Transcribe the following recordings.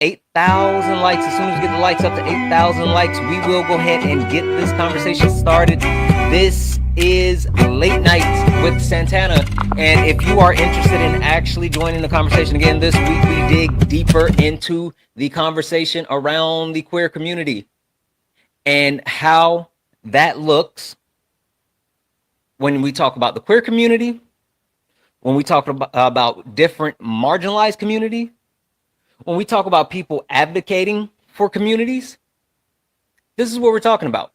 8,000 likes. As soon as we get the likes up to 8,000 likes, we will go ahead and get this conversation started. This is Late Nights with Santana. And if you are interested in actually joining the conversation again, this week we dig deeper into the conversation around the queer community and how that looks when we talk about the queer community, when we talk about different marginalized community, when we talk about people advocating for communities. This is what we're talking about.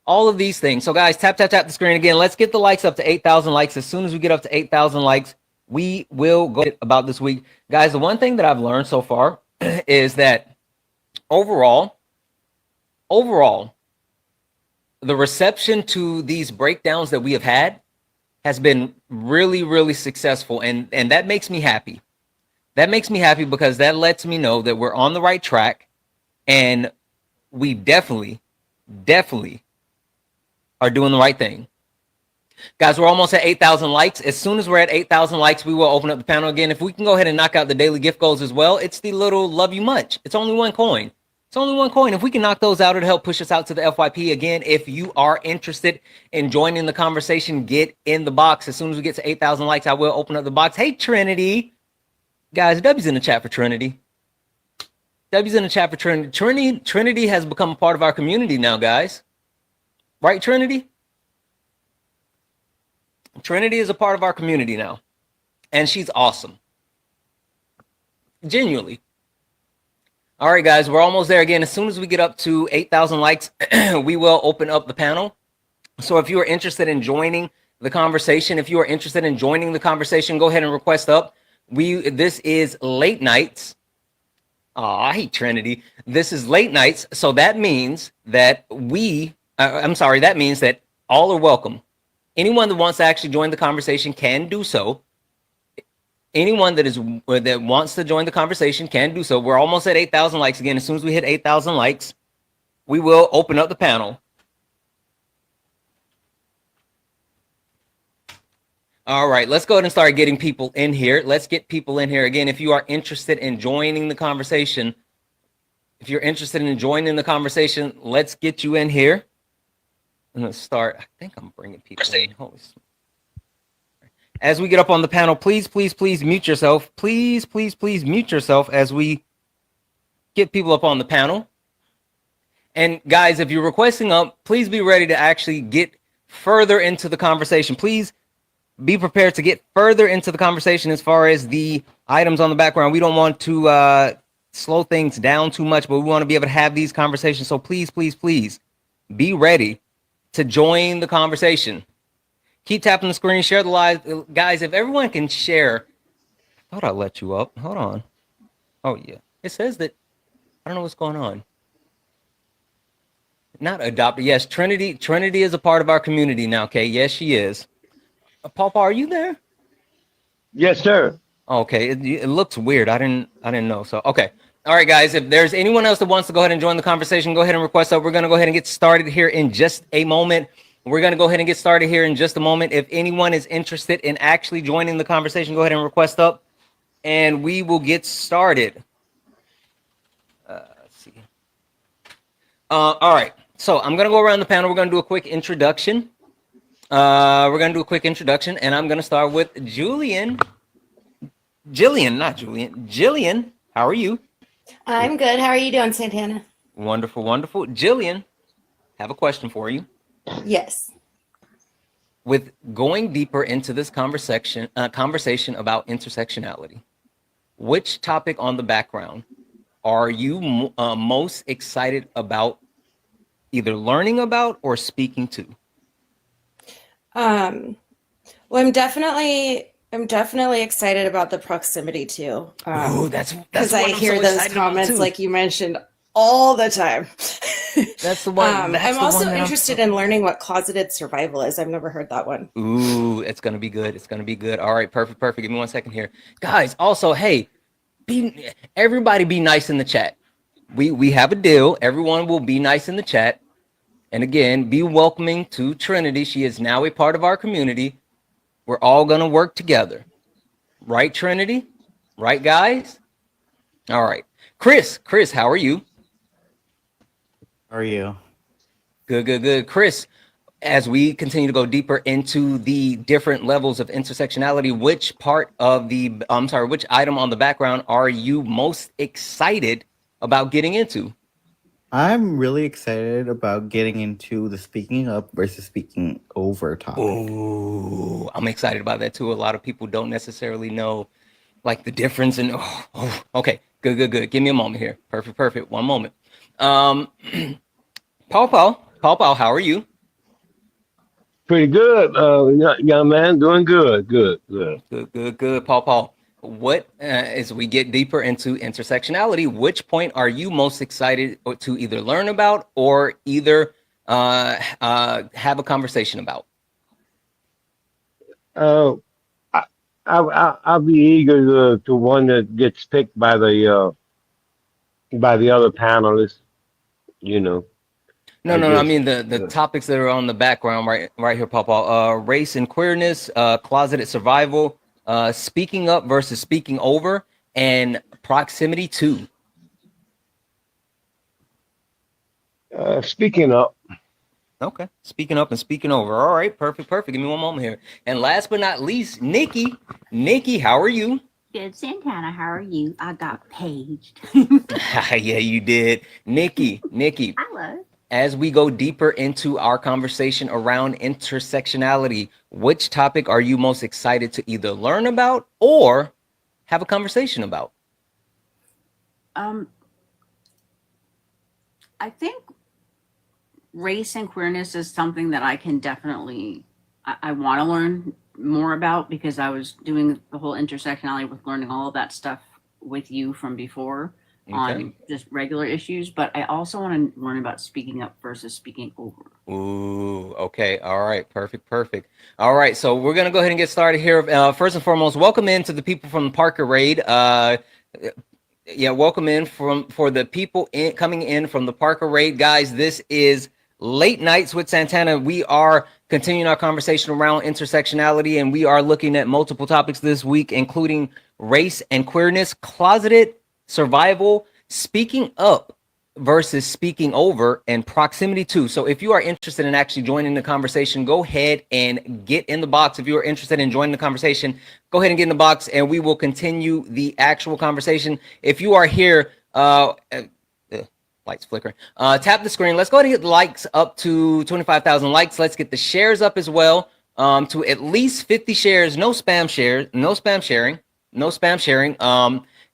All of these things. So guys, tap the screen again. Let's get the likes up to 8,000 likes. As soon as we get up to 8,000 likes, we will go about this week. Guys, the one thing that I've learned so far is that overall, the reception to these breakdowns that we have had has been really, really successful. And that makes me happy. That makes me happy because that lets me know that we're on the right track, and we definitely are doing the right thing. Guys, we're almost at 8,000 likes. As soon as we're at 8,000 likes, we will open up the panel again. If we can go ahead and knock out the daily gift goals as well, it's the little love you much. It's only one coin. It's only one coin. If we can knock those out, it'll help push us out to the FYP. Again, if you are interested in joining the conversation, get in the box. As soon as we get to 8,000 likes, I will open up the box. Hey, Trinity. Guys, W's in the chat for Trinity. W's in the chat for Trinity. Trinity has become a part of our community now, guys. Right, Trinity? Trinity is a part of our community now. And she's awesome. Genuinely. All right, guys, we're almost there again. As soon as we get up to 8,000 likes, we will open up the panel. So if you are interested in joining the conversation, go ahead and request up. This is Late Nights. Oh, I hate Trinity. This is Late Nights. So that means that that means that all are welcome. Anyone that wants to actually join the conversation can do so. Anyone that wants to join the conversation can do so. We're almost at 8,000 likes again. As soon as we hit 8,000 likes, we will open up the panel. All right, let's go ahead and start getting people in here. Let's get people in here. Again, if you are interested in joining the conversation, let's get you in here. I'm going to start. I think I'm bringing people in. Holy smokes. As we get up on the panel, please mute yourself. Please mute yourself as we get people up on the panel. And guys, if you're requesting up, please be ready to actually get further into the conversation. Please be prepared to get further into the conversation as far as the items on the background. We don't want to slow things down too much, but we want to be able to have these conversations. So please be ready to join the conversation. Keep tapping the screen, share the live. Guys, if everyone can share. I thought I let you up. Hold on. Oh, yeah. It says that. I don't know what's going on. Not adopted. Yes, Trinity is a part of our community now, okay? Yes, she is. Papa, are you there? Yes, sir. Okay, it looks weird. I didn't know. So, okay. All right, guys, if there's anyone else that wants to go ahead and join the conversation, go ahead and request up. We're going to go ahead and get started here in just a moment. If anyone is interested in actually joining the conversation, go ahead and request up, and we will get started. Let's see. All right. So I'm going to go around the panel. We're going to do a quick introduction. And I'm going to start with Jillian, how are you? I'm good. How are you doing, Santana? Wonderful. Jillian, have a question for you. Yes. With going deeper into this conversation about intersectionality, which topic on the background are you most excited about either learning about or speaking to? Well, I'm definitely excited about the proximity too. That's because I hear those comments like you mentioned all the time. That's the one. I'm also interested in learning what closeted survival is. I've never heard that one. Ooh, it's gonna be good. All right, perfect. Give me 1 second here, guys. Also, hey, everybody be nice in the chat. We have a deal. Everyone will be nice in the chat. And again, be welcoming to Trinity. She is now a part of our community. We're all going to work together. Right, Trinity? Right, guys? All right. Chris, how are you? How are you? Good. Chris, as we continue to go deeper into the different levels of intersectionality, which part of which item on the background are you most excited about getting into? I'm really excited about getting into the speaking up versus speaking over topic. Oh, I'm excited about that too. A lot of people don't necessarily know like the difference in okay, good. Give me a moment here. Perfect. One moment. Um Paul, how are you? Pretty good, young man. Doing good. Good. Paul. What as we get deeper into intersectionality, which point are you most excited to either learn about or either have a conversation about? Uh, I'll be eager to one that gets picked by the other panelists. You know, I No. I just mean the topics that are on the background right here, Paul. Race and queerness, closeted survival, speaking up versus speaking over, and proximity to. speaking up. Okay, speaking up and speaking over. All right, perfect. Give me one moment here. And last but not least, Nikki. Nikki, how are you? Good, Santana. How are you? I got paged. Yeah, you did. Nikki, Hello. as we go deeper into our conversation around intersectionality, which topic are you most excited to either learn about or have a conversation about? Um, I think race and queerness is something that I can definitely I want to learn more about because I was doing the whole intersectionality with learning all of that stuff with you from before Okay. on just regular issues, but I also want to learn about speaking up versus speaking over. Ooh, okay. All right. Perfect. All right. So we're going to go ahead and get started here. First and foremost, welcome in to the people from the Parker Raid. Yeah, welcome in for the people coming in from the Parker Raid. Guys, this is Late Nights with Santana. We are continuing our conversation around intersectionality, and we are looking at multiple topics this week, including race and queerness, closeted survival, speaking up versus speaking over, and proximity to. So if you are interested in actually joining the conversation, go ahead and get in the box. If you are interested in joining the conversation, go ahead and get in the box and we will continue the actual conversation. If you are here, lights flickering. Tap the screen. Let's go ahead and get the likes up to 25,000 likes. Let's get the shares up as well to at least 50 shares. No spam shares. No spam sharing.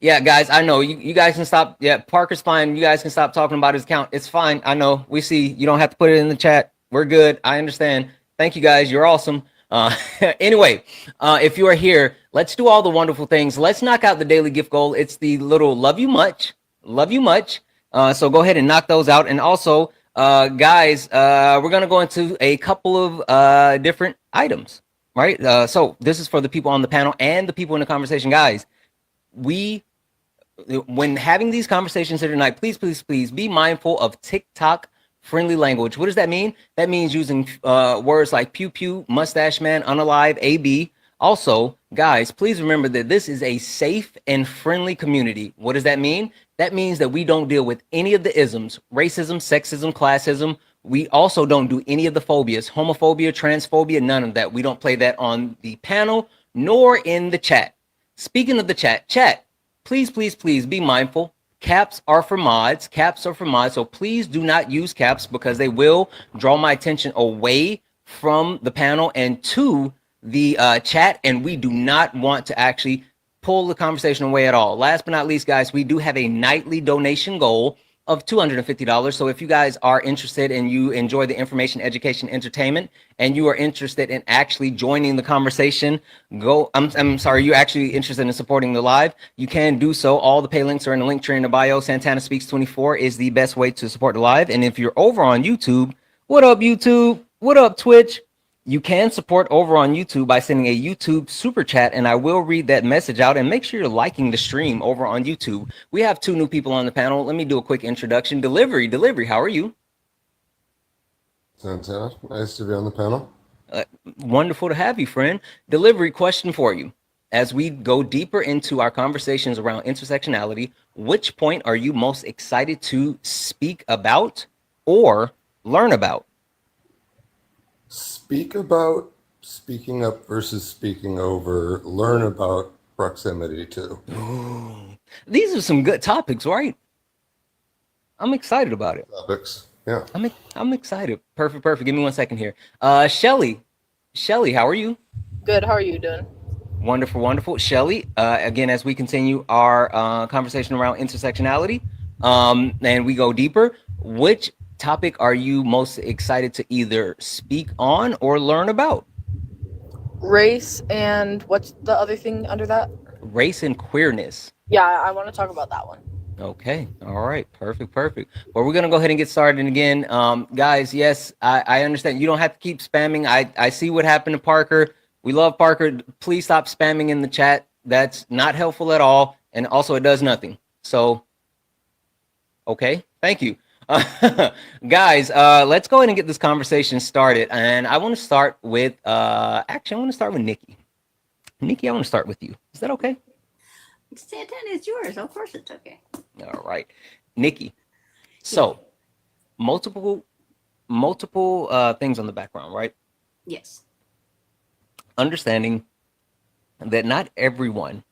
Yeah, guys, I know you guys can stop. Yeah, Parker's fine. You guys can stop talking about his account. It's fine. I know. We see. You don't have to put it in the chat. We're good. I understand. Thank you, guys. You're awesome. Anyway, if you are here, let's do all the wonderful things. Let's knock out the daily gift goal. It's the little love you much. So go ahead and knock those out. And also, guys, we're going to go into a couple of different items, right? So this is for the people on the panel and the people in the conversation. Guys, when having these conversations here tonight, please be mindful of TikTok friendly language. What does that mean? That means using words like pew pew, mustache man, unalive, AB. Also, guys, please remember that this is a safe and friendly community. What does that mean? That means that we don't deal with any of the isms, racism, sexism, classism. We also don't do any of the phobias, homophobia, transphobia, none of that. We don't play that on the panel nor in the chat. Speaking of the chat, please be mindful. Caps are for mods. So please do not use caps because they will draw my attention away from the panel and to the chat, and we do not want to actually pull the conversation away at all. Last but not least, guys, we do have a nightly donation goal of $250. So if you guys are interested and you enjoy the information, education, entertainment, and you are interested in actually joining the conversation, I'm sorry, you're actually interested in supporting the live, you can do so. All the pay links are in the link tree in the bio. Santana Speaks 24 is the best way to support the live. And if you're over on YouTube, what up, YouTube? What up, Twitch? You can support over on YouTube by sending a YouTube super chat, and I will read that message out. And make sure you're liking the stream over on YouTube. We have two new people on the panel. Let me do a quick introduction. Delivery, how are you? Santana, nice to be on the panel. Wonderful to have you, friend. Delivery, question for you. as we go deeper into our conversations around intersectionality, which point are you most excited to speak about or learn about? Speak about speaking up versus speaking over. Learn about proximity too. Ooh, these are some good topics, right? I'm excited about it. Topics. Yeah. I'm excited. Perfect, perfect. Give me 1 second here. Shelly, how are you? Good. How are you doing? Wonderful, wonderful. Shelly, again, as we continue our conversation around intersectionality, and we go deeper, which topic are you most excited to either speak on or learn about? Race and what's the other thing under that? Race and queerness. Yeah, I want to talk about that one. Okay. All right. Perfect. Perfect. Well, we're going to go ahead and get started. And again, guys, yes, I understand. You don't have to keep spamming. I see what happened to Parker. We love Parker. Please stop spamming in the chat. That's not helpful at all. And also, it does nothing. So, okay. Thank you. Guys, let's go ahead and get this conversation started. And I want to start with, actually, I want to start with Nikki. Nikki, I want to start with you. Is that okay? Santana, it's yours. Of course it's okay. All right. Nikki. So, multiple things on the background, right? Yes. Understanding that not everyone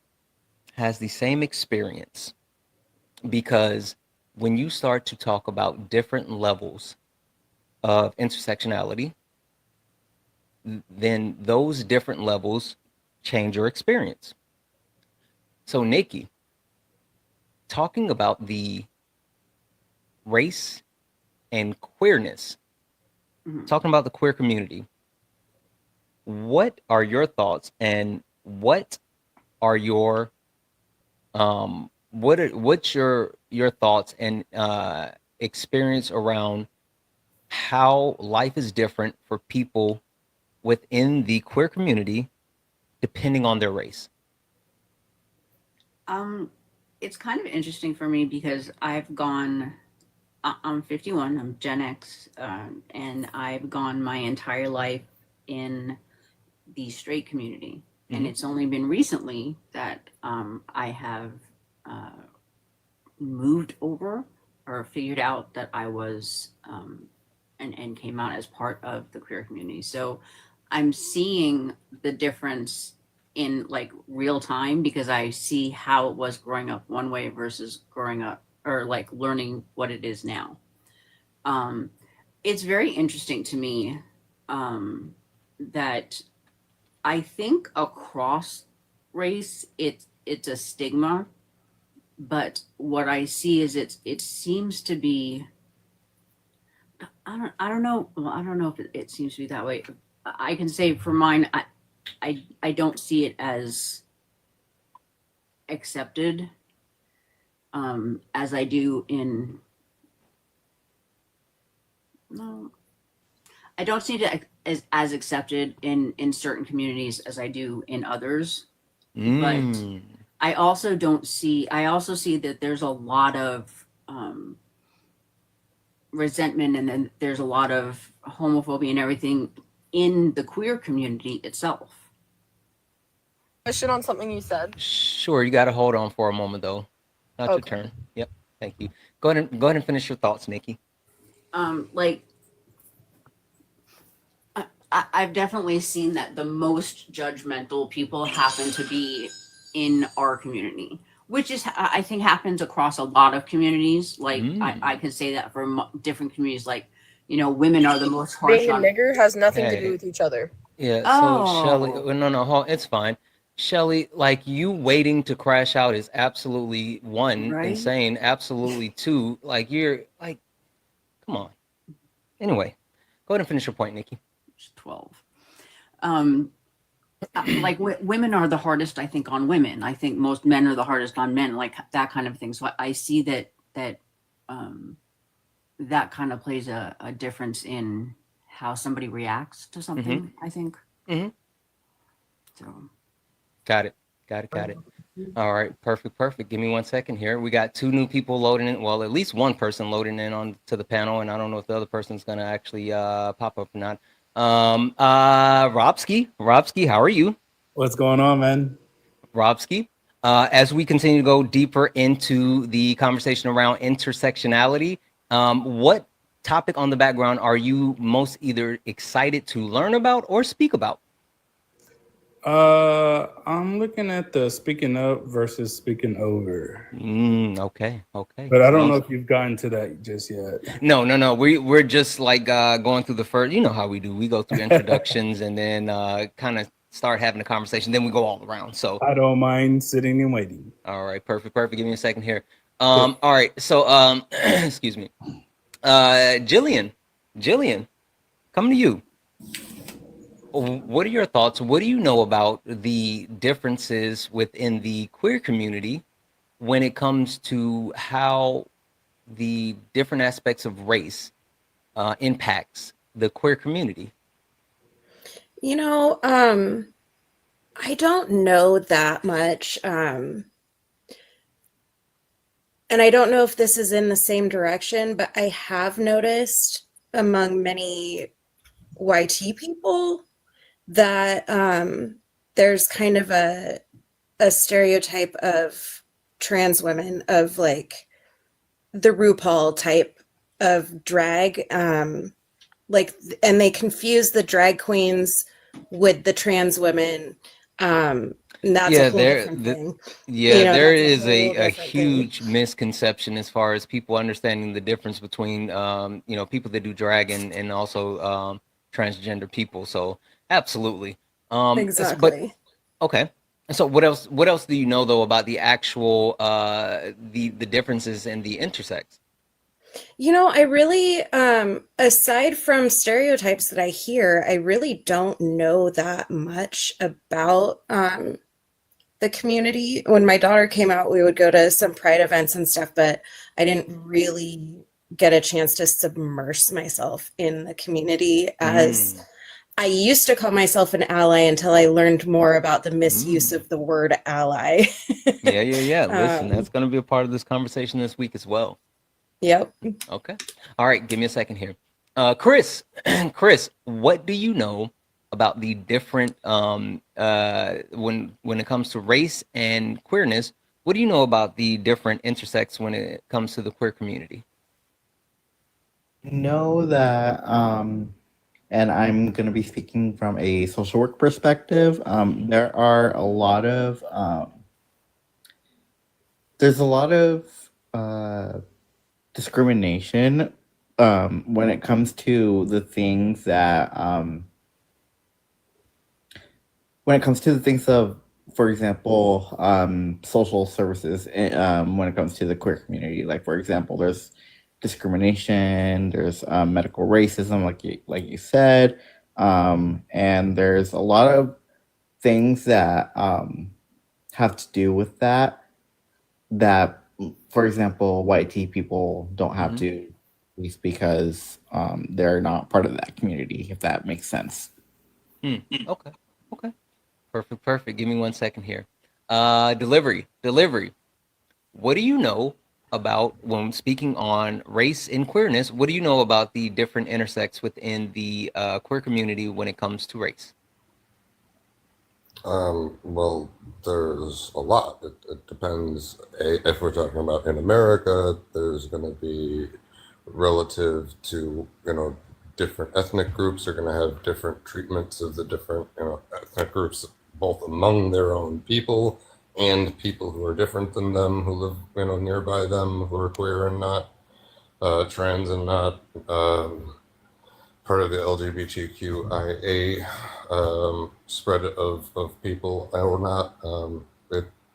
has the same experience, because when you start to talk about different levels of intersectionality, then those different levels change your experience. So, Nikki, talking about the race and queerness, talking about the queer community, what are your thoughts, and what are your what's your thoughts and experience around how life is different for people within the queer community depending on their race? It's kind of interesting for me because I'm 51, I'm Gen X, and I've gone my entire life in the straight community. And it's only been recently that I have moved over or figured out that I was and came out as part of the queer community. So I'm seeing the difference in like real time because I see how it was growing up one way versus growing up or like learning what it is now. It's very interesting to me that I think across race it's a stigma, but what I see is it seems to be I don't know. Well, I don't know if it seems to be that way. I can say for mine, I don't see it as accepted as I do in. No, I don't see it as accepted in certain communities as I do in others. But I also don't see. I also see that there's a lot of resentment, and then there's a lot of homophobia and everything in the queer community itself. Question on something you said. Sure, you got to hold on for a moment though. Not your turn. Yep. Thank you. Go ahead and finish your thoughts, Nikki. Like I've definitely seen that the most judgmental people happen to be in our community, which is I think happens across a lot of communities. Like I can say that for different communities, like women are the most harsh. Being a nigger has nothing to do with each other. Yeah. So Shelly, no, it's fine. Shelly, like you waiting to crash out is absolutely one, insane. Absolutely two, like you're like, come on. Anyway, go ahead and finish your point, Nikki. 12. Like women are the hardest, I think, on women. I think most men are the hardest on men, like that kind of thing. So I see that that kind of plays a difference in how somebody reacts to something, I think. So. Got it. All right, perfect. Give me 1 second here. We got 2 new people loading in. Well, at least one person loading in on to the panel, and I don't know if the other person's gonna actually pop up or not. Robski, how are you? What's going on, man? Robski. As we continue to go deeper into the conversation around intersectionality, what topic on the background are you most either excited to learn about or speak about? I'm looking at the speaking up versus speaking over. Okay. But I don't know if you've gotten to that just yet. No. We're just like going through the first. You know how we do. We go through introductions and then kind of start having a conversation. Then we go all around. So I don't mind sitting and waiting. all right, perfect. Give me a second here. All right. So excuse me. Jillian, coming to you. What are your thoughts? What do you know about the differences within the queer community when it comes to how the different aspects of race impacts the queer community? You know, I don't know that much. And I don't know if this is in the same direction, but I have noticed among many YT people that there's kind of a stereotype of trans women, of like the RuPaul type of drag, like, and they confuse the drag queens with the trans women. And that's a whole different thing. There is a huge misconception as far as people understanding the difference between people that do drag and also transgender people. So absolutely. Exactly. But okay. So what else do you know though about the actual the differences in the intersex? You know, I really, aside from stereotypes that I hear, I really don't know that much about the community. When my daughter came out, we would go to some pride events and stuff, but I didn't really get a chance to submerge myself in the community, as I used to call myself an ally until I learned more about the misuse of the word ally. Yeah. Listen, that's going to be a part of this conversation this week as well. Yep. Okay. All right. Give me a second here. Chris, what do you know about the different when it comes to race and queerness? What do you know about the different intersex when it comes to the queer community? Know that, and I'm going to be speaking from a social work perspective. There are a lot of there's a lot of discrimination when it comes to the things that when it comes to the things of, for example, social services, when it comes to the queer community. Like, for example, there's discrimination, there's medical racism, like you said, and there's a lot of things that have to do with that. For example, YT people don't have to, at least because they're not part of that community, if that makes sense. Okay. Perfect. Give me 1 second here. Delivery. What do you know about, when speaking on race and queerness, what do you know about the different intersects within the queer community when it comes to race? Well, there's a lot. It depends. If we're talking about in America, there's going to be, relative to, different ethnic groups are going to have different treatments of the different, ethnic groups, both among their own people and people who are different than them, who live, nearby them, who are queer and not, trans and not, part of the LGBTQIA spread of people or not.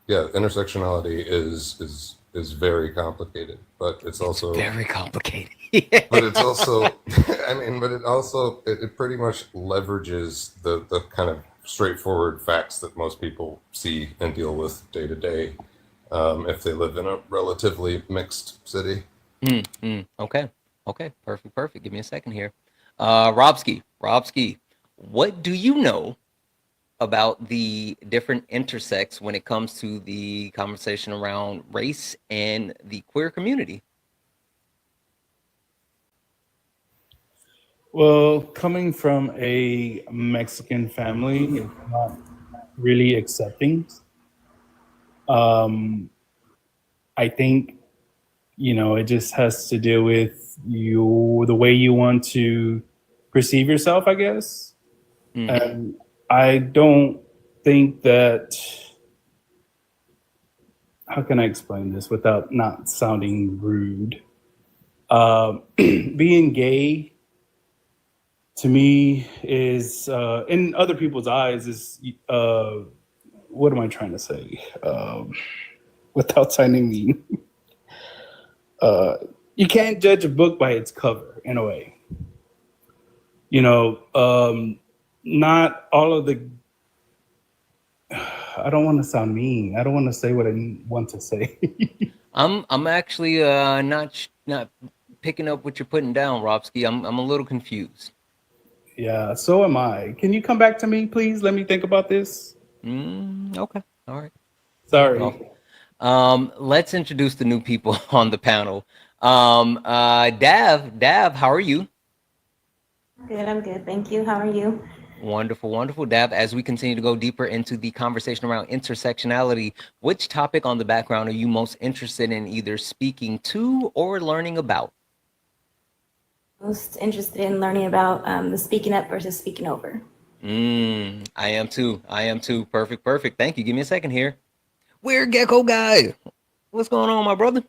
Intersectionality is very complicated, but it's also very complicated. But it's also, it pretty much leverages the kind of straightforward facts that most people see and deal with day to day, if they live in a relatively mixed city. Okay. Perfect. Give me a second here. Robski, what do you know about the different intersects when it comes to the conversation around race and the queer community? Well, coming from a Mexican family, it's not really accepting I think, it just has to do with the way you want to perceive yourself, I guess. And I don't think that, how can I explain this without not sounding rude? Being gay to me is, in other people's eyes, is, what am I trying to say? Without sounding mean. You can't judge a book by its cover, in a way. Not all of the, I don't want to sound mean. I don't want to say what I want to say. I'm actually not picking up what you're putting down, Robski. I'm a little confused. Yeah, so am I. Can you come back to me, please? Let me think about this. Okay. All right. Sorry. Well, let's introduce the new people on the panel. Dav, how are you? Good, I'm good. Thank you. How are you? Wonderful, wonderful. Dav, as we continue to go deeper into the conversation around intersectionality, which topic on the background are you most interested in either speaking to or learning about? Most interested in learning about the speaking up versus speaking over. I am too. Perfect. Thank you. Give me a second here. Weird Gecko guy. What's going on, my brother?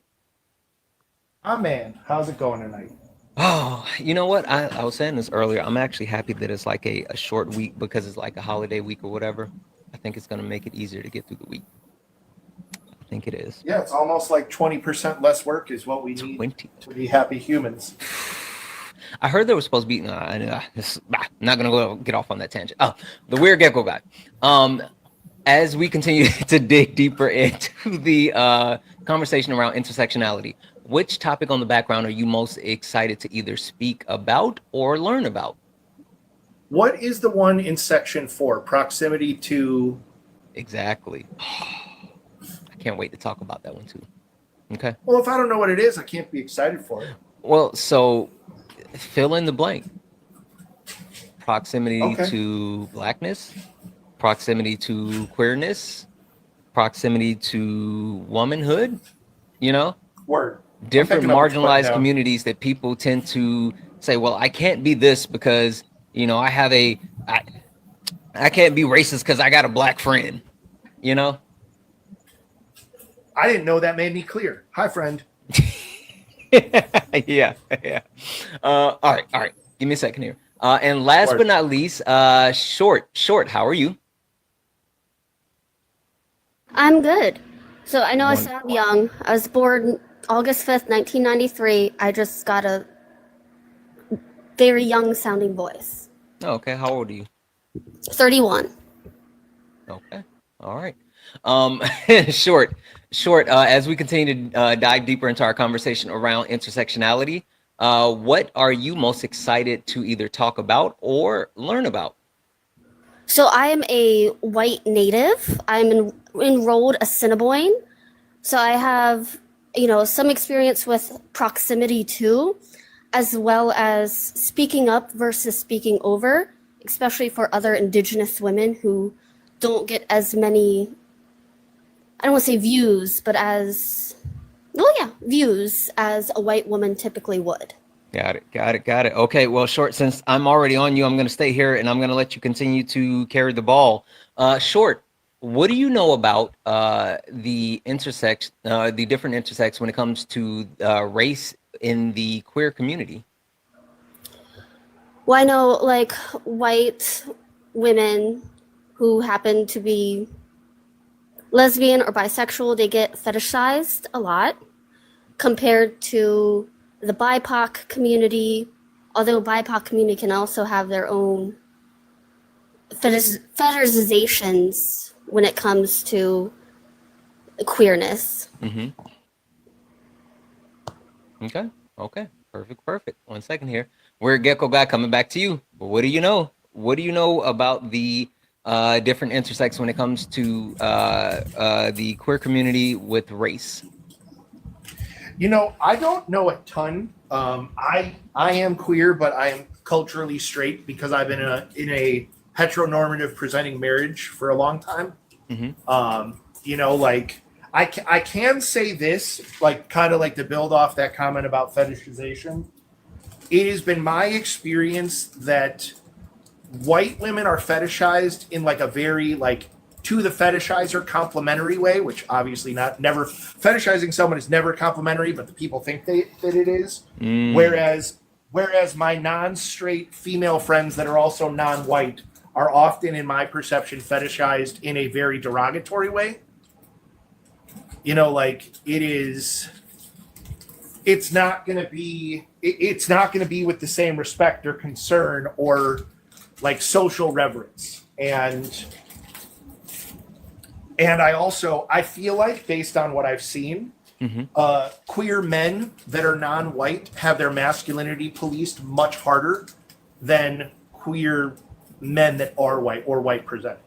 Man, how's it going tonight? Oh, you know what? I was saying this earlier. I'm actually happy that it's like a short week because it's like a holiday week or whatever. I think it's going to make it easier to get through the week. I think it is. Yeah, it's almost like 20% less work is what we need to be happy humans. I heard there was supposed to be. I'm not going to go get off on that tangent. Oh, the Weird Gecko guy. As we continue to dig deeper into the conversation around intersectionality, which topic on the background are you most excited to either speak about or learn about? What is the one in section 4? Proximity to... Exactly. I can't wait to talk about that one too. Okay. Well, if I don't know what it is, I can't be excited for it. Well, so fill in the blank. Proximity to blackness, proximity to queerness, proximity to womanhood, Word. Different marginalized communities that people tend to say, well, I can't be this because, I have I can't be racist because I got a black friend, I didn't know that made me clear. Hi, friend. Yeah. All right. Give me a second here. And last but not least, Short, how are you? I'm good. So I know I sound young. I was born August 5th, 1993. I just got a very young sounding voice. Okay. How old are you? 31. Okay. All right. Short, as we continue to dive deeper into our conversation around intersectionality, what are you most excited to either talk about or learn about? So I am a white native. I'm enrolled Assiniboine. So I have, some experience with proximity to, as well as speaking up versus speaking over, especially for other Indigenous women who don't get as many, I don't want to say views, but views as a white woman typically would. Got it. Okay, well, Short, since I'm already on you, I'm going to stay here and I'm going to let you continue to carry the ball. Short, what do you know about the different intersects when it comes to race in the queer community? Well, I know like white women who happen to be lesbian or bisexual, they get fetishized a lot compared to the BIPOC community, although BIPOC community can also have their own fetishizations when it comes to queerness. Mm-hmm. Okay. Perfect. 1 second here. We're Gecko guy coming back to you. What do you know? What do you know about the different intersects when it comes to the queer community with race? I don't know a ton. I am queer, but I am culturally straight because I've been in a heteronormative presenting marriage for a long time. Mm-hmm. I can say this, like kind of like to build off that comment about fetishization. It has been my experience that white women are fetishized in like a very like to the fetishizer complimentary way, which obviously never fetishizing someone is never complimentary, but the people think that it is. Whereas my non-straight female friends that are also non-white are often, in my perception, fetishized in a very derogatory way. You know, like it's not going to be with the same respect or concern or like social reverence. And I feel like, based on what I've seen, queer men that are non-white have their masculinity policed much harder than queer men that are white or white presenting.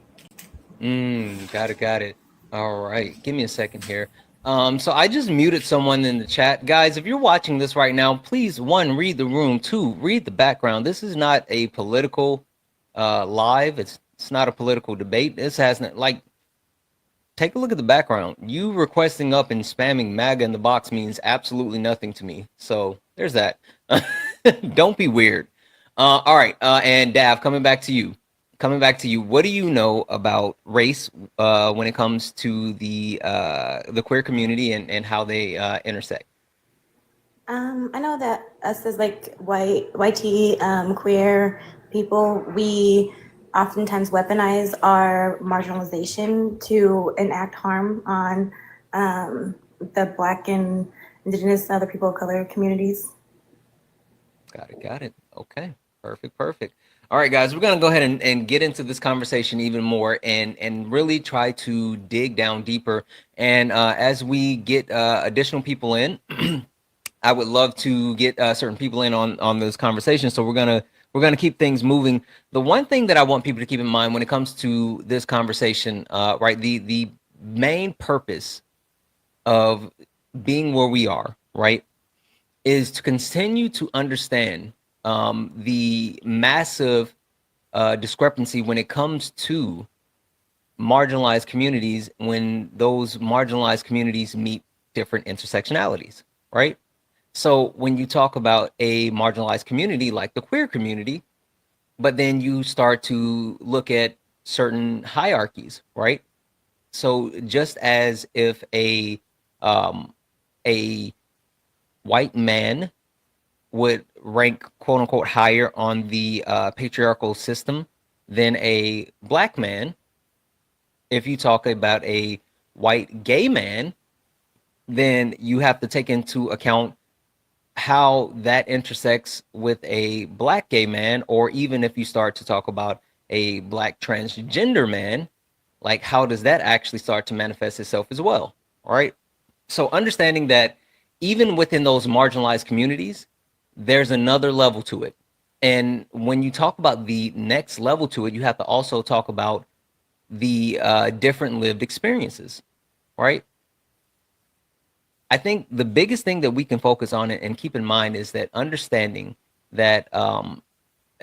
Got it. All right, give me a second here. So I just muted someone in the chat. Guys, if you're watching this right now, please, one, read the room. Two, read the background. This is not a political live. It's not a political debate. This hasn't, like, take a look at the background. You requesting up and spamming MAGA in the box means absolutely nothing to me. So there's that. Don't be weird. All right, and Dav, coming back to you. What do you know about race when it comes to the queer community and how they intersect? I know that us as like white, queer people, we oftentimes weaponize our marginalization to enact harm on the Black and Indigenous and other people of color communities. Got it. Okay, perfect. All right, guys, we're going to go ahead and get into this conversation even more and really try to dig down deeper. And as we get additional people in, I would love to get certain people in on this conversation. So we're gonna keep things moving. The one thing that I want people to keep in mind when it comes to this conversation, right, the main purpose of being where we are, right, is to continue to understand the massive discrepancy when it comes to marginalized communities, when those marginalized communities meet different intersectionalities, right? So when you talk about a marginalized community like the queer community, but then you start to look at certain hierarchies, right? So just as if a white man would rank quote unquote higher on the patriarchal system than a Black man, if you talk about a white gay man, then you have to take into account how that intersects with a Black gay man, or even if you start to talk about a Black transgender man, like how does that actually start to manifest itself as well, all right? So understanding that even within those marginalized communities, there's another level to it. And when you talk about the next level to it, you have to also talk about the different lived experiences, right? I think the biggest thing that we can focus on and keep in mind is that understanding that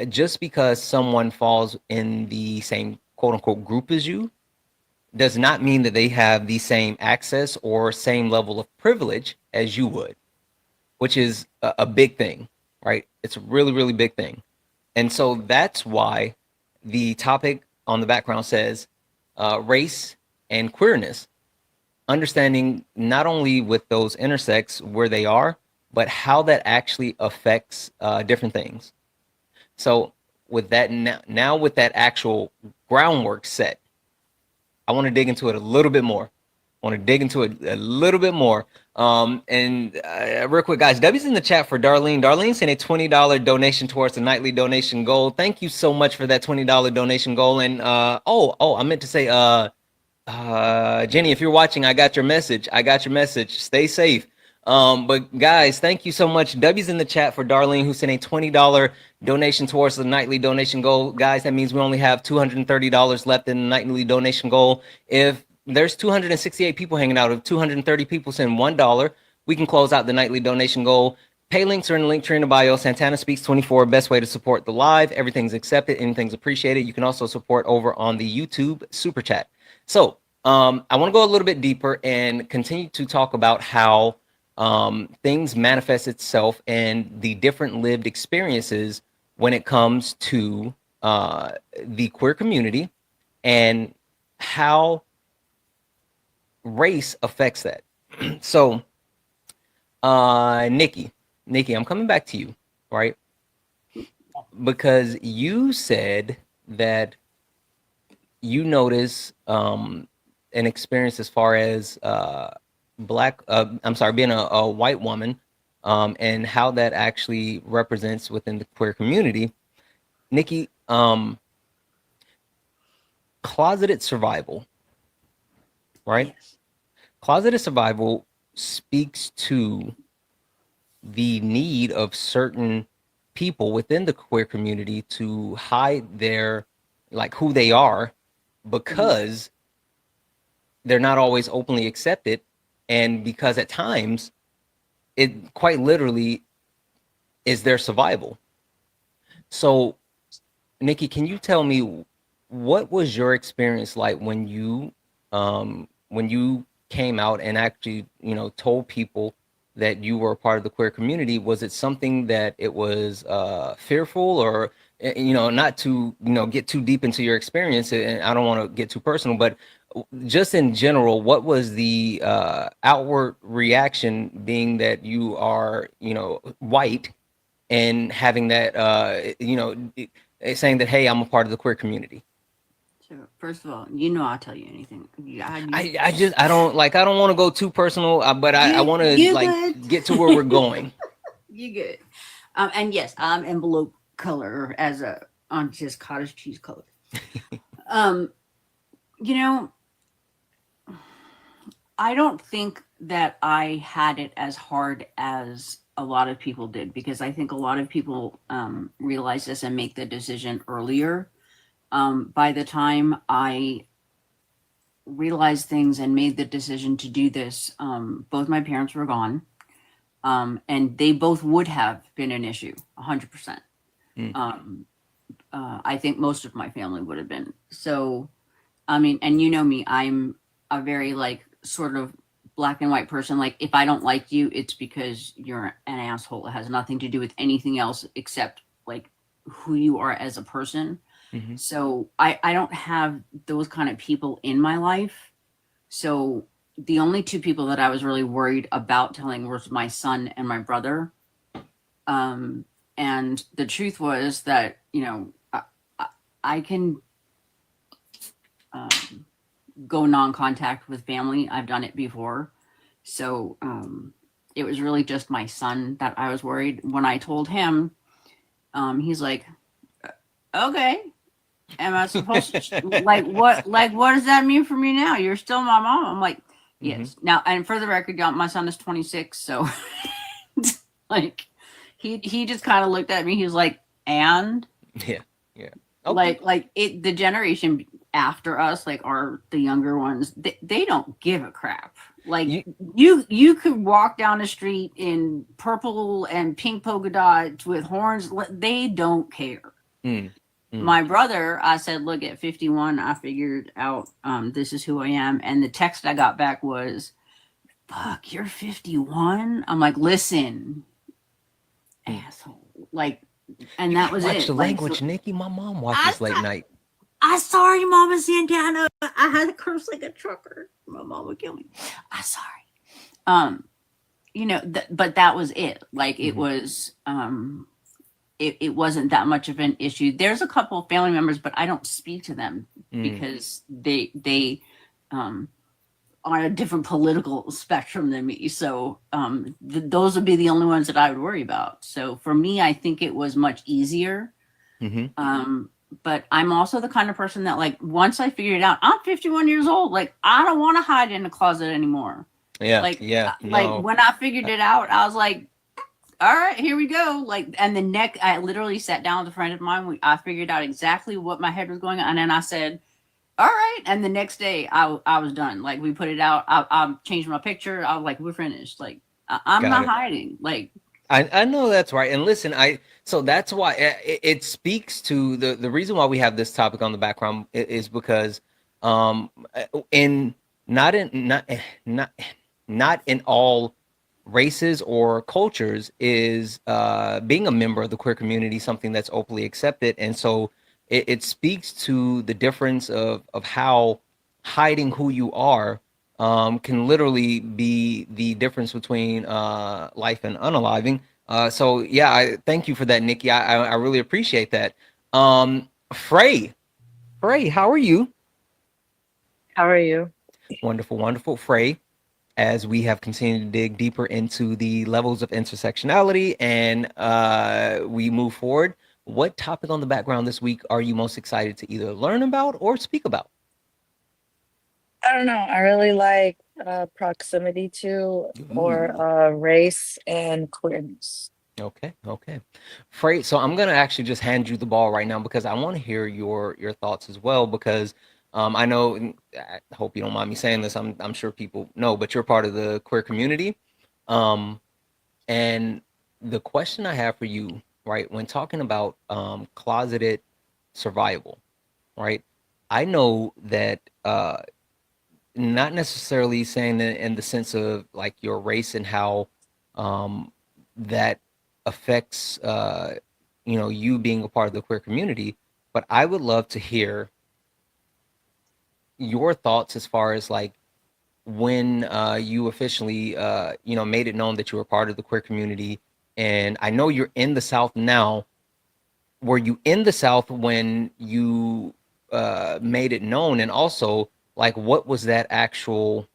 just because someone falls in the same quote unquote group as you does not mean that they have the same access or same level of privilege as you would, which is a big thing, right? It's a really, really big thing. And so that's why the topic on the background says race and queerness, understanding not only with those intersects where they are, but how that actually affects different things. So with that, now with that actual groundwork set, I want to dig into it a little bit more. And real quick, guys, W's in the chat for Darlene. Darlene sent a $20 donation towards the nightly donation goal. Thank you so much for that $20 donation goal. And I meant to say, Jenny, if you're watching, I got your message. Stay safe. But guys, thank you so much. W's in the chat for Darlene, who sent a $20 donation towards the nightly donation goal. Guys, that means we only have $230 left in the nightly donation goal. If there's 268 people hanging out, if 230 people send $1, we can close out the nightly donation goal. Pay links are in the link tree in the bio. Santana Speaks 24, best way to support the live. Everything's accepted, anything's appreciated. You can also support over on the YouTube super chat. So I want to go a little bit deeper and continue to talk about how things manifest itself and the different lived experiences when it comes to the queer community and how race affects that. So, Nikki, I'm coming back to you, right? Because you said that you notice an experience as far as being a white woman, and how that actually represents within the queer community. Nikki, closeted survival, right? Yes. Closeted survival speaks to the need of certain people within the queer community to hide their, like, who they are, because they're not always openly accepted, and because at times it quite literally is their survival. So, Nikki, can you tell me what was your experience like when you came out and actually, told people that you were a part of the queer community? Was it something that it was fearful, or not to get too deep into your experience, and I don't want to get too personal, but just in general, what was the outward reaction, being that you are white, and having that saying that, hey, I'm a part of the queer community? So first of all, I'll tell you anything. I don't want to go too personal, but I want to get to where we're going. You good. And yes, I'm envelope color on just cottage cheese color. I don't think that I had it as hard as a lot of people did, because I think a lot of people realize this and make the decision earlier. By the time I realized things and made the decision to do this, both my parents were gone, and they both would have been an issue, 100%. I think most of my family would have been. So, I mean, and me, I'm a very sort of black and white person. Like, if I don't like you, it's because you're an asshole. It has nothing to do with anything else except who you are as a person. Mm-hmm. So I don't have those kind of people in my life. So the only two people that I was really worried about telling was my son and my brother. And the truth was that, I can go non-contact with family. I've done it before. So it was really just my son that I was worried. When I told him, he's like, okay, am I supposed to what does that mean for me now? You're still my mom. I'm like, yes. Mm-hmm. Now, and for the record, y'all, my son is 26, so he just kind of looked at me. He was like, and yeah. Okay. The generation after us, are the younger ones, they don't give a crap. You could walk down the street in purple and pink polka dots with horns. They don't care. My brother, I said, look, at 51, I figured out this is who I am. And the text I got back was, fuck, you're 51? I'm like, listen, asshole. And that was it. Watch the language, Nikki. My mom watches late night. I'm sorry, Mama Santana. I had to curse like a trucker. My mom would kill me. I'm sorry. But that was it. It was, it wasn't that much of an issue. There's a couple of family members, but I don't speak to them because they on a different political spectrum than me. So those would be the only ones that I would worry about. So for me, I think it was much easier. But I'm also the kind of person that once I figured it out, I'm 51 years old. I don't want to hide in the closet anymore. Yeah. When I figured it out, I was like, all right, here we go. And I literally sat down with a friend of mine. I figured out exactly what my head was going on. And then I said, all right. And the next day I was done. We put it out. I changed my picture. I was like, we're finished. I'm not hiding. I know that's right. And listen, so that's why it speaks to the reason why we have this topic on the background is because in not in not in all races or cultures is being a member of the queer community something that's openly accepted. And so it speaks to the difference of how hiding who you are can literally be the difference between life and unaliving. So yeah, I thank you for that, Nikki. I really appreciate that. Frey, how are you? How are you? Wonderful, wonderful. Frey, as we have continued to dig deeper into the levels of intersectionality and we move forward, what topic on the background this week are you most excited to either learn about or speak about? I don't know. I really like proximity to or race and queerness. Okay, okay. Frey, so I'm gonna actually just hand you the ball right now because I want to hear your thoughts as well because I know, and I hope you don't mind me saying this. I'm sure people know, but you're part of the queer community. Um, And the question I have for you, right, when talking about closeted survival, right, I know that not necessarily saying that in the sense of like your race and how um, that affects, you being a part of the queer community, but I would love to hear your thoughts as far as like when you officially made it known that you were part of the queer community. And I know you're in the South now. Were you in the South when you made it known? And also, like, what was that actual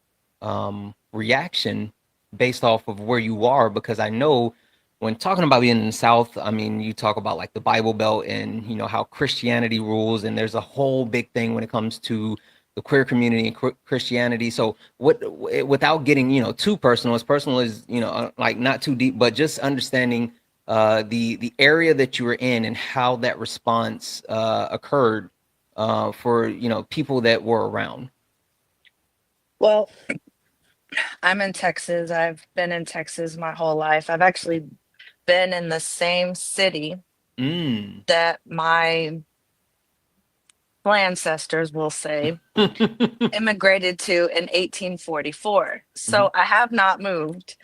reaction based off of where you are? Because I know when talking about being in the South, I mean, you talk about like the Bible Belt and how Christianity rules, and there's a whole big thing when it comes to the queer community and Christianity. So, without getting too personal as like not too deep, but just understanding the area that you were in and how that response occurred for people that were around. Well, I'm in Texas. I've been in Texas my whole life. I've actually been in the same city that my ancestors will say immigrated to in 1844. So I have not moved.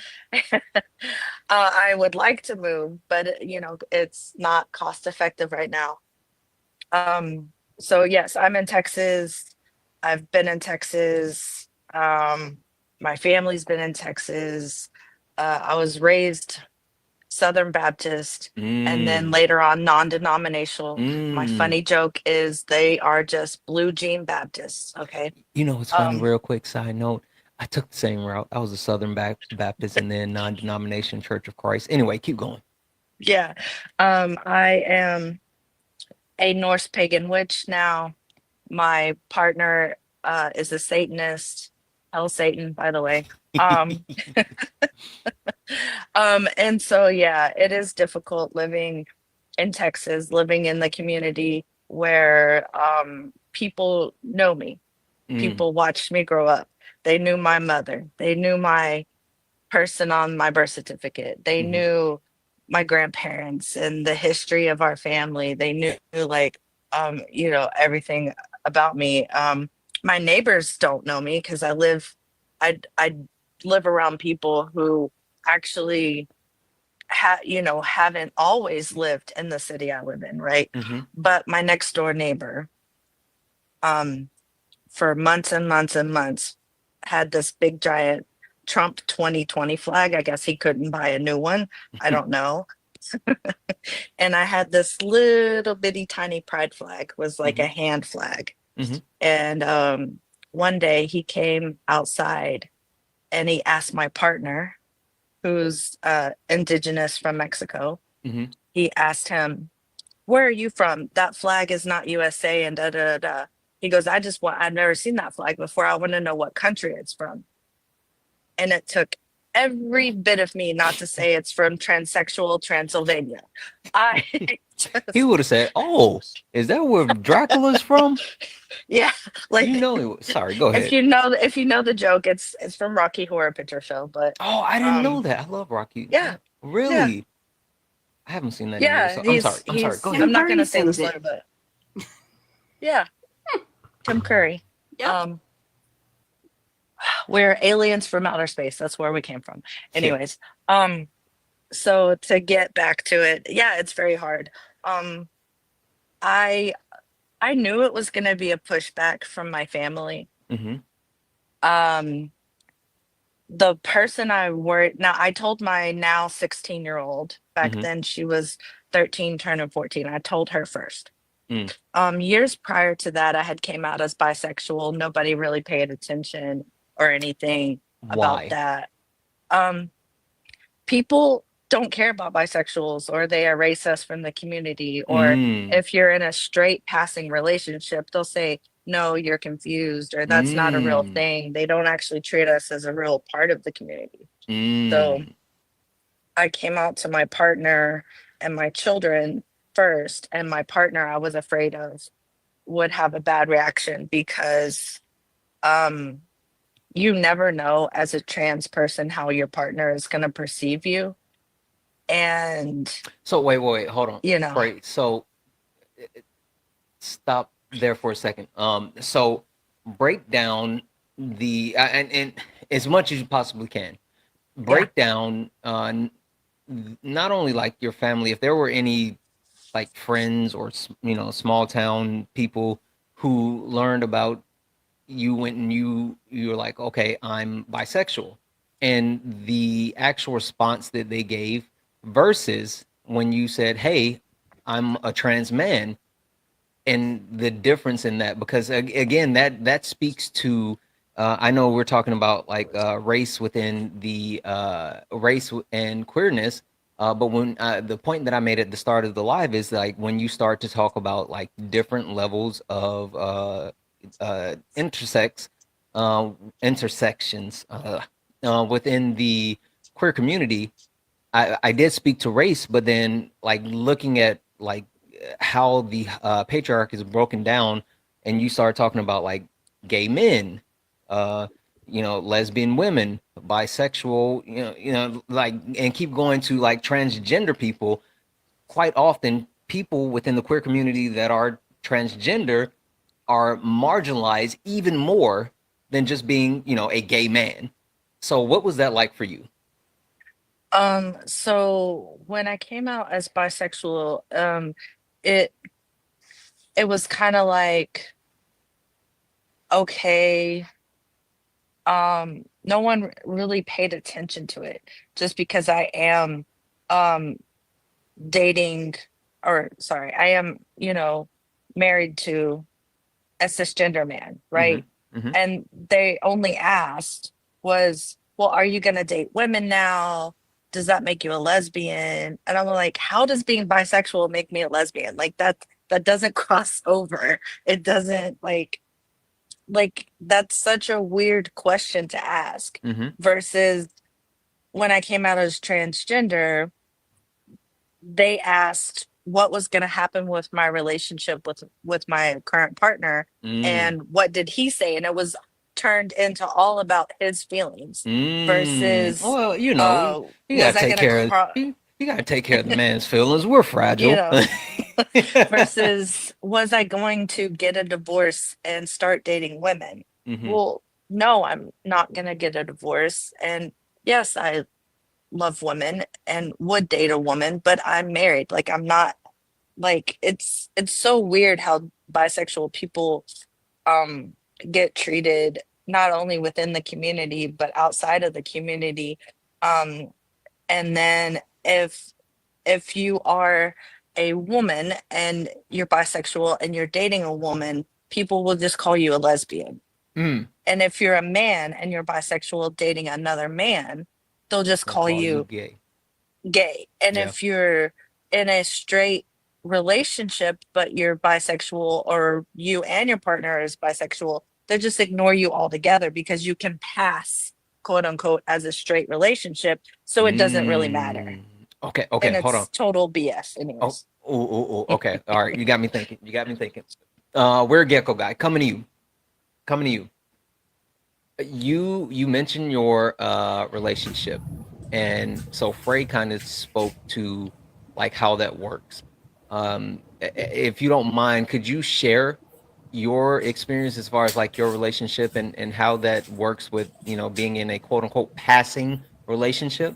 I would like to move, but it's not cost effective right now. So yes, I'm in Texas. I've been in Texas. My family's been in Texas. I was raised Southern Baptist and then later on non-denominational. My funny joke is they are just blue jean Baptists. Okay. It's funny, real quick side note. I took the same route. I was a Southern Baptist and then non-denomination Church of Christ. Anyway, keep going. Yeah. I am a Norse pagan witch now. My partner is a Satanist. Hell Satan, by the way. And so yeah, it is difficult living in Texas, living in the community where people know me. People watched me grow up. They knew my mother. They knew my person on my birth certificate. They knew my grandparents and the history of our family. They knew like everything about me. My neighbors don't know me because I live around people who actually haven't always lived in the city I live in, right? But my next door neighbor, for months and months and months, had this big giant Trump 2020 flag. I guess he couldn't buy a new one. I don't know. And I had this little bitty tiny pride flag, was like a hand flag. And one day he came outside and he asked my partner, who's indigenous from Mexico, he asked him, "Where are you from? That flag is not USA," and da da da. He goes, I've never seen that flag before. I want to know what country it's from. And it took every bit of me not to say it's from transsexual Transylvania. He would have said, "Oh, is that where Dracula's from?" Yeah, like sorry, go ahead. If you know the joke, it's from Rocky Horror Picture Show. But I didn't know that. I love Rocky. Yeah, really. Yeah. I haven't seen that Yeah, in years. So I'm sorry. Go ahead. I'm not gonna say the slur, but yeah, Tim Curry. Yep. we're aliens from outer space. That's where we came from. Shit. Anyways, so to get back to it, yeah, it's very hard. I knew it was gonna be a pushback from my family. Mm-hmm. The person I worried now, I told my now 16-year-old, back Mhm. then she was 13 turning 14. I told her first. Mm. Years prior to that, I had came out as bisexual. Nobody really paid attention or anything about Why? that. People don't care about bisexuals, or they erase us from the community, or Mm. if you're in a straight passing relationship, they'll say, no, you're confused, or that's not a real Mm. thing. They don't actually treat us as a real part of the community. So Mm. I came out to my partner and my children first, and my partner I was afraid of would have a bad reaction because you never know as a trans person how your partner is going to perceive you. And So wait, hold on. you know, Right. So stop there for a second. So break down the and as much as you possibly can. Break down not only like your family, if there were any like friends or small town people who learned about you when you were like, okay, I'm bisexual, and the actual response that they gave versus when you said, hey, I'm a trans man, and the difference in that, because again, that speaks to I know we're talking about like race within the race and queerness, but when the point that I made at the start of the live is like when you start to talk about like different levels of intersex intersections within the queer community, I did speak to race, but then like looking at like how the patriarch is broken down, and you start talking about like gay men, uh, lesbian women, bisexual, like, and keep going to like transgender people. Quite often, people within the queer community that are transgender are marginalized even more than just being, a gay man. So, what was that like for you? so when I came out as bisexual, it it was kind of like, okay, no one really paid attention to it just because I am um dating, or sorry, I am, married to a cisgender man, right? Mm-hmm. Mm-hmm. And they only asked was, well, are you gonna date women now? Does that make you a lesbian? And I'm like, how does being bisexual make me a lesbian? Like that doesn't cross over. It doesn't like that's such a weird question to ask. Mm-hmm. Versus when I came out as transgender, they asked what was going to happen with my relationship with my current partner, and what did he say, and it was turned into all about his feelings versus Well, you was gotta I take going to care of you gotta take care of the man's feelings. We're you fragile. know versus was I going to get a divorce and start dating women? Mm-hmm. Well, no, I'm not going to get a divorce, and yes, I love women and would date a woman, but I'm married. Like, I'm not, like, it's so weird how bisexual people um get treated, not only within the community but outside of the community. um and then if you are a woman and you're bisexual and you're dating a woman, people will just call you a lesbian. Mm. And if you're a man and you're bisexual dating another man, they'll just They'll call you gay. gay. And Yeah. if you're in a straight relationship but you're bisexual, or you and your partner is bisexual, they just ignore you altogether because you can pass, quote unquote, as a straight relationship, so it doesn't really matter. Okay, And hold on. it's total BS Oh, anyways. okay. All right, you got me thinking. We're Gecko Guy. Coming to you. You mentioned your relationship, and so Frey kind of spoke to like how that works. If you don't mind, could you share your experience as far as like your relationship and how that works with, you know, being in a quote unquote passing relationship?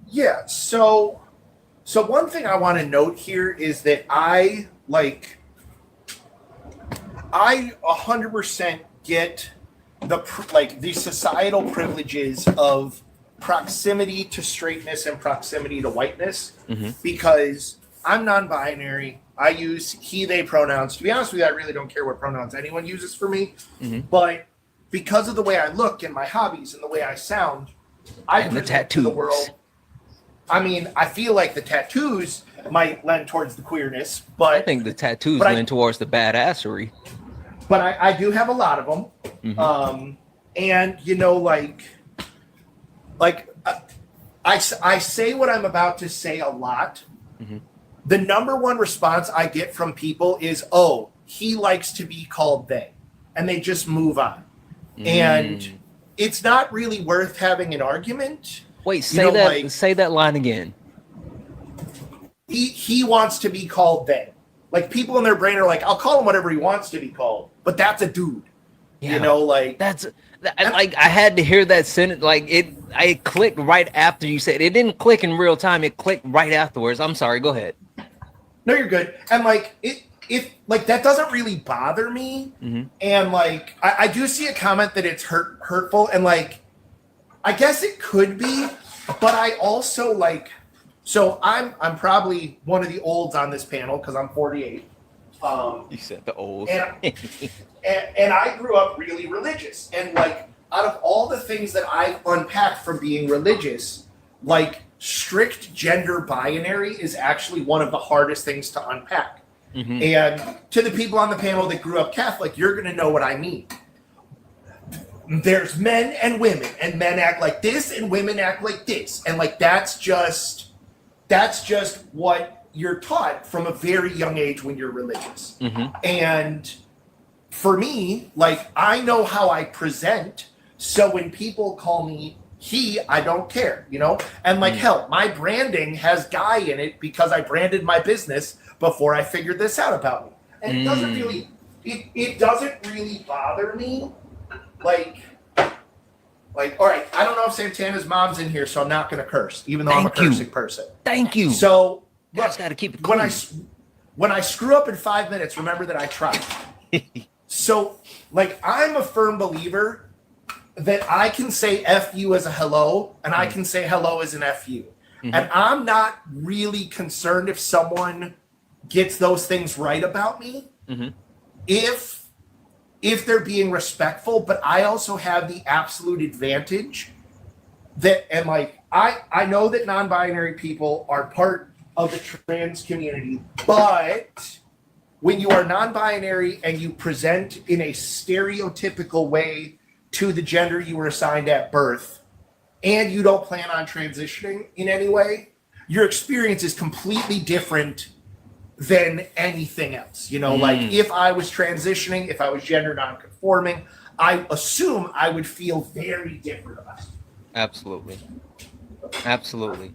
Yeah. So one thing I want to note here is that I 100% get the societal privileges of proximity to straightness and proximity to whiteness, because I'm non-binary. I use he, they pronouns. To be honest with you, I really don't care what pronouns anyone uses for me. But because of the way I look and my hobbies and the way I sound, I And the present to the world. I mean, I feel like the tattoos might lend towards the queerness, but I think the tattoos lend towards the badassery. But I do have a lot of them. And, you know, I say what I'm about to say a lot. The number one response I get from people is, oh, he likes to be called they. And they just move on. And it's not really worth having an argument. Wait, say that line again. He wants to be called they. Like, people in their brain are like, I'll call him whatever he wants to be called, but that's a dude. Yeah, you know, like I had to hear that sentence. Like it clicked right after you said it. Didn't click in real time. It clicked right afterwards. I'm sorry. Go ahead. No, you're good. And like if like that doesn't really bother me. And like I do see a comment that it's hurtful, and like I guess it could be, but I also like. So I'm probably one of the olds on this panel because I'm 48. You said the old. And I grew up really religious. And like out of all the things that I've unpacked from being religious, like strict gender binary is actually one of the hardest things to unpack. And to the people on the panel that grew up Catholic, you're going to know what I mean. There's men and women, and men act like this and women act like this. And like that's just what you're taught from a very young age when you're religious. And for me, like, I know how I present, so when people call me he, I don't care, you know? And like, hell, my branding has guy in it because I branded my business before I figured this out about me. And it doesn't really, it doesn't really bother me. Like, all right, I don't know if Santana's mom's in here, so I'm not going to curse, even though I'm a cursing person. Thank you. So, look, gotta keep it clean. When I screw up in 5 minutes, remember that I tried. So, like, I'm a firm believer that I can say F you as a hello, and I can say hello as an F you. And I'm not really concerned if someone gets those things right about me. If they're being respectful, but I also have the absolute advantage that, and like, I know that non-binary people are part of the trans community, but when you are non-binary and you present in a stereotypical way to the gender you were assigned at birth, and you don't plan on transitioning in any way, your experience is completely different than anything else. You know, like if I was transitioning, if I was gender non-conforming, I assume I would feel very different about it. Absolutely. But Absolutely.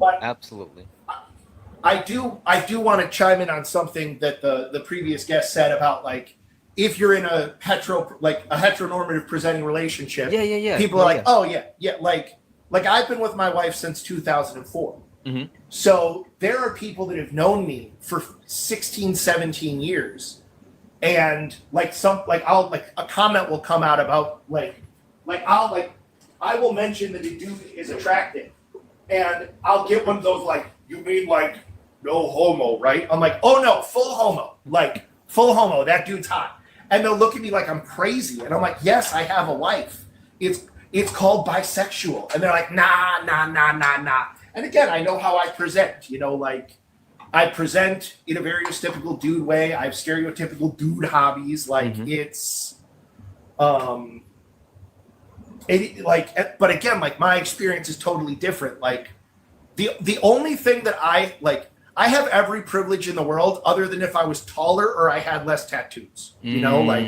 I do want to chime in on something that the previous guest said about, like, if you're in a heteronormative presenting relationship, people are like, oh yeah, like I've been with my wife since 2004. So there are people that have known me for 16, 17 years, and like a comment will come out about I will mention that a dude is attractive, and I'll get one of those like, you mean like no homo, right? I'm like, oh no, full homo, like full homo, that dude's hot. And they'll look at me like I'm crazy, and I'm like, yes, I have a wife. It's called bisexual. And they're like, nah. And again, I know how I present, you know, like I present in a very stereotypical dude way. I have stereotypical dude hobbies. Like but again, like my experience is totally different. Like the only thing that I have every privilege in the world other than if I was taller or I had less tattoos, you know, like.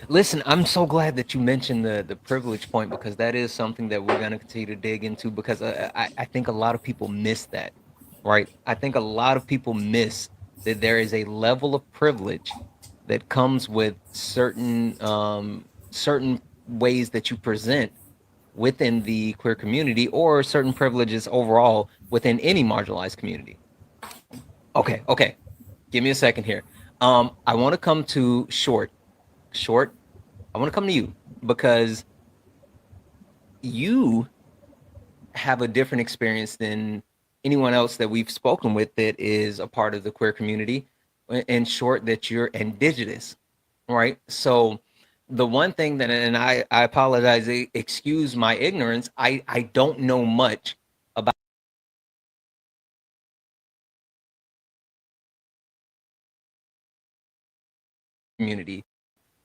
Listen, I'm so glad that you mentioned the privilege point, because that is something that we're going to continue to dig into, because I think a lot of people miss that, right? I think a lot of people miss that there is a level of privilege that comes with certain ways that you present within the queer community, or certain privileges overall within any marginalized community. Okay, give me a second here. I want to come to Short. I want to come to you because you have a different experience than anyone else that we've spoken with that is a part of the queer community. In short, that you're indigenous, right? So the one thing that, and I apologize, excuse my ignorance, I don't know much about community.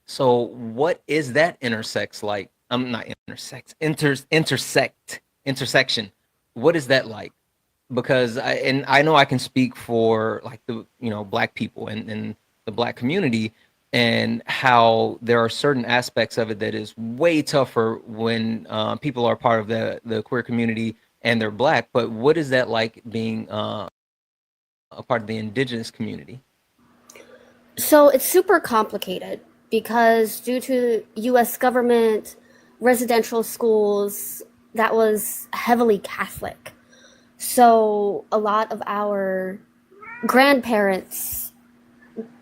So what is that intersex like? I'm not intersex, intersection. What is that like? Because I know I can speak for like the Black people and the Black community, and how there are certain aspects of it that is way tougher when people are part of the queer community and they're Black. But what is that like being a part of the indigenous community? So it's super complicated because due to US government, residential schools, that was heavily Catholic. So a lot of our grandparents,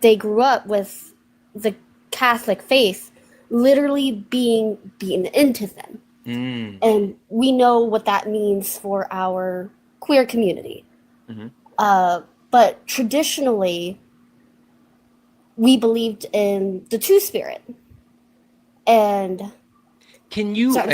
they grew up with the Catholic faith literally being beaten into them. And we know what that means for our queer community. But traditionally, we believed in the Two-Spirit. And can you, so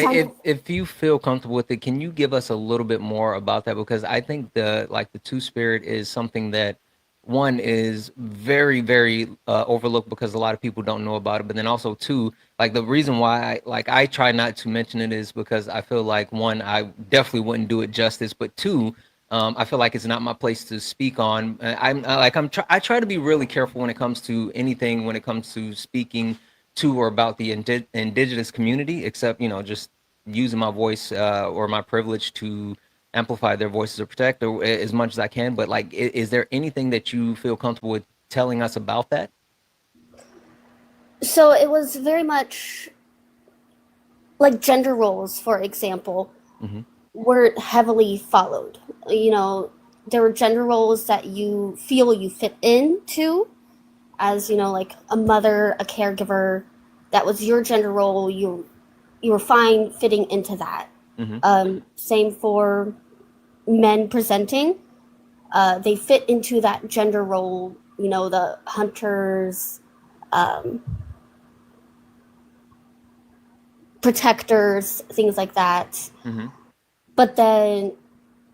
if you feel comfortable with it, can you give us a little bit more about that? Because I think the Two-Spirit is something that one is very, very overlooked because a lot of people don't know about it. But then also two, like the reason why I try not to mention it is because I feel like one, I definitely wouldn't do it justice, but two, I feel like it's not my place to speak on. I try to be really careful when it comes to anything, when it comes to speaking to or about the indigenous community, except just using my voice or my privilege to amplify their voices or protect as much as I can. But like, is there anything that you feel comfortable with telling us about that? So it was very much like gender roles, for example, were heavily followed. There were gender roles that you feel you fit into as, like a mother, a caregiver. That was your gender role. You were fine fitting into that. Same for men presenting. They fit into that gender role, the hunters, protectors, things like that. But then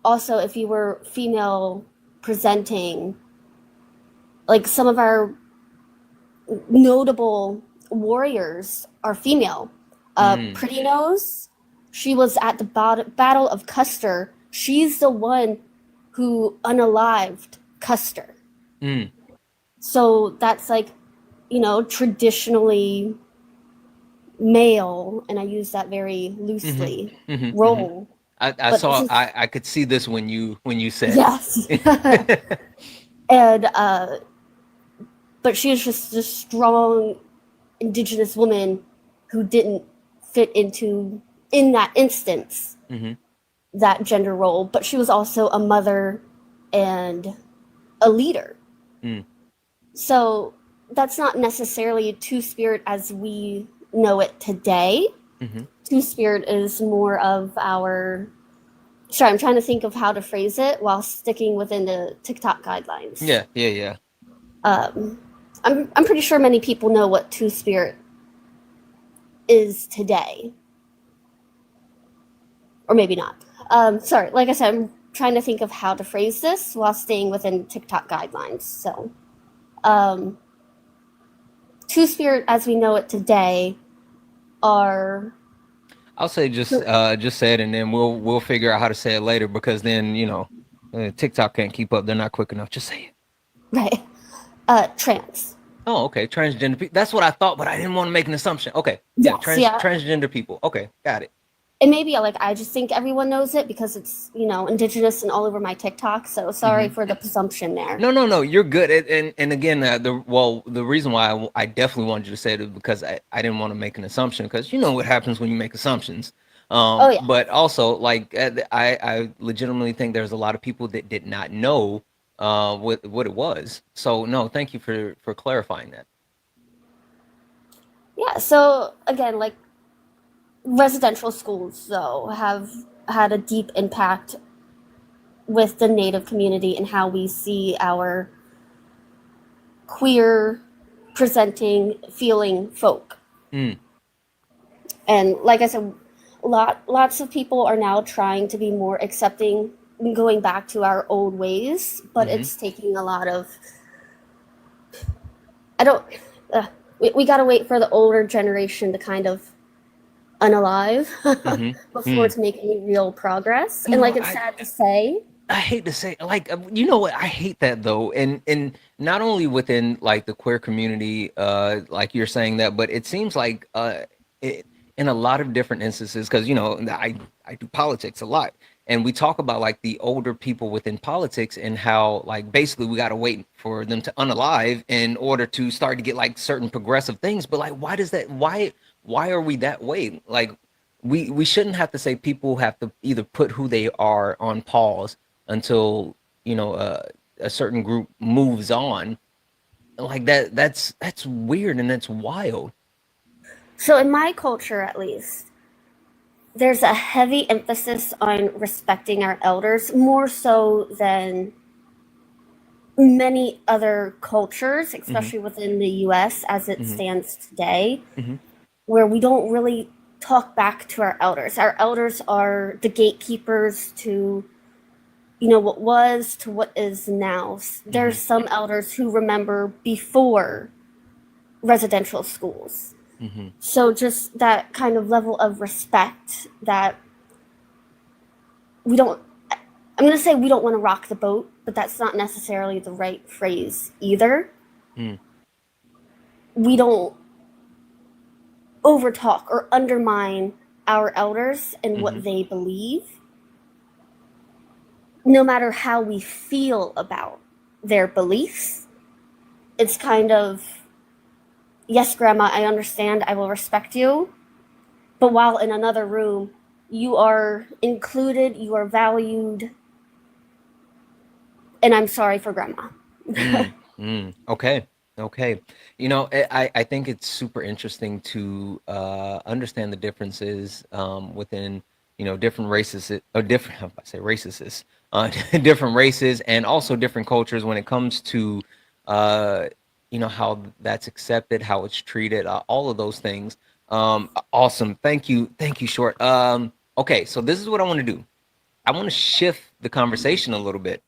also, if you were female presenting, like some of our notable warriors are female. Pretty Nose, she was at the Battle of Custer. She's the one who unalived Custer. So that's like, traditionally male, and I use that very loosely, role. I could see this when you said yes. And but she was just a strong indigenous woman who didn't fit in that instance that gender role, but she was also a mother and a leader. So that's not necessarily Two-Spirit as we know it today. Two-Spirit is more of our... Sorry, I'm trying to think of how to phrase it while sticking within the TikTok guidelines. Yeah. I'm pretty sure many people know what Two-Spirit is today. Or maybe not. Sorry, like I said, I'm trying to think of how to phrase this while staying within TikTok guidelines. So, Two-Spirit as we know it today are... I'll say just say it, and then we'll figure out how to say it later, because then TikTok can't keep up. They're not quick enough. Just say it. Right. Trans. Oh, okay. Transgender people. That's what I thought, but I didn't want to make an assumption. Okay. Yes, Transgender people. Okay, got it. and maybe like I just think everyone knows it because it's, you know, indigenous and all over my TikTok. So sorry for the presumption there. No, you're good. And again, the reason why I definitely wanted you to say it is because I didn't want to make an assumption, because you know what happens when you make assumptions. Oh yeah. But also, like, I legitimately think there's a lot of people that did not know what it was. So no, thank you for clarifying that. Yeah. So again, like residential schools though have had a deep impact with the Native community and how we see our queer presenting feeling folk. Mm. And like I said, lots of people are now trying to be more accepting, going back to our old ways, but it's taking a lot of, I don't, we got to wait for the older generation to kind of unalive before to make any real progress. You And know, like, it's sad to say. I hate to say, like, you know what? I hate that though, and not only within like the queer community, like you're saying that, but it seems like in a lot of different instances, because you know, I do politics a lot, and we talk about like the older people within politics and how like basically we got to wait for them to unalive in order to start to get like certain progressive things. But like, why does that? Why are we that way? Like, we shouldn't have to say people have to either put who they are on pause until, you know, a certain group moves on. Like that's weird and that's wild. So in my culture, at least, there's a heavy emphasis on respecting our elders more so than many other cultures, especially within the US as it stands today, where we don't really talk back to our elders. Our elders are the gatekeepers to, you know, what was to what is now. There's some elders who remember before residential schools. So just that kind of level of respect that we don't, I'm going to say we don't want to rock the boat, but that's not necessarily the right phrase either. We don't overtalk or undermine our elders and what they believe, no matter how we feel about their beliefs. It's kind of, yes, Grandma, I understand, I will respect you, but while in another room, you are included, you are valued, and I'm sorry for Grandma. Okay. You know, I think it's super interesting to understand the differences within, you know, different races or different, I say races, different races and also different cultures when it comes to you know, how that's accepted, how it's treated, all of those things. Awesome. Thank you, Short. Okay, so this is what I want to do. I want to shift the conversation a little bit.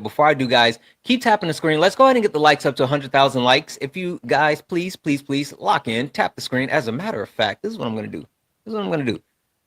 Before I do, guys, keep tapping the screen. Let's go ahead and get the likes up to 100,000 likes. If you guys, please lock in, tap the screen. As a matter of fact, this is what I'm going to do.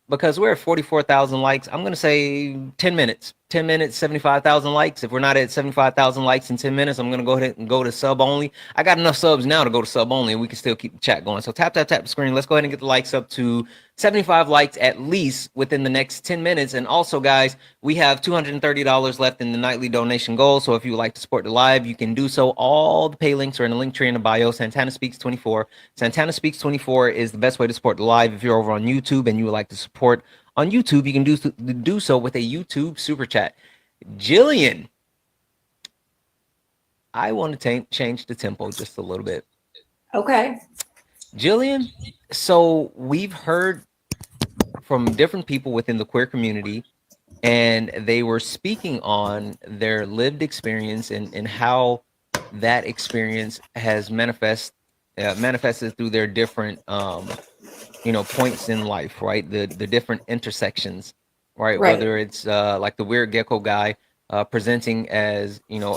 Because we're at 44,000 likes, I'm going to say 10 minutes. 10 minutes, 75,000 likes. If we're not at 75,000 likes in 10 minutes, I'm going to go ahead and go to sub only. I got enough subs now to go to sub only, and we can still keep the chat going. So tap the screen. Let's go ahead and get the likes up to 75 likes at least within the next 10 minutes. And also, guys, we have $230 left in the nightly donation goal. So if you would like to support the live, you can do so. All the pay links are in the link tree in the bio. Santana Speaks 24. Santana Speaks 24 is the best way to support the live. If you're over on YouTube and you would like to support on YouTube, you can do so with a YouTube super chat. Jillian, I want to change the tempo just a little bit. Okay. Jillian, so we've heard from different people within the queer community, and they were speaking on their lived experience and how that experience has manifested through their different you know, points in life, right? The different intersections, right? Whether it's like the weird gecko guy presenting as, you know,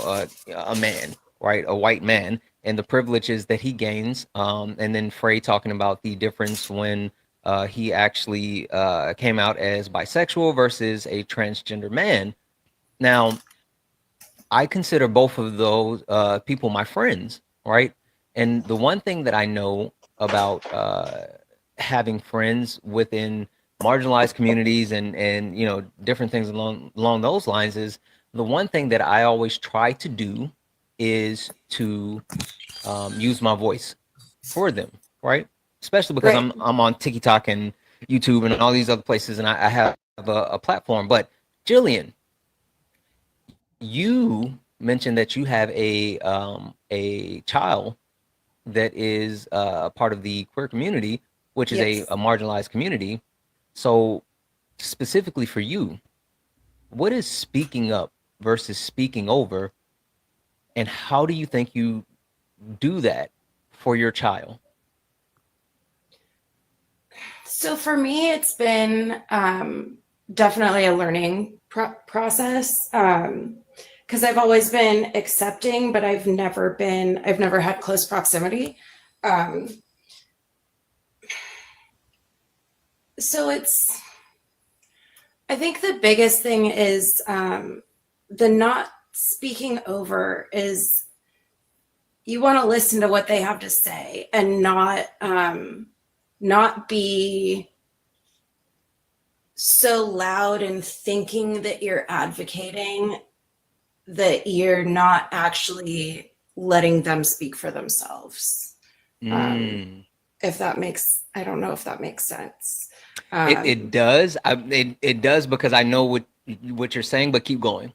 a man, right? A white man, and the privileges that he gains. And then Frey talking about the difference when he actually came out as bisexual versus a transgender man. Now, I consider both of those people my friends, right? And the one thing that I know about having friends within marginalized communities and different things along those lines is the one thing that I always try to do is to use my voice for them, right? Especially because Right. I'm on TikTok and YouTube and all these other places, and I have a platform. But Jillian, you mentioned that you have a child that is a part of the queer community, which is a Yes. marginalized community. So specifically for you, what is speaking up versus speaking over, and how do you think you do that for your child? So for me, it's been definitely a learning process because I've always been accepting, but I've never had close proximity. Um, so I think the biggest thing is the not speaking over is you want to listen to what they have to say and not be so loud and thinking that you're advocating that you're not actually letting them speak for themselves. If that makes, I don't know if that makes sense. It does. It does, because I know what you're saying, but keep going.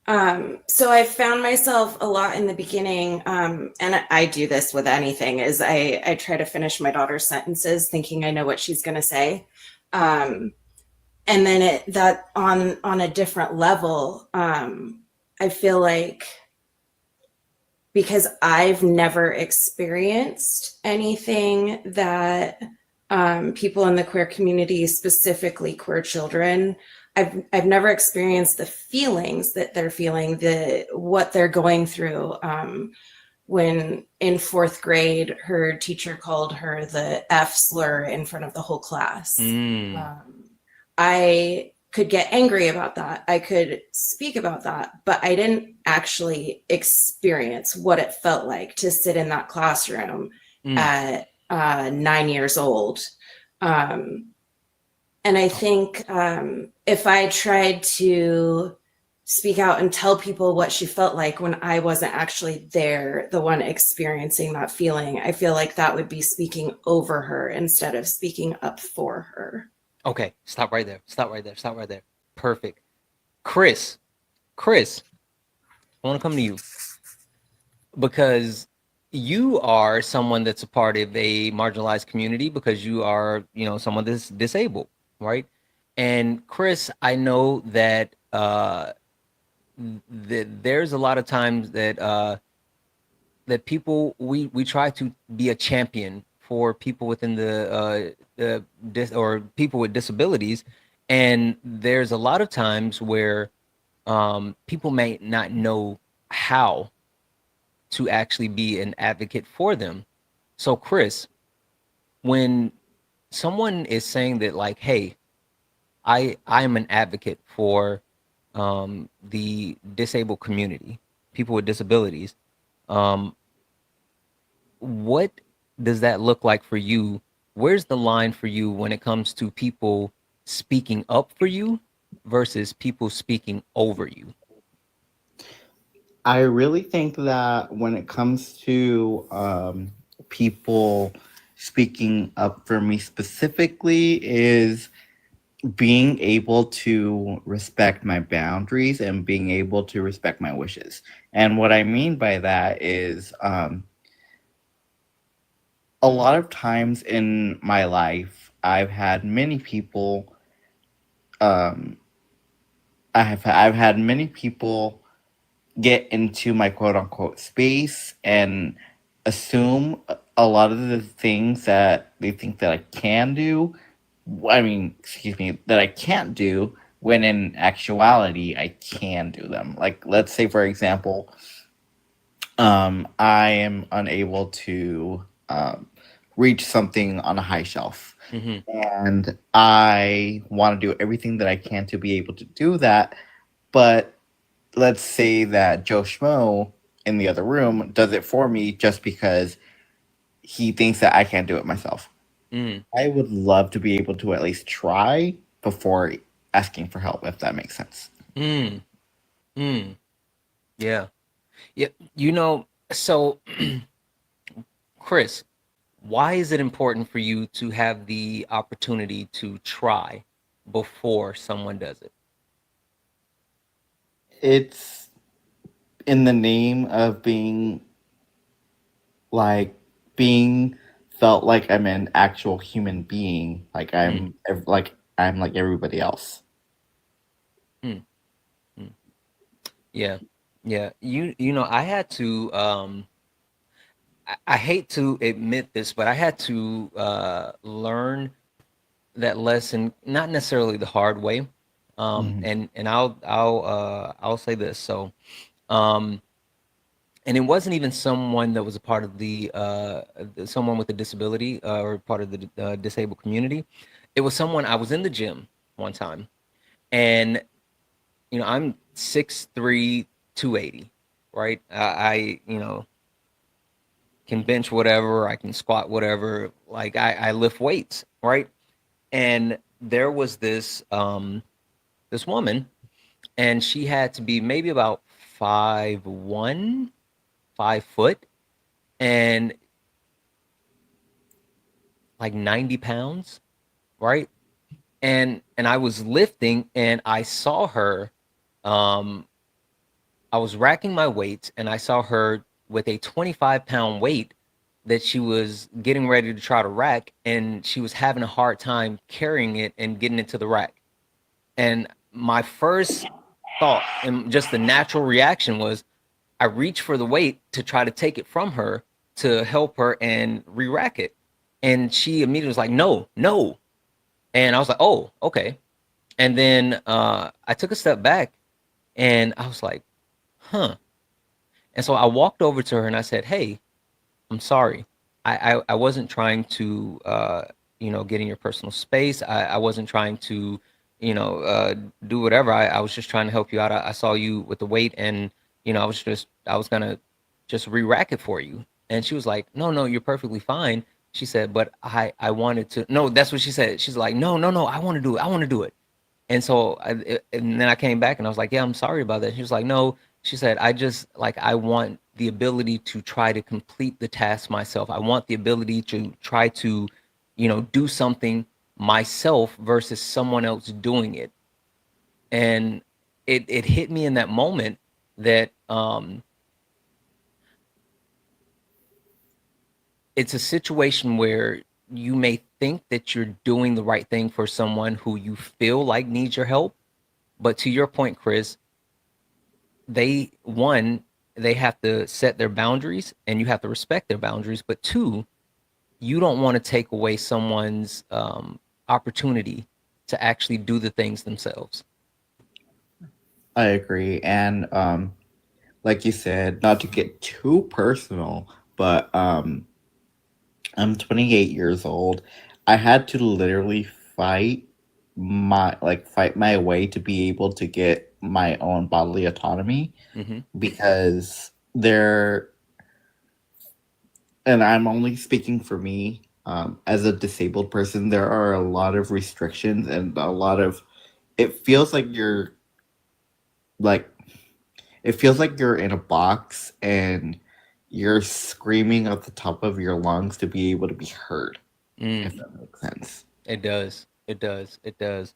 So I found myself a lot in the beginning, and I do this with anything, is I try to finish my daughter's sentences thinking I know what she's going to say. And then that on a different level, I feel like because I've never experienced anything that people in the queer community, specifically queer children, I've never experienced the feelings that they're feeling, what they're going through. When in 4th grade, her teacher called her the F slur in front of the whole class. I could get angry about that. I could speak about that, but I didn't actually experience what it felt like to sit in that classroom at 9 years old. And I think if I tried to speak out and tell people what she felt like when I wasn't actually there, the one experiencing that feeling, I feel like that would be speaking over her instead of speaking up for her. Okay, stop right there. Stop right there. Stop right there. Perfect. Chris, I want to come to you because you are someone that's a part of a marginalized community because you are, someone that's disabled, right? And Chris, I know that there's a lot of times that that people we try to be a champion for people within or people with disabilities, and there's a lot of times where people may not know how to actually be an advocate for them. So Chris, when someone is saying that, like, hey, I'm an advocate for the disabled community, people with disabilities, what does that look like for you? Where's the line for you when it comes to people speaking up for you versus people speaking over you? I really think that when it comes to people speaking up for me specifically is being able to respect my boundaries and being able to respect my wishes. And what I mean by that is a lot of times in my life, I've had many people I've had many people get into my quote unquote space and assume a lot of the things that they think that I can do. That I can't do, when in actuality, I can do them. Like, let's say, for example, I am unable to reach something on a high shelf. And I want to do everything that I can to be able to do that. But let's say that Joe Schmo in the other room does it for me just because he thinks that I can't do it myself. I would love to be able to at least try before asking for help, if that makes sense. Yeah. Yeah. So Chris, why is it important for you to have the opportunity to try before someone does it? It's in the name of like being felt like I'm an actual human being, like I'm like everybody else. Mm, mm. Yeah. Yeah. I had to I hate to admit this, but I had to learn that lesson, not necessarily the hard way. Mhm. And I'll say this. So um and it wasn't even someone that was a part of someone with a disability or part of the disabled community. It was someone. I was in the gym one time, and I'm 6'3", 280, right? I can bench whatever, I can squat whatever, like I lift weights, right? And there was this woman, and she had to be maybe about 5'1", 5 foot, and like 90 pounds, right? And I was lifting, and I saw her. Um, I was racking my weights, and I saw her with a 25-pound weight that she was getting ready to try to rack, and she was having a hard time carrying it and getting it to the rack. And my first thought and just the natural reaction was I reached for the weight to try to take it from her to help her and re-rack it. And she immediately was like, no, no. And I was like, oh, okay. And then I took a step back, and I was like, huh. And so I walked over to her and I said, hey, I'm sorry. I wasn't trying to, get in your personal space. I wasn't trying to, do whatever. I was just trying to help you out. I saw you with the weight, and, I was going to just re-rack it for you. And she was like, no, no, you're perfectly fine. She said, but I wanted to, no, that's what she said. She's like, no, no, no, I want to do it. I want to do it. And so, and then I came back and I was like, yeah, I'm sorry about that. She was like, no, she said, I just like, I want the ability to try to complete the task myself. I want the ability to try to, do something myself versus someone else doing it. And it hit me in that moment that it's a situation where you may think that you're doing the right thing for someone who you feel like needs your help. But to your point, Chris, they have to set their boundaries and you have to respect their boundaries. But two, you don't want to take away someone's opportunity to actually do the things themselves. I agree. And like you said, not to get too personal, but I'm 28 years old. I had to literally fight my way to be able to get my own bodily autonomy, Mm-hmm. because there, and I'm only speaking for me, as a disabled person, there are a lot of restrictions and a lot of, it feels like like you're in a box and you're screaming at the top of your lungs to be able to be heard, if that makes sense. It does. It does. It does.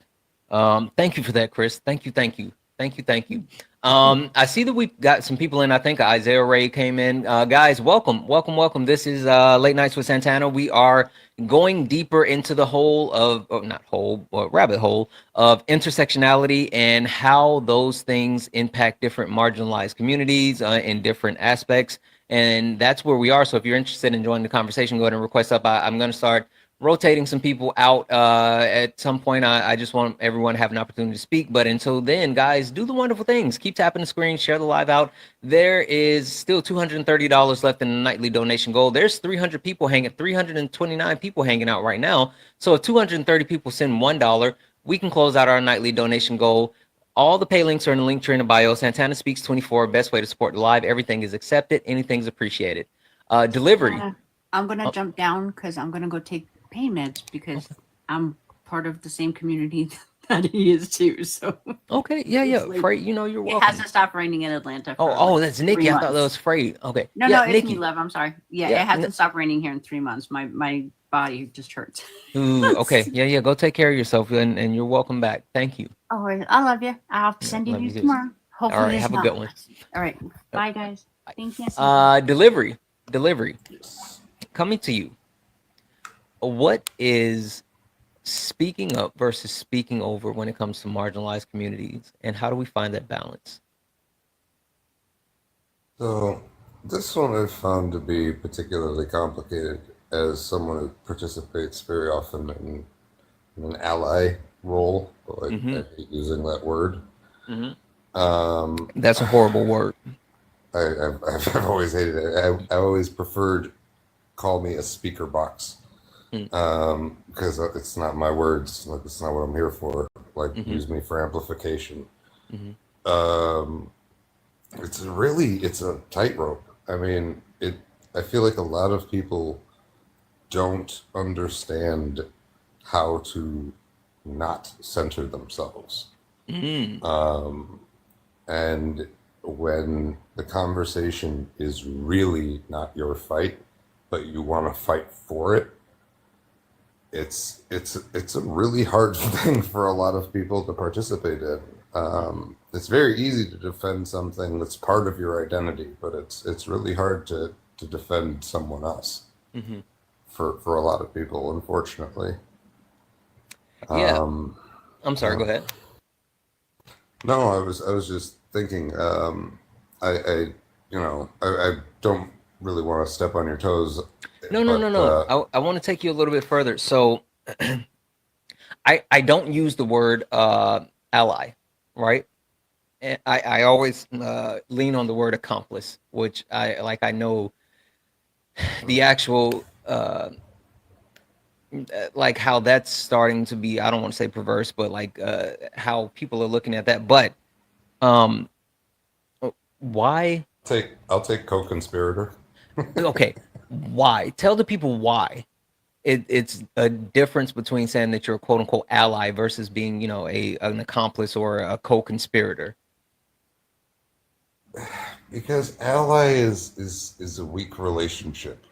Thank you for that, Chris. Thank you. Thank you. Thank you. Thank you. I see that we've got some people in. I think Isaiah Ray came in. Guys, welcome, welcome, welcome. This is Late Nights with Santana. We are going deeper into the hole of, not hole, but rabbit hole of intersectionality and how those things impact different marginalized communities in different aspects. And that's where we are. So if you're interested in joining the conversation, go ahead and request up. I'm going to start rotating some people out at some point. I just want everyone to have an opportunity to speak. But until then, guys, do the wonderful things. Keep tapping the screen, share the live out. There is still $230 left in the nightly donation goal. There's 329 people hanging out right now. So if 230 people send $1, we can close out our nightly donation goal. All the pay links are in the link tree in the bio. Santana Speaks 24, best way to support the live. Everything is accepted. Anything's appreciated. Delivery. I'm gonna jump down because I'm gonna go take pain meds because I'm part of the same community that he is too. So Okay, yeah, yeah. It's like- Freight, you know, you're it welcome. has to stop raining in Atlanta. For Oh, like that's 3 Nikki. I thought that months. was Freight. Okay. No, yeah, no, it's Nikki. me, love. I'm sorry. Yeah, Yeah, it hasn't stopped raining here in 3 months. My body just hurts. Ooh, okay. Yeah, yeah. Go take care of yourself, and you're welcome back. Thank you. Oh, I love you. I'll Yeah, send you love you news too. tomorrow. Hopefully, All right, it's have a not good one. less. All right, bye guys. Thank you. Delivery. Yes. Coming to you. What is speaking up versus speaking over when it comes to marginalized communities, and how do we find that balance? So this one I've found to be particularly complicated as someone who participates very often in an ally role. But I hate using that word. That's a horrible word. I've always hated it. I always preferred call me a speaker box because it's not my words. Like it's not what I'm here for. Like use me for amplification. It's a tightrope. I mean, I feel like a lot of people don't understand how to not center themselves. And when the conversation is really not your fight, but you want to fight for it, it's a really hard thing for a lot of people to participate in. It's very easy to defend something that's part of your identity, but it's really hard to defend someone else for a lot of people, unfortunately. Yeah. I'm sorry. Go ahead. No, I was just thinking. I don't really want to step on your toes. No. I want to take you a little bit further. So, I don't use the word ally, right? And I always lean on the word accomplice, which I know the actual like how that's starting to be, I don't want to say perverse, but like how people are looking at that. But why? I'll take co-conspirator. Okay, why? Tell the people why. It's a difference between saying that you're a quote unquote ally versus being, you know, an accomplice or a co-conspirator. Because ally is a weak relationship.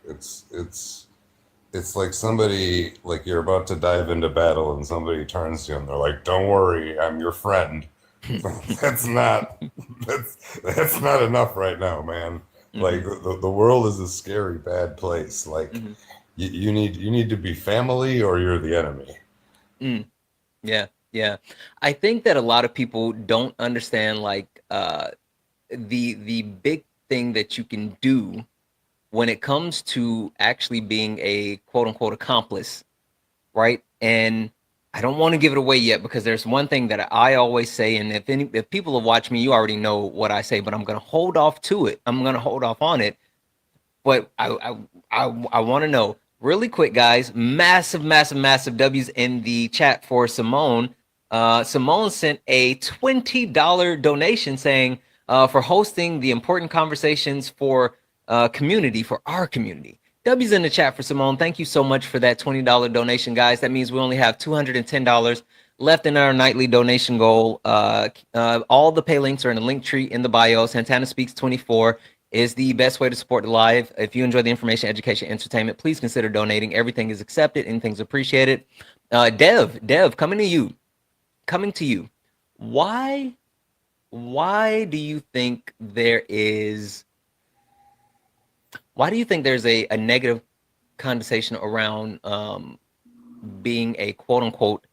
It's like somebody, like you're about to dive into battle and somebody turns to you and they're like, "Don't worry, I'm your friend." that's not enough right now, man. Like the world is a scary, bad place. Like you need to be family or you're the enemy. Yeah. I think that a lot of people don't understand like the big thing that you can do when it comes to actually being a quote unquote accomplice, right? And I don't want to give it away yet because there's one thing that I always say, and if people have watched me, you already know what I say, but I'm going to hold off to it. I'm going to hold off on it. But I want to know really quick, guys. Massive W's in the chat for Simone. Simone sent a $20 donation saying for hosting the important conversations for community, for our community. W's in the chat for Simone. Thank you so much for that $20 donation, guys. That means we only have $210 left in our nightly donation goal. All the pay links are in the link tree in the bio. Santana Speaks 24 is the best way to support the live. If you enjoy the information, education, entertainment, please consider donating. Everything is accepted. Anything's appreciated. Dev, coming to you. Why do you think there's a negative connotation around being a quote unquote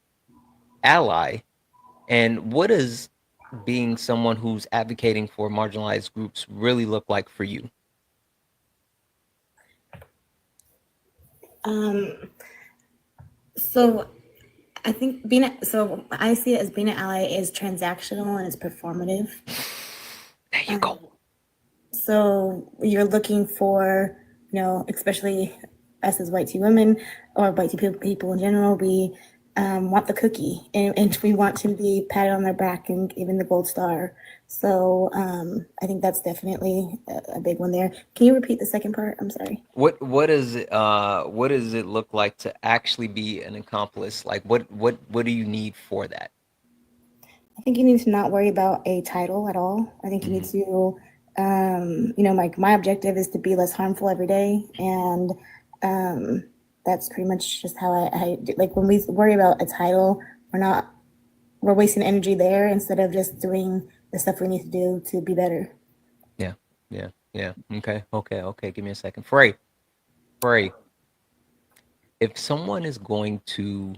ally, and what does being someone who's advocating for marginalized groups really look like for you? So I think I see it as being an ally is transactional and it's performative. There you go. So you're looking for, especially us as white tea women or white tea people in general, we want the cookie, and we want to be patted on their back and given the gold star. So I think that's definitely a big one there. Can you repeat the second part? I'm sorry. What does it look like to actually be an accomplice? Like what do you need for that? I think you need to not worry about a title at all. I think you need to, like my objective is to be less harmful every day, and that's pretty much just how I do. Like when we worry about a title, we're wasting energy there instead of just doing the stuff we need to do to be better. Yeah, yeah, yeah. Okay. Give me a second, Frey. If someone is going to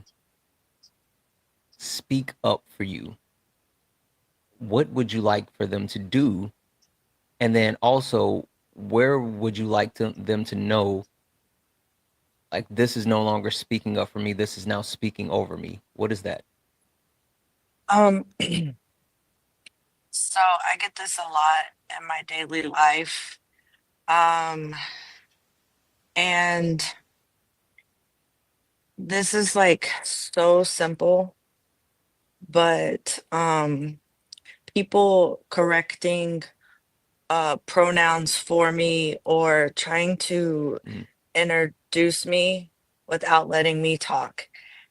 speak up for you, what would you like for them to do? And then also, where would you like them to know, like, this is no longer speaking up for me, this is now speaking over me? What is that? Um, so I get this a lot in my daily life. And this is like so simple, but people correcting pronouns for me or trying to Mm. introduce me without letting me talk.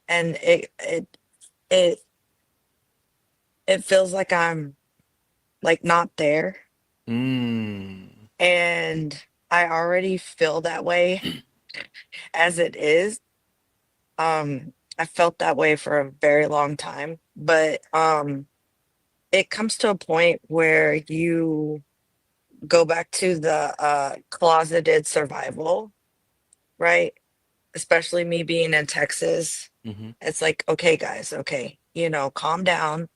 And it it feels like I'm like not there. Mm. And I already feel that way as it is. I felt that way for a very long time, but it comes to a point where you go back to the closeted survival, right? Especially me being in Texas. Mm-hmm. It's like, okay, guys, okay, calm down.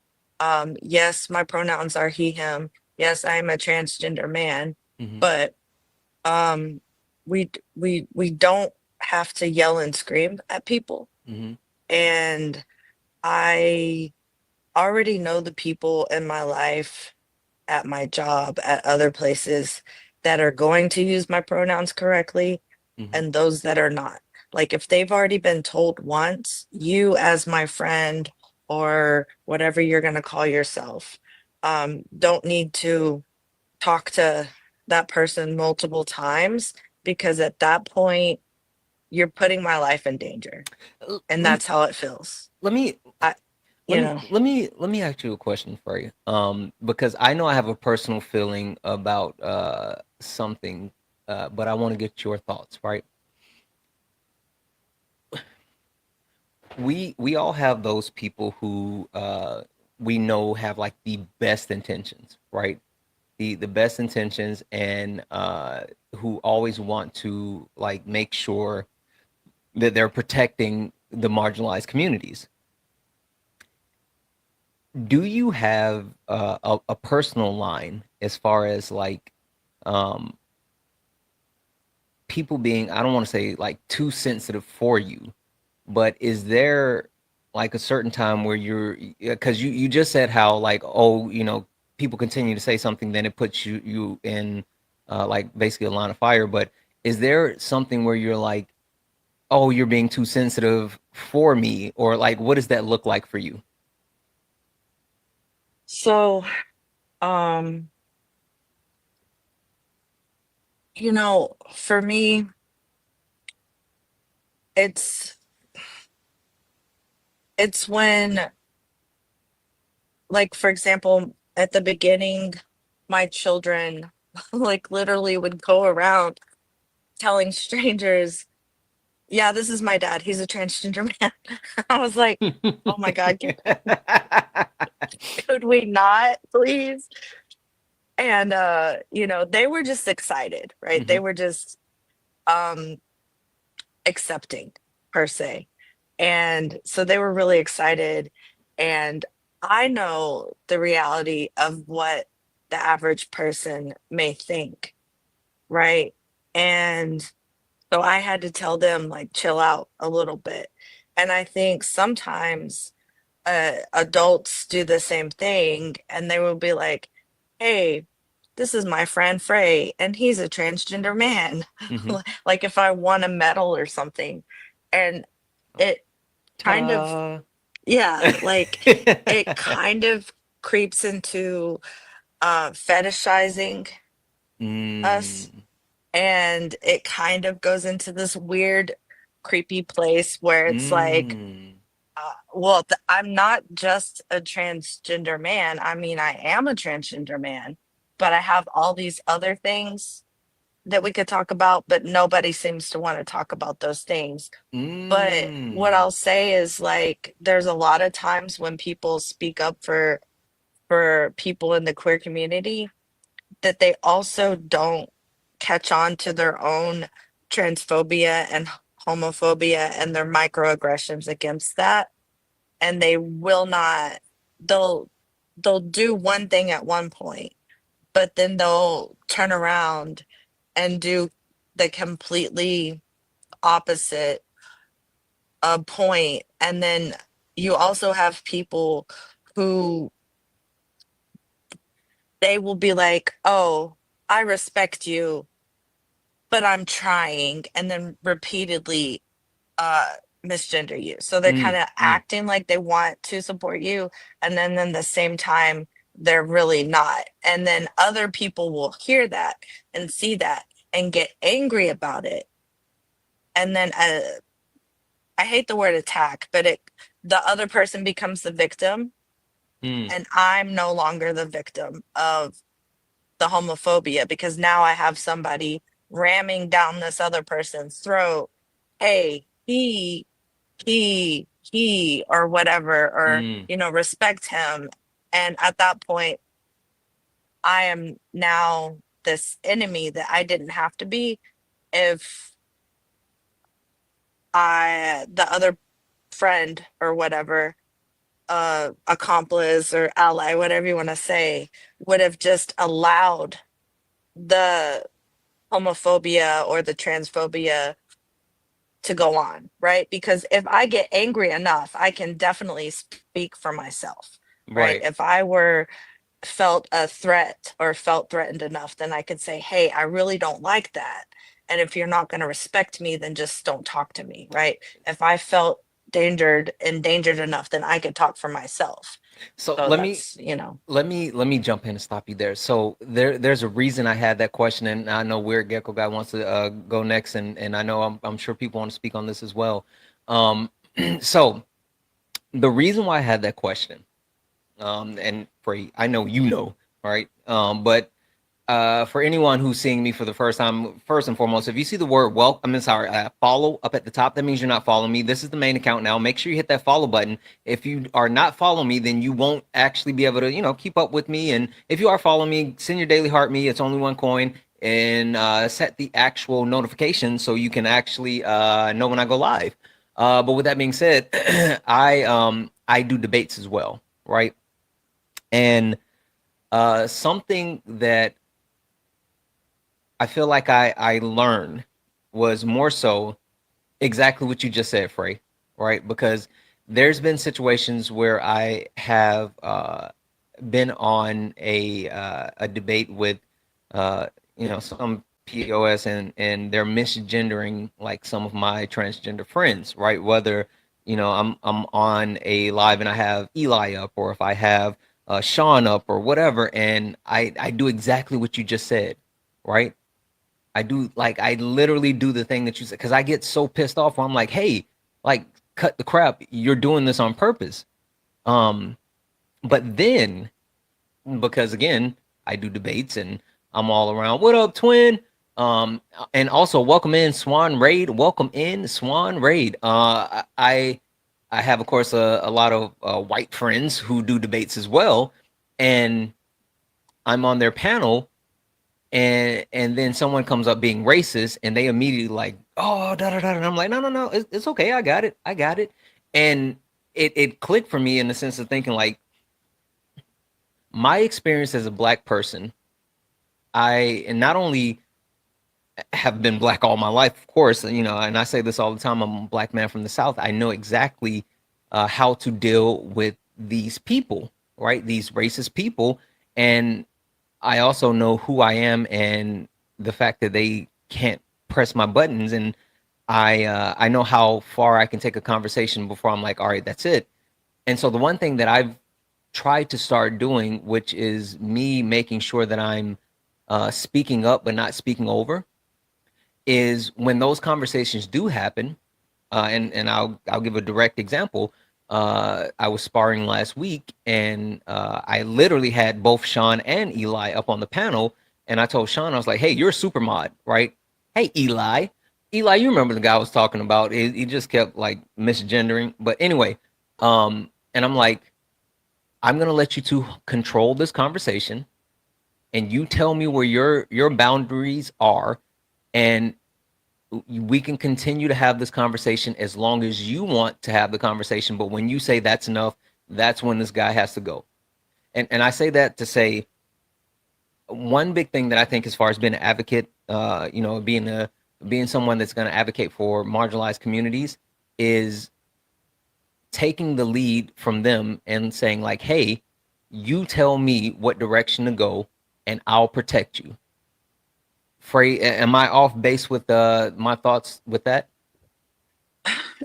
Yes, my pronouns are he, him. Yes, I'm a transgender man, Mm-hmm. but we don't have to yell and scream at people. Mm-hmm. And I already know the people in my life, at my job, at other places that are going to use my pronouns correctly Mm-hmm. and those that are not. Like if they've already been told once, you as my friend or whatever you're going to call yourself, don't need to talk to that person multiple times, because at that point you're putting my life in danger, and that's how it feels. Let me I, you know. let me ask you a question for you. Because I know I have a personal feeling about something, but I want to get your thoughts, right? We all have those people who we know have like the best intentions, right? The best intentions, and who always want to like make sure that they're protecting the marginalized communities. Do you have a personal line as far as like um, people being, I don't want to say like too sensitive for you, but is there like a certain time where you're, because you just said how like, oh, people continue to say something, then it puts you in like basically a line of fire. But is there something where you're like, oh, you're being too sensitive for me, or like what does that look like for you? So, for me, it's when, like, for example, at the beginning, my children like literally would go around telling strangers, yeah, this is my dad, he's a transgender man. I was like, oh my God, could we not please? And they were just excited, right? They Mhm. were just um accepting, per se. And so they were really excited. And I know the reality of what the average person may think, right? And so I had to tell them, like, chill out a little bit. And I think sometimes adults do the same thing, and they will be like, hey, this is my friend Frey, and he's a transgender man. Mhm. Like if I won a medal or something. And it kind of, Ta-da. yeah, like it kind of creeps into fetishizing us, Mm, and it kind of goes into this weird creepy place where it's like, mm, well, I'm not just a transgender man. I mean, I am a transgender man, but I have all these other things that we could talk about, but nobody seems to want to talk about those things. But what mm, I'll say is, like, there's a lot of times when people speak up for people in the queer community, that they also don't catch on to their own transphobia and homophobia and their microaggressions against that, and they will not, they'll they'll do one thing at one point, but then they'll turn around and do the completely opposite point. And then you also have people who, they will be like, oh, I respect you, but I'm trying, and then repeatedly uh misgender you. So they're kind mm, of mm. acting like they want to support you, and then the same time they're really not. And then other people will hear that and see that and get angry about it. And then I hate the word attack, but it, the other person becomes the victim, Mm. and I'm no longer the victim of the homophobia, because now I have somebody ramming down this other person's throat. Hey, he, or whatever, or, Mm. you know, respect him. And at that point, I am now this enemy that I didn't have to be if the other friend or whatever, accomplice or ally, whatever you want to say, would have just allowed the homophobia or the transphobia to go on, right? Because if I get angry enough, I can definitely speak for myself, right? Right. If I were felt a threat or felt threatened enough, then I could say, hey, I really don't like that. And if you're not going to respect me, then just don't talk to me, right? If I felt endangered enough, then I could talk for myself. So So let me that's, you know. let me jump in and stop you there. So there's a reason I had that question, and I know Weird Gecko guy wants to go next, and I know I'm sure people want to speak on this as well. So the reason why I had that question, and Free, I know you know, right? But for anyone who's seeing me for the first time, first and foremost, if you see the word follow up at the top, that means you're not following me. This is the main account now. Make sure you hit that follow button. If you are not following me, then you won't actually be able to, keep up with me. And if you are following me, send your daily heart me. It's only one coin. And set the actual notification so you can actually know when I go live. But with that being said, I do debates as well, right? And something that I feel like I learned was more so exactly what you just said, Frey, right? Because there's been situations where I have been on a debate with some POS, and they're misgendering like some of my transgender friends, right? Whether I'm on a live and I have Eli up, or if I have Sean up or whatever, and I do exactly what you just said, right? I do, like, I literally do the thing that you said, because I get so pissed off where I'm like, hey, like, cut the crap. You're doing this on purpose. Um, but then, because again, I do debates and I'm all around. What up, twin? And also welcome in Swan Raid. Welcome in Swan Raid. I have, of course, a lot of white friends who do debates as well, and I'm on their panel, and then someone comes up being racist, and they immediately like, oh, da da da, and I'm like, no, it's okay, I got it, and it clicked for me in the sense of thinking, like, my experience as a black person, and not only have been black all my life, of course, and I say this all the time, I'm a black man from the South. I know exactly how to deal with these people, right? These racist people, and I also know who I am and the fact that they can't press my buttons. And I know how far I can take a conversation before I'm like, all right, that's it. And so the one thing that I've tried to start doing, which is me making sure that I'm speaking up but not speaking over, is when those conversations do happen, and I'll give a direct example. I was sparring last week, and I literally had both Sean and Eli up on the panel, and I told Sean, I was like, "Hey, you're a super mod, right? Hey, Eli, you remember the guy I was talking about? He just kept like misgendering, but anyway, and I'm like, I'm gonna let you two control this conversation, and you tell me where your boundaries are, and we can continue to have this conversation as long as you want to have the conversation. But when you say that's enough, that's when this guy has to go. And I say that to say one big thing that I think, as far as being an advocate, being someone that's going to advocate for marginalized communities, is taking the lead from them and saying like, hey, you tell me what direction to go and I'll protect you. Frey, am I off base with my thoughts with that?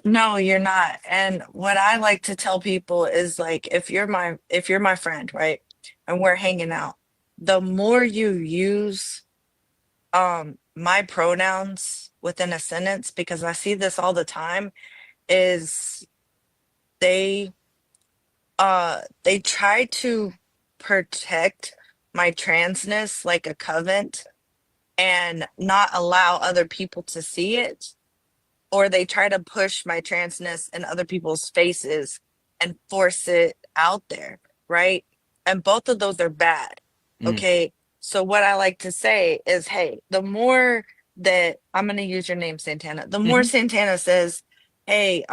No, you're not. And what I like to tell people is like, if you're my friend, right? And we're hanging out, the more you use my pronouns within a sentence, because I see this all the time, is they try to protect my transness like a covenant and not allow other people to see it, or they try to push my transness in other people's faces and force it out there, right? And both of those are bad. Okay. So what I like to say is, hey, the more that I'm going to use your name, Santana, the more Santana says, hey,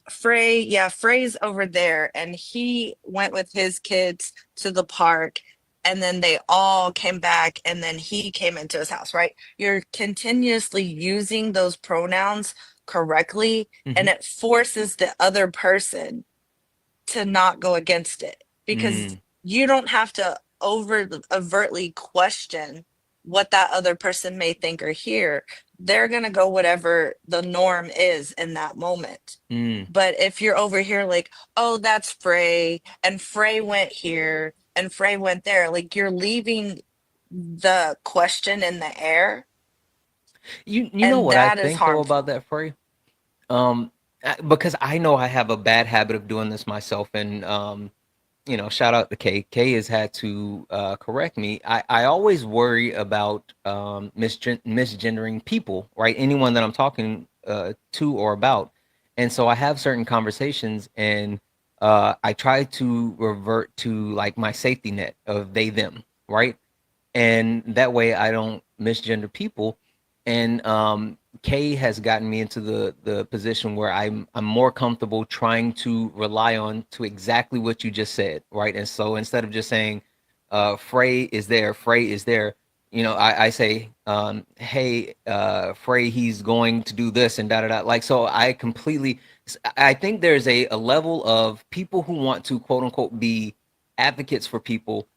Frey's over there, and he went with his kids to the park, and then they all came back, and then he came into his house, right? You're continuously using those pronouns correctly, and it forces the other person to not go against it, because you don't have to overtly question what that other person may think or hear. They're going to go whatever the norm is in that moment. But if you're over here like, oh, that's Frey, and Frey went here and Frey went there, like, you're leaving the question in the air. You know and what I that is think though harmful. about that, Frey? Because I know I have a bad habit of doing this myself, and shout out to Kay. Kay has had to correct me. I always worry about misgendering people, right? Anyone that I'm talking to or about, and so I have certain conversations, and I try to revert to like my safety net of they them, right? And that way I don't misgender people. And Kay has gotten me into the position where I'm more comfortable trying to rely on to exactly what you just said, right? And so instead of just saying Frey is there, I say, hey, Frey, he's going to do this and da da da. Like, so I think there's a level of people who want to quote unquote be advocates for people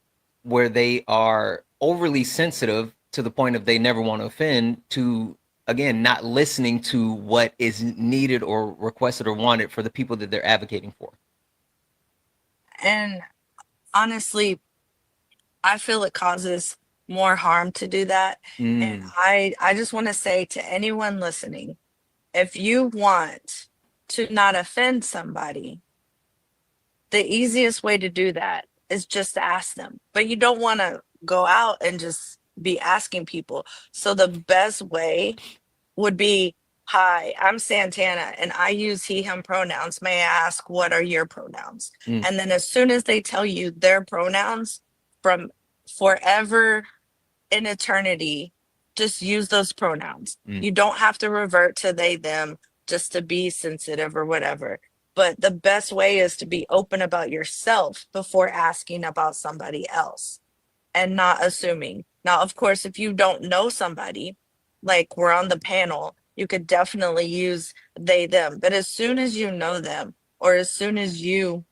where they are overly sensitive to the point of they never want to offend, to again not listening to what is needed or requested or wanted for the people that they're advocating for. And honestly, I feel it causes more harm to do that. And I just want to say to anyone listening, if you want to not offend somebody, the easiest way to do that is just to ask them. But you don't want to go out and just be asking people. So the best way would be, hi, I'm Santana and I use he, him pronouns. May I ask, what are your pronouns? And then as soon as they tell you their pronouns, from forever in eternity, just use those pronouns. You don't have to revert to they, them, just to be sensitive or whatever. But the best way is to be open about yourself before asking about somebody else and not assuming. Now, of course, if you don't know somebody, like we're on the panel, you could definitely use they, them. But as soon as you know them, or as soon as you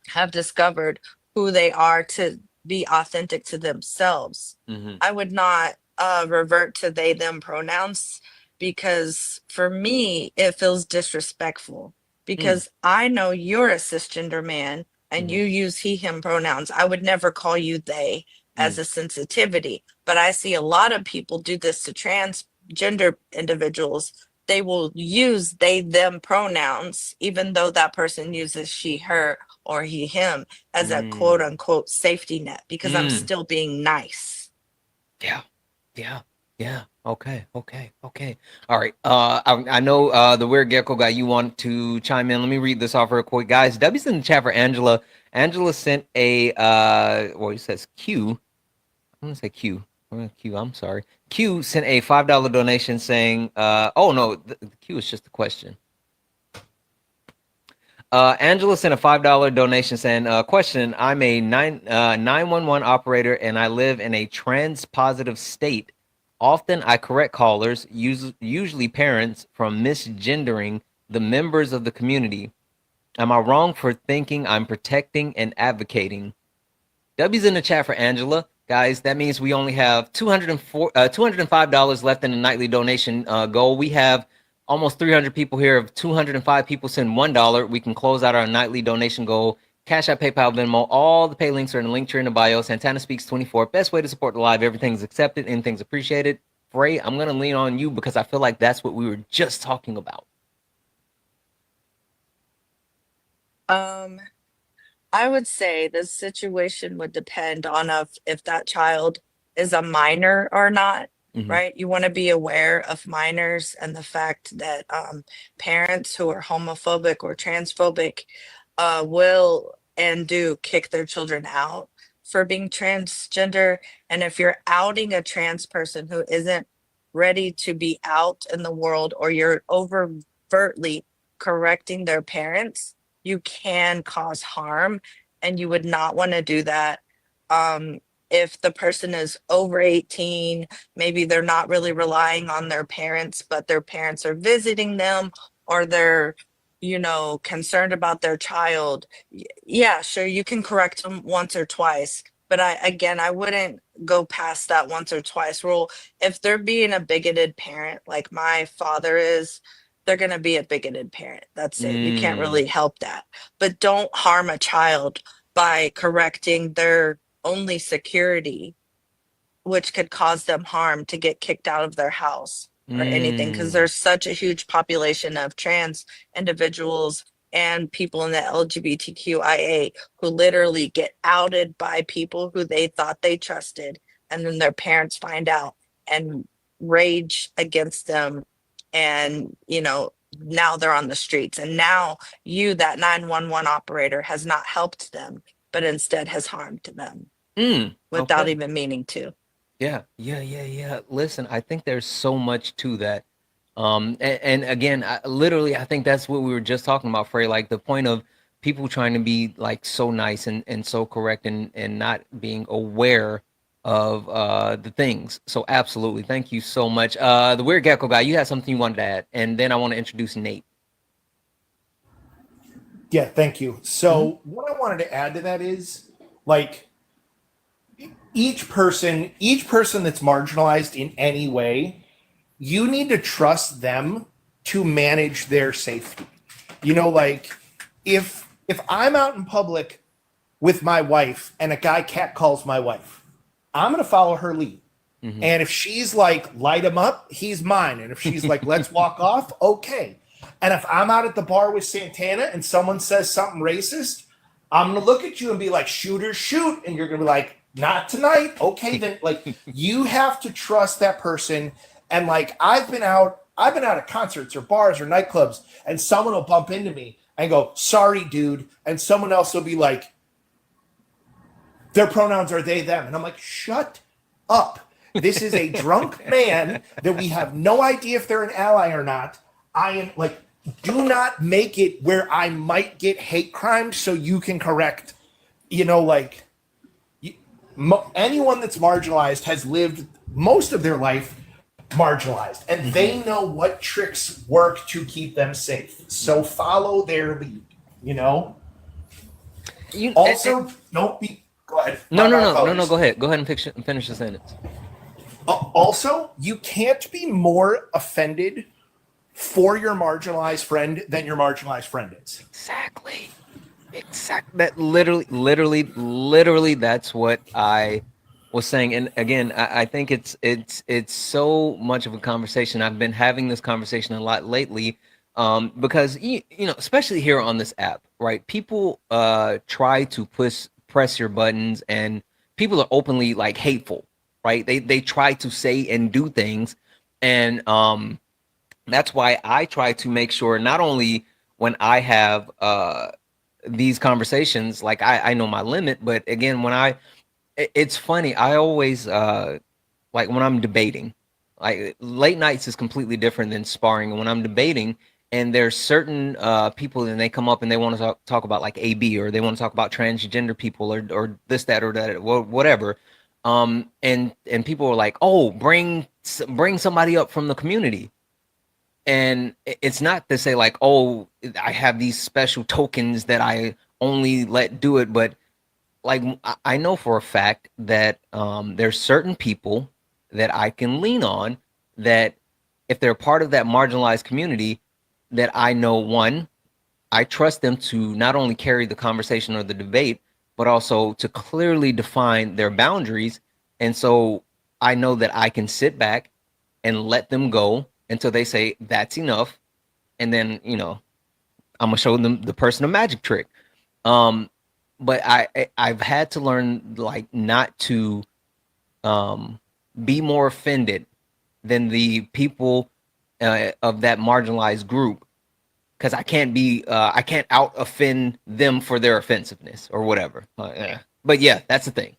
have discovered who they are to be authentic to themselves, I would not revert to they, them pronouns. because for me, it feels disrespectful because I know you're a cisgender man and you use he, him pronouns. I would never call you they as a sensitivity, but I see a lot of people do this to transgender individuals. They will use they, them pronouns, even though that person uses she, her, or he, him as a quote unquote safety net because I'm still being nice. Yeah. Okay. All right. I know the weird gecko guy. You want to chime in? Let me read this off real quick, guys. W's in the chat for Angela. Angela sent a well, he says Q. I'm gonna say Q. Q. I'm sorry. Q sent a $5 donation saying, oh no, the Q is just a question. Angela sent a $5 donation saying, question, I'm a 911 operator and I live in a trans-positive state. Often I correct callers, usually parents, from misgendering the members of the community. Am I wrong for thinking I'm protecting and advocating? W's in the chat for Angela. Guys, that means we only have $205 left in the nightly donation goal. We have almost 300 people here. If 205 people send $1, we can close out our nightly donation goal. Cash App, PayPal, Venmo, all the pay links are in the link tree in the bio. Santana Speaks 24. Best way to support the live. Everything's accepted. Anything's appreciated. Frey, I'm going to lean on you because I feel like that's what we were just talking about. I would say the situation would depend on if that child is a minor or not, right? You want to be aware of minors and the fact that parents who are homophobic or transphobic will and do kick their children out for being transgender. And if you're outing a trans person who isn't ready to be out in the world, or you're overtly correcting their parents, you can cause harm, and you would not want to do that. If the person is over 18, maybe they're not really relying on their parents, but their parents are visiting them, or they're, concerned about their child. Yeah, sure, you can correct them once or twice, but I wouldn't go past that once or twice rule. If they're being a bigoted parent, like my father is, they're going to be a bigoted parent. That's it. You can't really help that. But don't harm a child by correcting their only security, which could cause them harm, to get kicked out of their house or anything. Because there's such a huge population of trans individuals and people in the LGBTQIA who literally get outed by people who they thought they trusted. And then their parents find out and rage against them. And, now they're on the streets. And now that 911 operator, has not helped them, but instead has harmed them without even meaning to. Yeah. Listen, I think there's so much to that. And again, I think that's what we were just talking about, Frey, like the point of people trying to be like so nice and so correct and not being aware of the things. So absolutely. Thank you so much. The weird gecko guy, you had something you wanted to add, and then I want to introduce Nate. Yeah, thank you. So what I wanted to add to that is, like, each person that's marginalized in any way, you need to trust them to manage their safety. Like, if I'm out in public with my wife and a guy catcalls my wife, I'm going to follow her lead. And if she's like, light him up, he's mine. And if she's like, let's walk off, okay. And if I'm out at the bar with Santana and someone says something racist, I'm going to look at you and be like, shooters shoot. And you're going to be like, not tonight. Okay, then, like, you have to trust that person. And like, I've been out at concerts or bars or nightclubs, and someone will bump into me and go, sorry, dude. And someone else will be like, their pronouns are they, them. And I'm like, shut up. This is a drunk man that we have no idea if they're an ally or not. I am like, do not make it where I might get hate crimes so you can correct, anyone that's marginalized has lived most of their life marginalized, and they know what tricks work to keep them safe. So follow their lead, Also, don't be... Go ahead. No. Go ahead. Go ahead and finish the sentence. Also, you can't be more offended for your marginalized friend than your marginalized friend is. Exactly. That literally that's what I was saying. And again, I think it's so much of a conversation. I've been having this conversation a lot lately, because you know, especially here on this app, right? People try to press your buttons, and people are openly like hateful, right? They try to say and do things, and that's why I try to make sure not only when I have these conversations, like I know my limit, but again, when it's funny, I always like when I'm debating, like late nights is completely different than sparring. And when I'm debating, and there's certain people, and they come up and they want to talk about like AB, or they want to talk about transgender people, or this, that, or that, whatever. And people are like, oh, bring somebody up from the community. And it's not to say like, oh, I have these special tokens that I only let do it, but like I know for a fact that there's certain people that I can lean on, that if they're part of that marginalized community, that I know, one, I trust them to not only carry the conversation or the debate, but also to clearly define their boundaries. And so I know that I can sit back and let them go until they say that's enough. And then, you know, I'm gonna show them the person a magic trick. But I've had to learn like not to be more offended than the people of that marginalized group, because I can't out offend them for their offensiveness or whatever. Yeah. But yeah, that's the thing.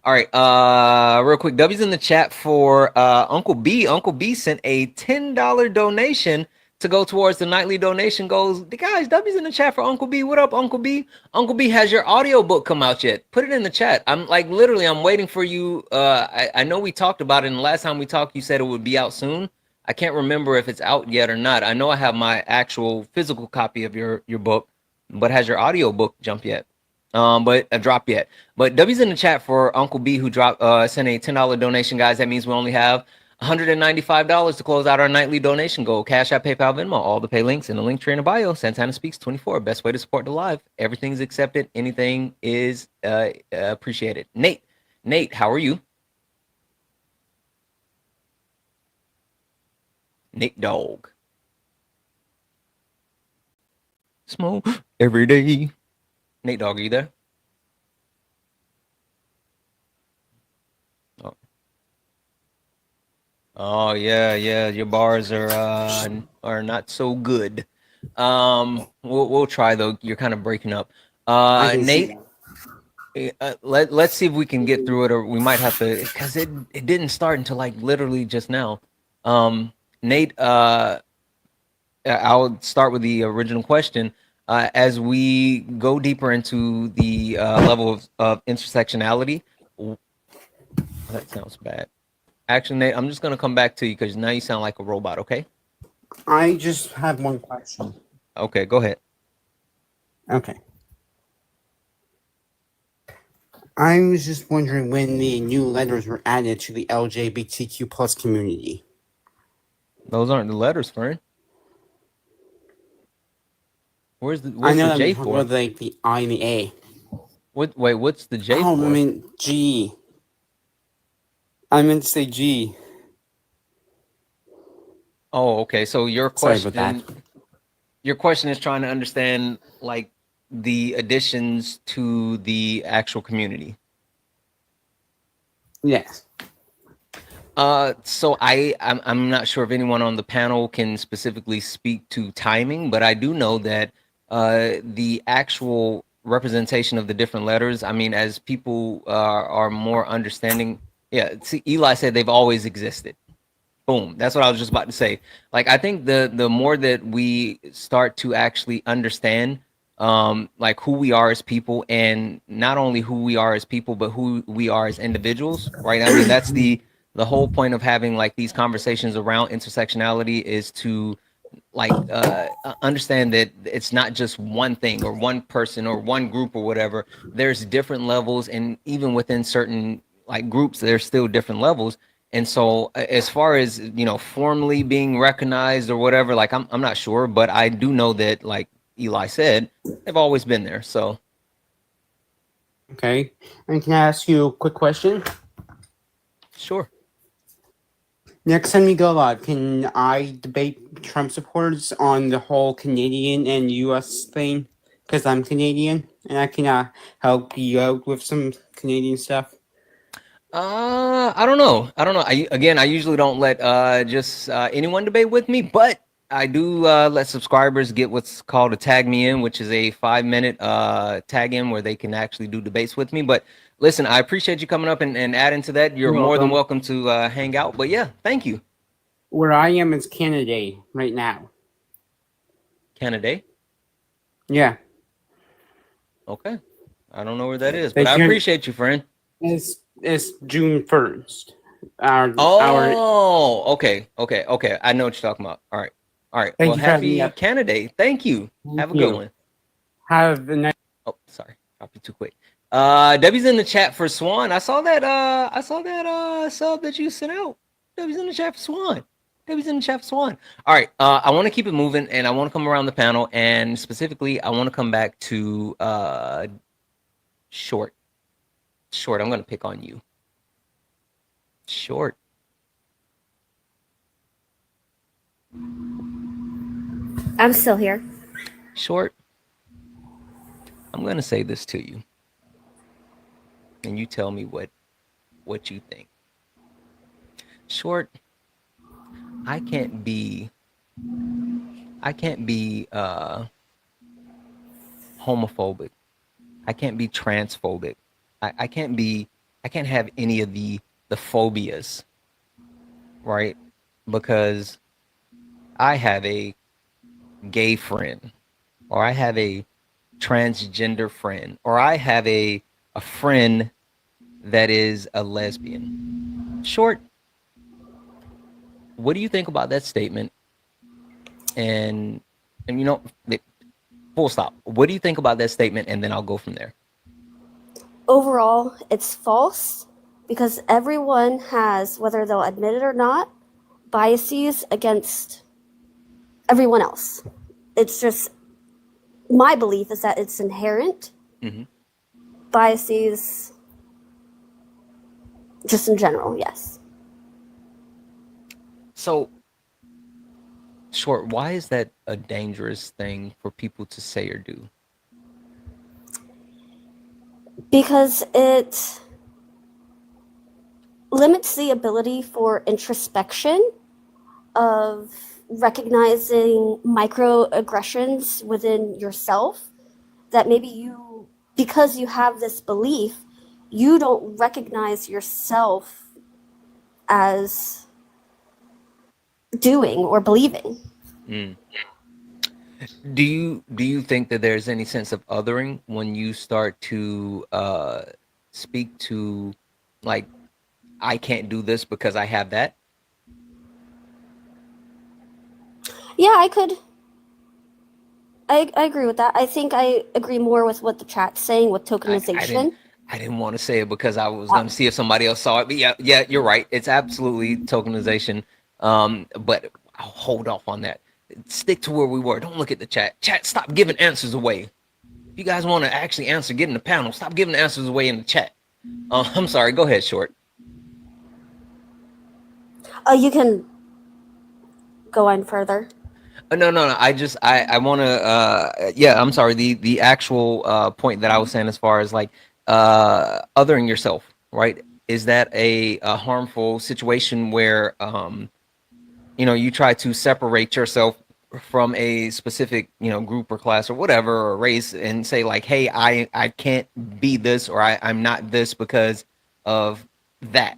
All right, real quick, W's in the chat for Uncle B. Uncle B sent a $10 donation to go towards the nightly donation goals. The guys, W's in the chat for Uncle B. What up, Uncle B? Uncle B, has your audio book come out yet? Put it in the chat. I'm like literally, I'm waiting for you. I know we talked about it, and the last time we talked, you said it would be out soon. I can't remember if it's out yet or not. I know I have my actual physical copy of your book, but has your audio book jumped yet? But a drop yet. But W's in the chat for Uncle B, who dropped sent a $10 donation, guys. That means we only have $195 to close out our nightly donation goal. Cash App, PayPal, Venmo, all the pay links in the link tree in the bio. Santana Speaks 24, best way to support the live. Everything's accepted. Anything is appreciated. Nate, how are you? Nate Dog. Smoke every day. Nate Dog, are you there? Oh yeah, your bars are not so good. We'll try though. You're kind of breaking up. Nate, let's see if we can get through it, or we might have to, because it didn't start until like literally just now. Nate, I'll start with the original question. As we go deeper into the level of intersectionality, that sounds bad. Actually, Nate, I'm just going to come back to you because now you sound like a robot, okay? I just have one question. Okay, go ahead. Okay. I was just wondering when the new letters were added to the LGBTQ plus community. Those aren't the letters, friend. Where's the J for? With like the I and the A. Wait, what's the J for? Oh, I mean G. I meant to say G. Oh, okay. So your question, Sorry about that. Your question is trying to understand like the additions to the actual community. Yes. So I'm not sure if anyone on the panel can specifically speak to timing, but I do know that the actual representation of the different letters, I mean, as people are more understanding. Yeah, see, Eli said they've always existed. Boom. That's what I was just about to say. Like, I think the more that we start to actually understand like who we are as people, and not only who we are as people, but who we are as individuals, right? I mean, that's the whole point of having like these conversations around intersectionality, is to like understand that it's not just one thing or one person or one group or whatever. There's different levels, and even within certain like groups, there's still different levels. And so as far as, formally being recognized or whatever, like I'm not sure, but I do know that, like Eli said, they've always been there. So Okay. And can I ask you a quick question? sure. Next time you go live, can I debate Trump supporters on the whole Canadian and US thing? Because I'm Canadian and I can help you out with some Canadian stuff. I don't know. I usually don't let just anyone debate with me, but I do let subscribers get what's called a tag me in, which is a 5-minute tag in where they can actually do debates with me. But listen, I appreciate you coming up and adding to that. You're You're more than welcome. welcome to hang out. But yeah, thank you. Where I am is Canada right now. Canada? Yeah. Okay. I don't know where that is, but Like I you're- appreciate you, friend. It's June 1st. Our Okay. I know what you're talking about. All right. Thank Well, you for having me happy up. Canada. Thank you. Have a good you. one. Have a nice. Oh, sorry. Dropped it too quick. Debbie's in the chat for Swan. I saw that sub that you sent out. Debbie's in the chat for Swan. All right. I want to keep it moving and I want to come around the panel, and specifically I want to come back to Short. I'm gonna pick on you. Short. I'm still here. Short. I'm gonna say this to you, and you tell me what you think. Short. I can't be homophobic. I can't be transphobic. I can't have any of the phobias, right? Because I have a gay friend, or I have a transgender friend, or I have a friend that is a lesbian. Short, what do you think about that statement? And full stop. What do you think about that statement? And then I'll go from there. Overall, it's false because everyone has, whether they'll admit it or not, biases against everyone else. It's just, my belief is that it's inherent. Mm-hmm. Biases, just in general, yes. So, Short, why is that a dangerous thing for people to say or do? Because it limits the ability for introspection of recognizing microaggressions within yourself that maybe you, because you have this belief, you don't recognize yourself as doing or believing. Mm. Do you think that there's any sense of othering when you start to speak to, like, I can't do this because I have that? Yeah, I could. I agree with that. I think I agree more with what the chat's saying with tokenization. I didn't want to say it because I was going to see if somebody else saw it. But yeah, you're right. It's absolutely tokenization. But I'll hold off on that. Stick to where we were. Don't look at the chat. Chat, stop giving answers away. If you guys want to actually answer, get in the panel. Stop giving answers away in the chat. I'm sorry. Go ahead, Short. You can go on further. No. I want to. Yeah, I'm sorry. The actual point that I was saying, as far as like othering yourself, right? Is that a harmful situation where you try to separate yourself from a specific group or class or whatever, or race, and say like, hey, I can't be this, or I'm not this because of that,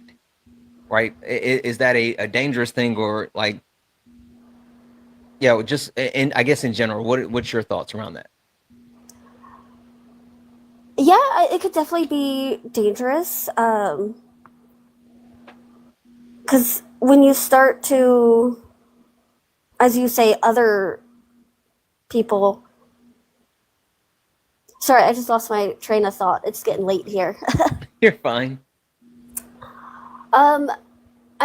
right? Is that a dangerous thing, or like? Yeah, just, and I guess in general, what's your thoughts around that? Yeah, it could definitely be dangerous. Because when you start to, as you say, other people. Sorry, I just lost my train of thought. It's getting late here. You're fine. I'm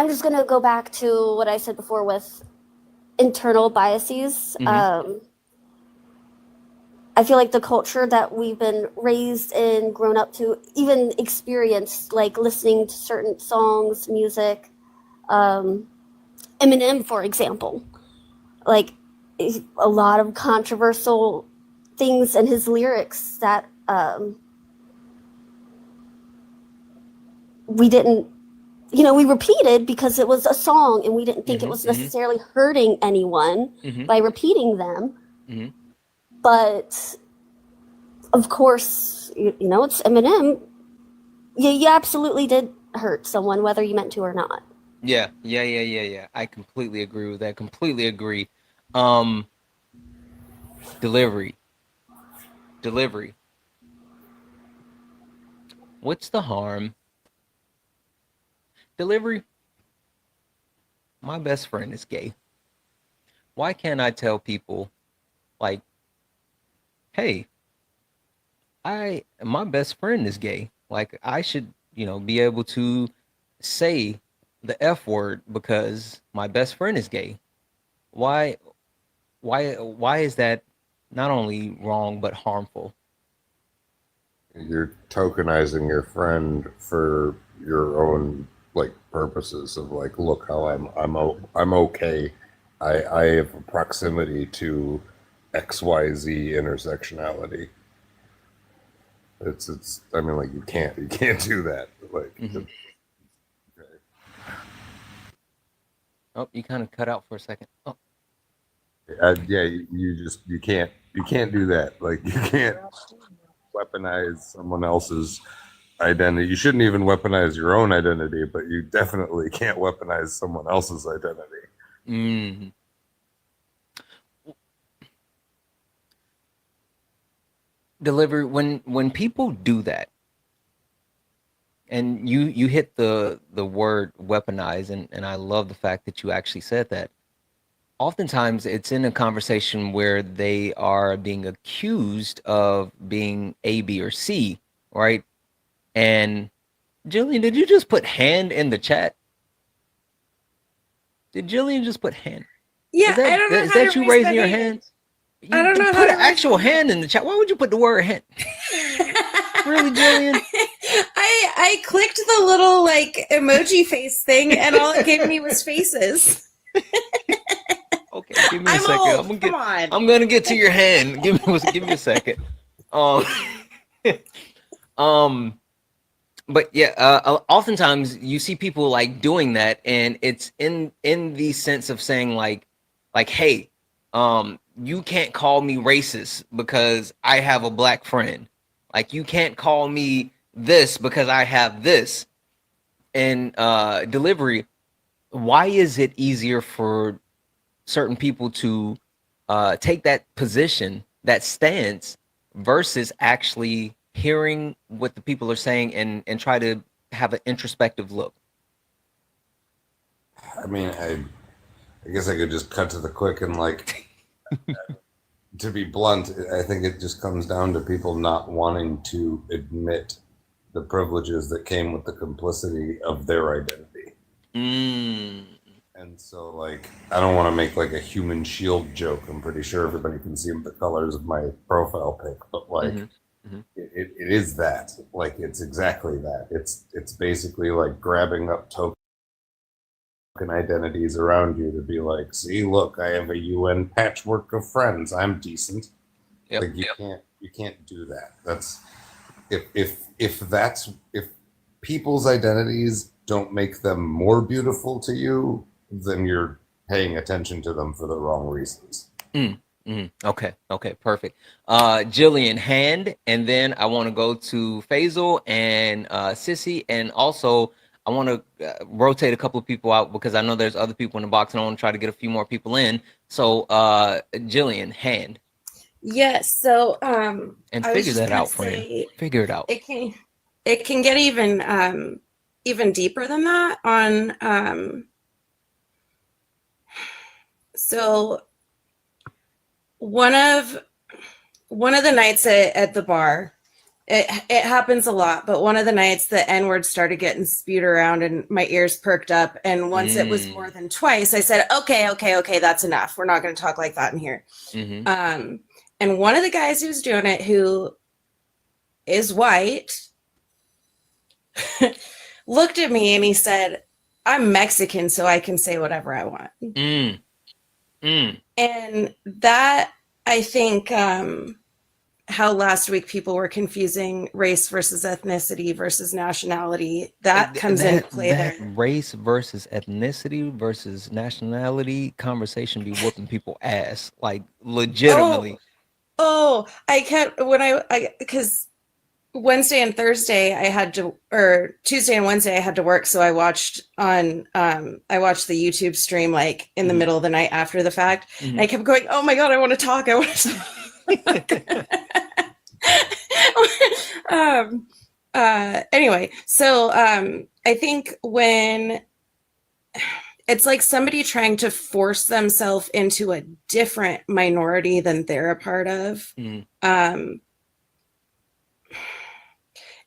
just gonna go back to what I said before with internal biases. I feel like the culture that we've been raised in, grown up to, even experienced, like listening to certain songs, music, Eminem, for example, like a lot of controversial things in his lyrics that we didn't, we repeated because it was a song and we didn't think it was necessarily hurting anyone by repeating them. But of course, it's Eminem. You absolutely did hurt someone, whether you meant to or not. Yeah. I completely agree with that. Completely agree. Delivery. What's the harm? Delivery. My best friend is gay. Why can't I tell people, like, hey, my best friend is gay. Like, I should, be able to say the F word because my best friend is gay. Why is that not only wrong but harmful? You're tokenizing your friend for your own like purposes of like, look how I'm okay. I have a proximity to XYZ intersectionality. It's I mean, like, you can't do that. Like, okay. Oh, you kind of cut out for a second. Oh. Yeah, you can't do that. Like, you can't weaponize someone else's identity. You shouldn't even weaponize your own identity, but you definitely can't weaponize someone else's identity. Delivery, when people do that, and you hit the word weaponize, and I love the fact that you actually said that. Oftentimes it's in a conversation where they are being accused of being A, B, or C, right? And Jillian, did you just put hand in the chat? Did Jillian just put hand? Yeah, I don't know. Is that you raising your hand? I don't know. Put an actual hand in the chat. Why would you put the word hand? Really, Jillian? I clicked the little like emoji face thing, and all it gave me was faces. Okay, give me a second. I'm gonna get to your hand. Give me a second. But yeah, oftentimes you see people like doing that, and it's in the sense of saying like, hey, you can't call me racist because I have a black friend. Like, you can't call me this because I have this. And delivery, why is it easier for certain people to take that position, that stance, versus actually hearing what the people are saying and try to have an introspective look? I mean, I guess I could just cut to the quick and like, to be blunt, I think it just comes down to people not wanting to admit the privileges that came with the complicity of their identity. And so, like, I don't want to make like a human shield joke. I'm pretty sure everybody can see the colors of my profile pic, but like, it is that. Like, it's exactly that. It's basically like grabbing up token identities around you to be like, see, look, I have a UN patchwork of friends. I'm decent. Like, you can't do that. That's if people's identities don't make them more beautiful to you, then you're paying attention to them for the wrong reasons. Okay, perfect. Jillian, hand, and then I want to go to Faisal and Sissy, and also I want to rotate a couple of people out because I know there's other people in the box, and I want to try to get a few more people in. So, Jillian, hand. Yes. So, and figure that out, friend. Figure it out. It can get even deeper than that. So one of the nights at the bar, it happens a lot, but one of the nights the N-word started getting spewed around and my ears perked up. And once it was more than twice, I said, okay, that's enough. We're not going to talk like that in here. And one of the guys who's doing it, who is white, looked at me and he said, I'm Mexican, so I can say whatever I want. And that, I think, how last week people were confusing race versus ethnicity versus nationality, that comes into play there. Race versus ethnicity versus nationality conversation be whooping people ass, like legitimately. I kept, because Wednesday and Thursday I had to, or Tuesday and Wednesday I had to work, so I watched the YouTube stream like in the middle of the night after the fact, and I kept going, oh my god, I want to talk. Anyway, so I think when it's like somebody trying to force themselves into a different minority than they're a part of,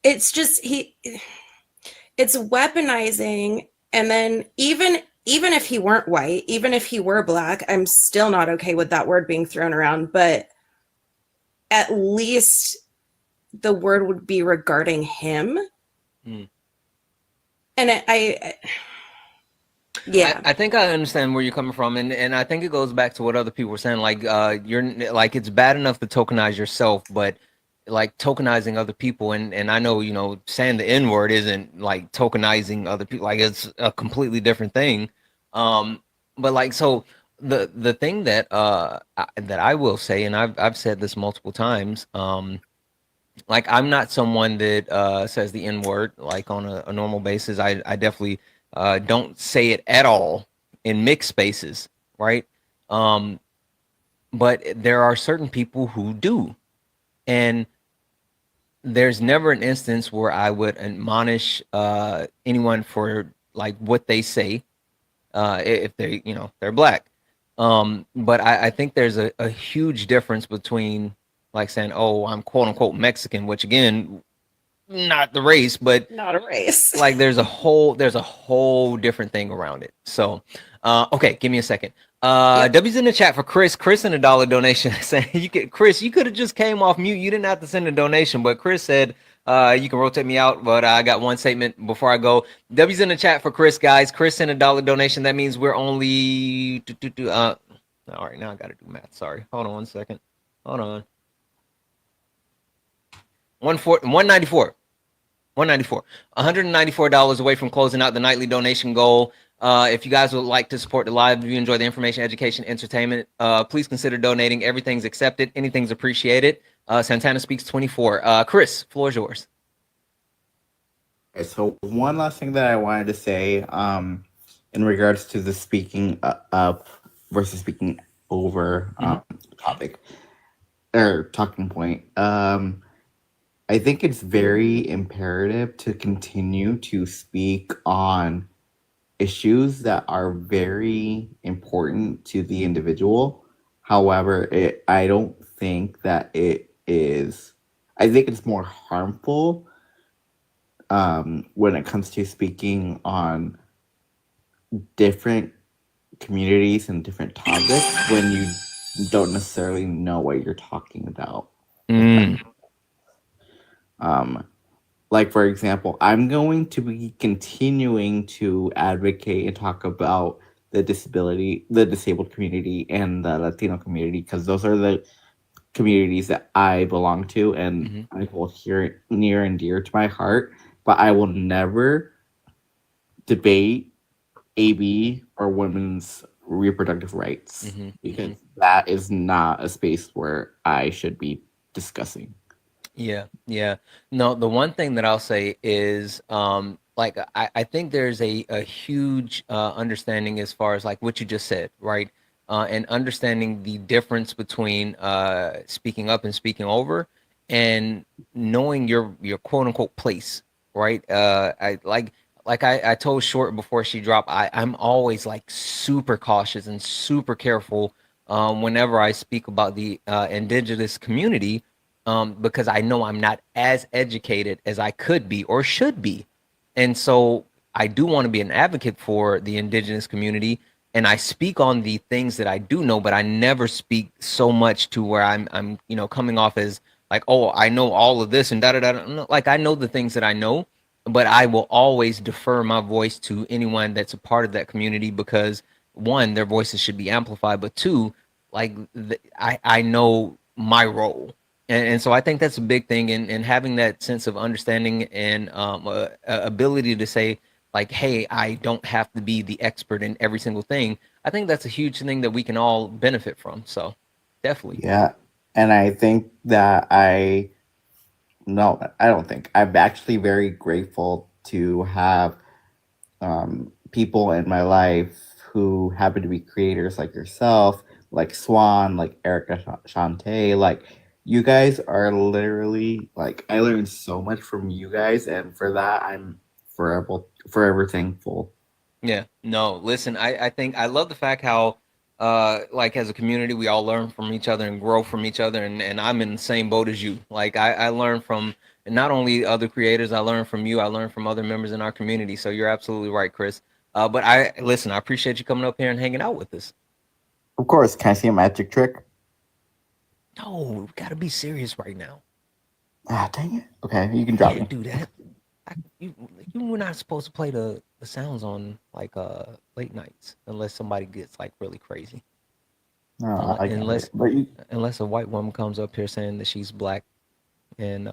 it's just it's weaponizing. And then even if he weren't white, even if he were black, I'm still not okay with that word being thrown around, but at least the word would be regarding him. And I think I understand where you're coming from, and I think it goes back to what other people were saying. Like, you're like, it's bad enough to tokenize yourself, but like tokenizing other people, and I know, you know, saying the N-word isn't like tokenizing other people, like it's a completely different thing. But like, so the thing that that I will say, and I've said this multiple times, like I'm not someone that says the N-word like on a normal basis. I definitely don't say it at all in mixed spaces, right? But there are certain people who do, and there's never an instance where I would admonish anyone for like what they say if they, you know, they're black. But I think there's a huge difference between like saying, oh, I'm quote unquote Mexican, which again, not the race, but not a race. Like there's a whole different thing around it. So, okay, give me a second. W's in the chat for Chris. Chris in a $1 donation saying Chris, you could have just came off mute. You didn't have to send a donation, but Chris said you can rotate me out, but I got one statement before I go. W's in the chat for Chris, guys. Chris in a $1 donation. That means we're only all right, now I gotta do math. Sorry. Hold on one second. Hold on. 194. $194 away from closing out the nightly donation goal. If you guys would like to support the live, if you enjoy the information, education, entertainment, please consider donating. Everything's accepted. Anything's appreciated. Santana Speaks 24. Chris, floor is yours. Okay, so one last thing that I wanted to say in regards to the speaking up versus speaking over topic or talking point. I think it's very imperative to continue to speak on issues that are very important to the individual. However, I don't think that it is. I think it's more harmful when it comes to speaking on different communities and different topics when you don't necessarily know what you're talking about. Like, for example, I'm going to be continuing to advocate and talk about the disabled community and the Latino community, because those are the communities that I belong to and I hold near and dear to my heart. But I will never debate AB or women's reproductive rights because that is not a space where I should be discussing. Yeah. No, the one thing that I'll say is, like, I think there's a huge understanding as far as like what you just said, right? And understanding the difference between speaking up and speaking over, and knowing your quote unquote place, right? I told Short before she dropped, I'm always like super cautious and super careful whenever I speak about the indigenous community. because I know I'm not as educated as I could be or should be. And so I do want to be an advocate for the indigenous community, and I speak on the things that I do know, but I never speak so much to where I'm coming off as like, oh, I know all of this and da da da. No, like I know the things that I know, but I will always defer my voice to anyone that's a part of that community because one, their voices should be amplified, but two, like I know my role. And so I think that's a big thing, and having that sense of understanding and ability to say, like, hey, I don't have to be the expert in every single thing. I think that's a huge thing that we can all benefit from. So definitely. Yeah. And I think that no, I don't think. I'm actually very grateful to have people in my life who happen to be creators like yourself, like Swan, like Erica Shante. Like, you guys are literally, like, I learned so much from you guys, and for that, I'm forever thankful. Yeah, no, listen, I think I love the fact how like as a community we all learn from each other and grow from each other, and I'm in the same boat as you. Like I learn from not only other creators, I learn from you, I learn from other members in our community. So you're absolutely right, Chris. But I listen, I appreciate you coming up here and hanging out with us. Of course, can I see a magic trick? No, we gotta be serious right now. Ah, dang it. Okay, you can drop Can't me. do that. You were not supposed to play the sounds on like late nights unless somebody gets like really crazy. No, I get it. But Unless a white woman comes up here saying that she's black and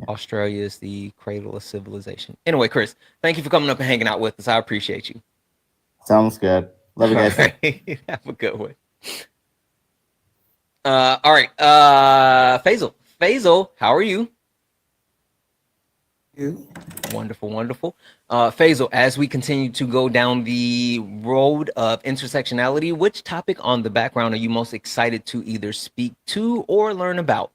Australia is the cradle of civilization. Anyway, Chris, thank you for coming up and hanging out with us. I appreciate you. Sounds good. Love you guys. Right. Have a good one. All right. Faisal, how are you? Wonderful, wonderful. Faisal, as we continue to go down the road of intersectionality, which topic on the background are you most excited to either speak to or learn about?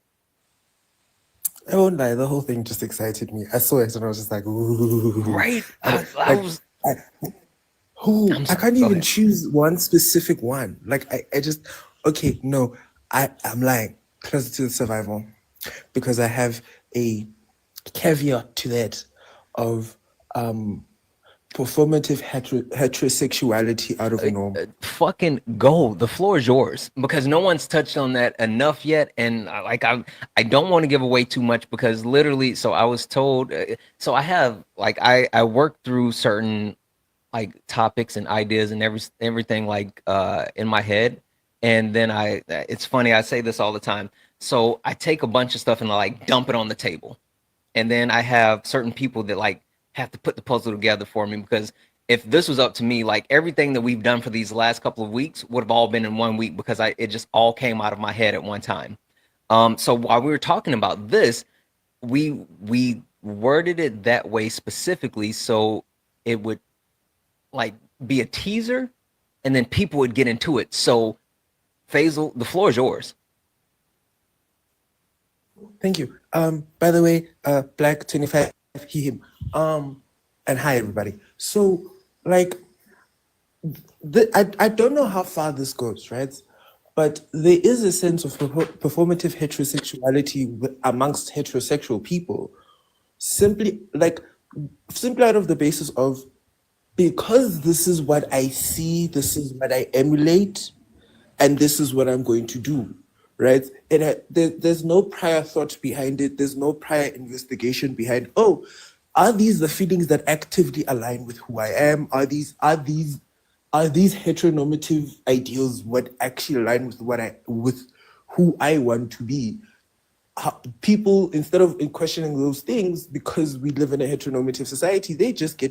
I won't lie, the whole thing just excited me. I saw it and I was just like, ooh. Right. I can't even choose one specific one. Like I just, okay, no, I'm lying. Closer to the survival. Because I have a caveat to that of performative heterosexuality out of the norm. Fucking go. The floor is yours because no one's touched on that enough yet. And I don't want to give away too much because literally, so I was told, so I have like, I work through certain like topics and ideas and everything like in my head. And then it's funny, I say this all the time. So I take a bunch of stuff and I like dump it on the table. And then I have certain people that like have to put the puzzle together for me because if this was up to me, like everything that we've done for these last couple of weeks would have all been in 1 week because it just all came out of my head at one time. So while we were talking about this, we worded it that way specifically so it would like be a teaser and then people would get into it. So Faisal, the floor is yours. Thank you. By the way, Black 25, he, him. And hi everybody. So like, I don't know how far this goes, right? But there is a sense of performative heterosexuality amongst heterosexual people, simply out of the basis of, because this is what I see, this is what I emulate, and this is what I'm going to do, right? There's no prior thought behind it. There's no prior investigation behind, oh, are these the feelings that actively align with who I am? Are these heteronormative ideals what actually align with who I want to be? People, instead of questioning those things, because we live in a heteronormative society, they just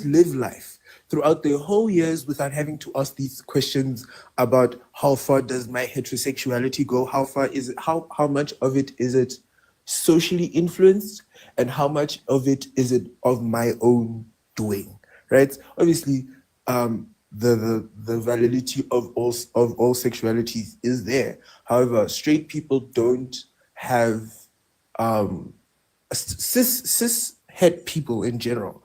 live life throughout their whole years without having to ask these questions about how far does my heterosexuality go? How far is it? How much of it is it socially influenced, and how much of it is it of my own doing? Right? Obviously, the validity of all sexualities is there. However, straight people don't have cis het people in general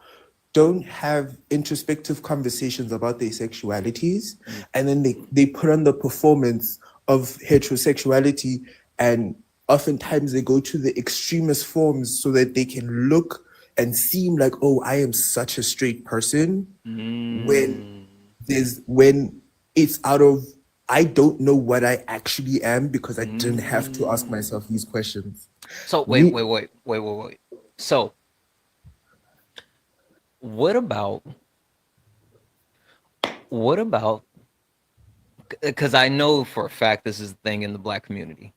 don't have introspective conversations about their sexualities, and then they put on the performance of heterosexuality and oftentimes they go to the extremist forms so that they can look and seem like, oh, I am such a straight person, when it's out of, I don't know what I actually am because I didn't have to ask myself these questions. So wait. So what about because I know for a fact this is a thing in the Black community.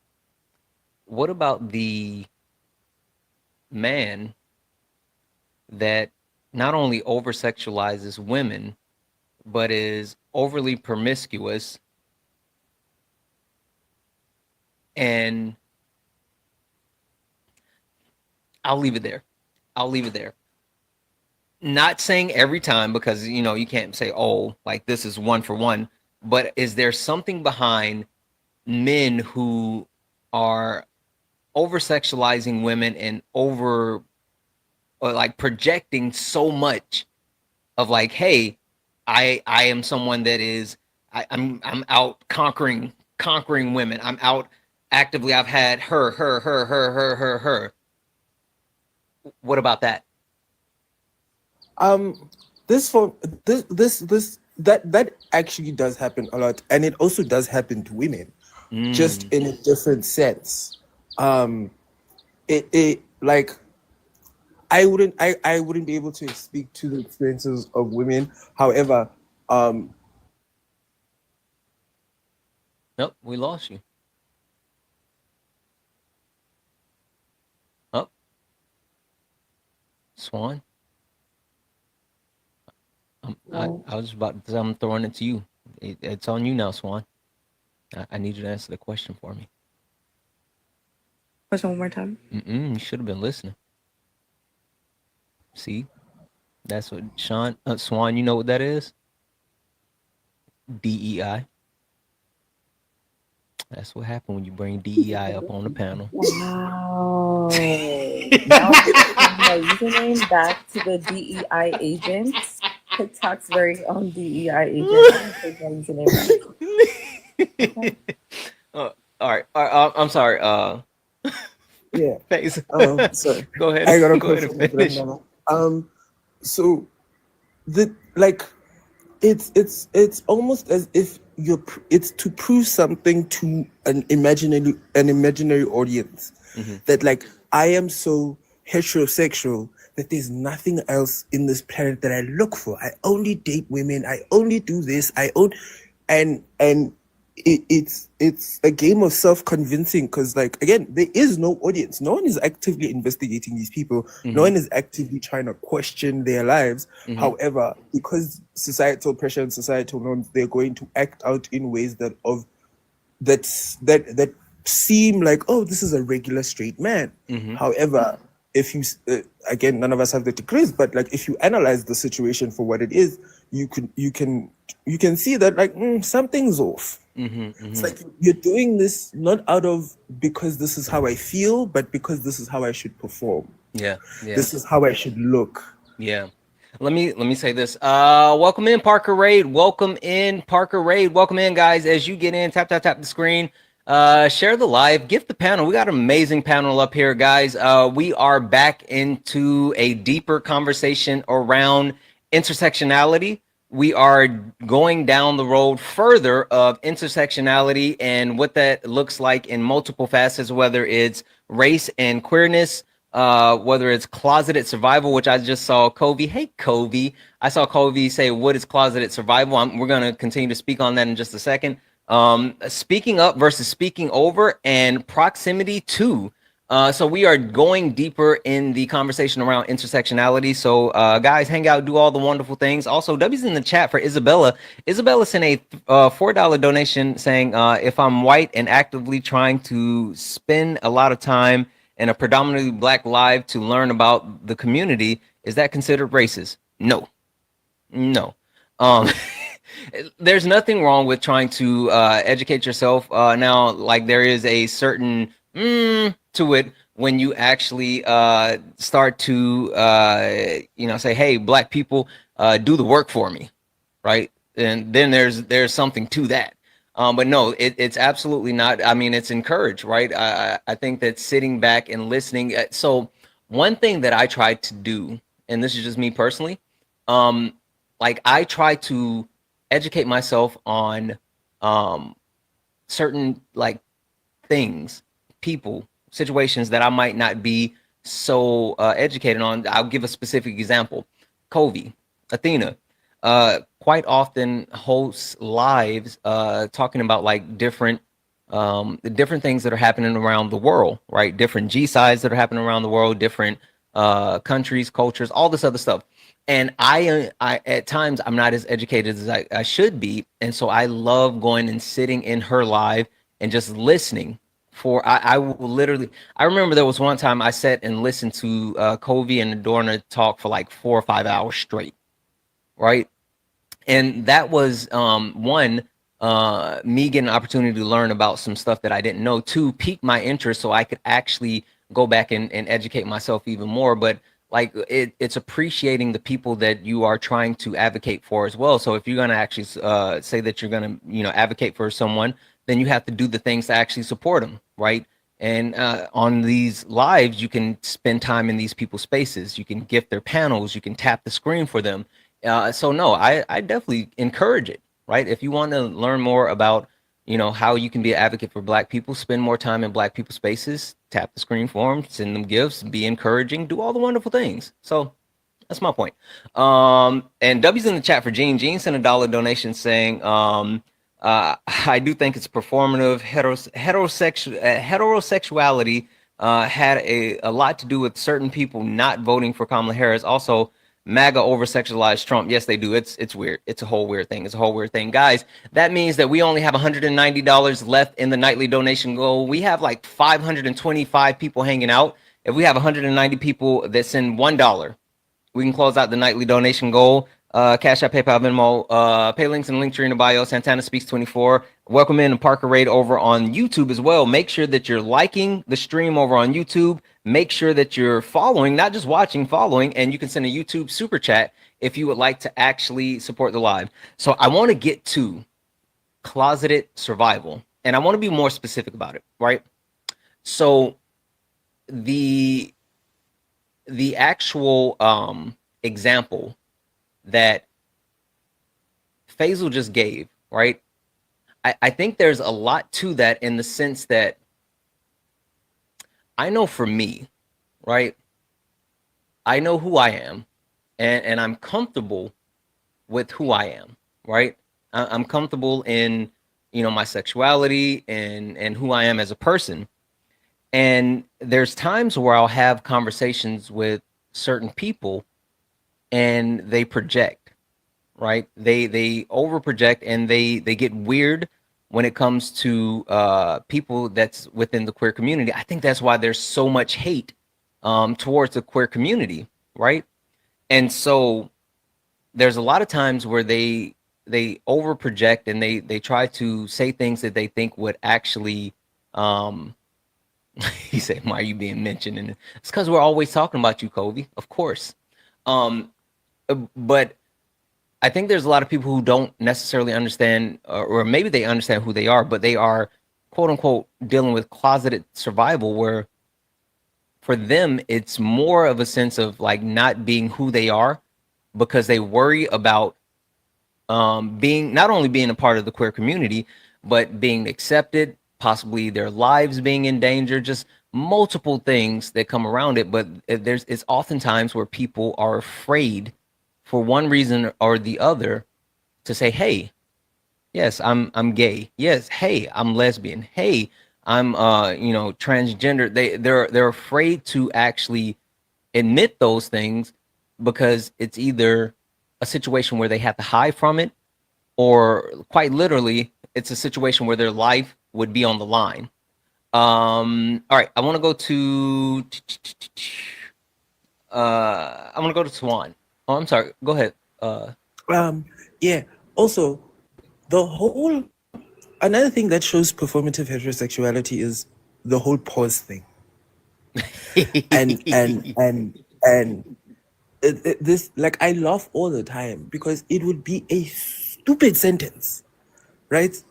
What about the man that not only over sexualizes women, but is overly promiscuous and I'll leave it there. Not saying every time, because you can't say, oh, like this is one for one, but is there something behind men who are over sexualizing women and over or like projecting so much of like, hey, I am someone that is I'm out conquering women. I'm out actively. I've had her. What about that? That actually does happen a lot, and it also does happen to women, just in a different sense. It like I wouldn't be able to speak to the experiences of women. However, Nope, we lost you. Oh, Swan. I was about to say I'm throwing it to you. It's on you now, Swan. I need you to answer the question for me. Question one more time. You should have been listening. See, that's what Swan. You know what that is? DEI. That's what happened when you bring DEI up on the panel. Wow. Now I'm going to change my username back to the DEI agent. TikTok's very own DEI agent. I'm going to change my username back. Okay. All right. I'm sorry. yeah. Face. Sorry. Go ahead. I got a Go ahead and finish. So it's almost as if it's to prove something to an imaginary audience, that like I am so heterosexual that there's nothing else in this planet that I look for. I only date women. I only do this. And it's a game of self-convincing, because like, again, there is no audience. No one is actively investigating these people. No one is actively trying to question their lives. However, because societal pressure and societal norms, they're going to act out in ways that seem like, oh, this is a regular straight man. However, if you again, none of us have the degrees, but like if you analyze the situation for what it is, you can see that like something's off. It's like you're doing this not out of because this is how I feel, but because this is how I should perform. Yeah. This is how I should look. Yeah. Let me say this. Welcome in, Parker Raid. Welcome in, guys. As you get in, tap the screen. Share the live, gift the panel. We got an amazing panel up here, guys. We are back into a deeper conversation around intersectionality. We are going down the road further of intersectionality and what that looks like in multiple facets, whether it's race and queerness, whether it's closeted survival, which I just saw Covey. Hey, Covey. I saw Covey say, what is closeted survival? We're going to continue to speak on that in just a second. Speaking up versus speaking over, and proximity to. So we are going deeper in the conversation around intersectionality. So guys, hang out, do all the wonderful things. Also, W's in the chat for Isabella. Isabella sent a $4 donation saying, if I'm white and actively trying to spend a lot of time in a predominantly Black live to learn about the community, is that considered racist? No. There's nothing wrong with trying to educate yourself. Now, like there is a certain to it when you actually start to say, hey, Black people, do the work for me, right? And then there's something to that. But no, it's absolutely not. I mean, it's encouraged, right? I think that sitting back and listening. So one thing that I try to do, and this is just me personally, like I try to educate myself on certain like things, people, situations that I might not be so educated on. I'll give a specific example. Covey, Athena, quite often hosts lives talking about like different the different things that are happening around the world, right? Different G-sides that are happening around the world, different countries, cultures, all this other stuff. And I at times I'm not as educated as I should be, and so I love going and sitting in her live and just listening. For I will literally, I remember there was one time I sat and listened to Covey and Adorna talk for like 4 or 5 hours straight, right? And that was one, me getting an opportunity to learn about some stuff that I didn't know. Two, pique my interest so I could actually go back and educate myself even more. But like it's appreciating the people that you are trying to advocate for as well. So if you're going to actually say that you're going to advocate for someone, then you have to do the things to actually support them, right? And on these lives, you can spend time in these people's spaces. You can gift their panels. You can tap the screen for them. So no, I definitely encourage it, right? If you want to learn more about, how you can be an advocate for Black people, spend more time in Black people spaces, tap the screen for them, send them gifts, be encouraging, do all the wonderful things. So that's my point. And W's in the chat for Gene. Gene sent a $1 donation saying, I do think it's performative. Heterosexuality had a lot to do with certain people not voting for Kamala Harris. Also, MAGA over sexualized Trump. Yes, they do. It's weird. It's a whole weird thing. It's a whole weird thing. Guys, that means that we only have $190 left in the nightly donation goal. We have like 525 people hanging out. If we have 190 people that send $1, we can close out the nightly donation goal. Cash App, PayPal, Venmo, pay links in the link tree in the bio. Santana Speaks 24. Welcome in Parker Raid over on YouTube as well. Make sure that you're liking the stream over on YouTube. Make sure that you're following, not just watching, following, and you can send a YouTube super chat if you would like to actually support the live. So I want to get to closeted survival, and I want to be more specific about it, right? So the actual example that Faisal just gave, right? I think there's a lot to that in the sense that I know for me, right? I know who I am, and I'm comfortable with who I am, right? I'm comfortable in, my sexuality and who I am as a person. And there's times where I'll have conversations with certain people and they project, right? They over project and they get weird when it comes to people that's within the queer community. I think that's why there's so much hate towards the queer community, right? And so there's a lot of times where they over project and they try to say things that they think would actually he said, why are you being mentioned? And it's because we're always talking about you, Covey, of course. But I think there's a lot of people who don't necessarily understand, or maybe they understand who they are, but they are, quote unquote, dealing with closeted survival, where for them, it's more of a sense of like not being who they are because they worry about not only being a part of the queer community, but being accepted, possibly their lives being in danger, just multiple things that come around it. But it's oftentimes where people are afraid for one reason or the other to say, hey, yes, I'm gay. Yes, hey, I'm lesbian. Hey, I'm transgender. They're afraid to actually admit those things because it's either a situation where they have to hide from it, or quite literally, it's a situation where their life would be on the line. All right, I want to go to Swan. Oh, I'm sorry. Go ahead. Yeah. Also, another thing that shows performative heterosexuality is the whole pause thing. and this, like, I laugh all the time because it would be a stupid sentence, right?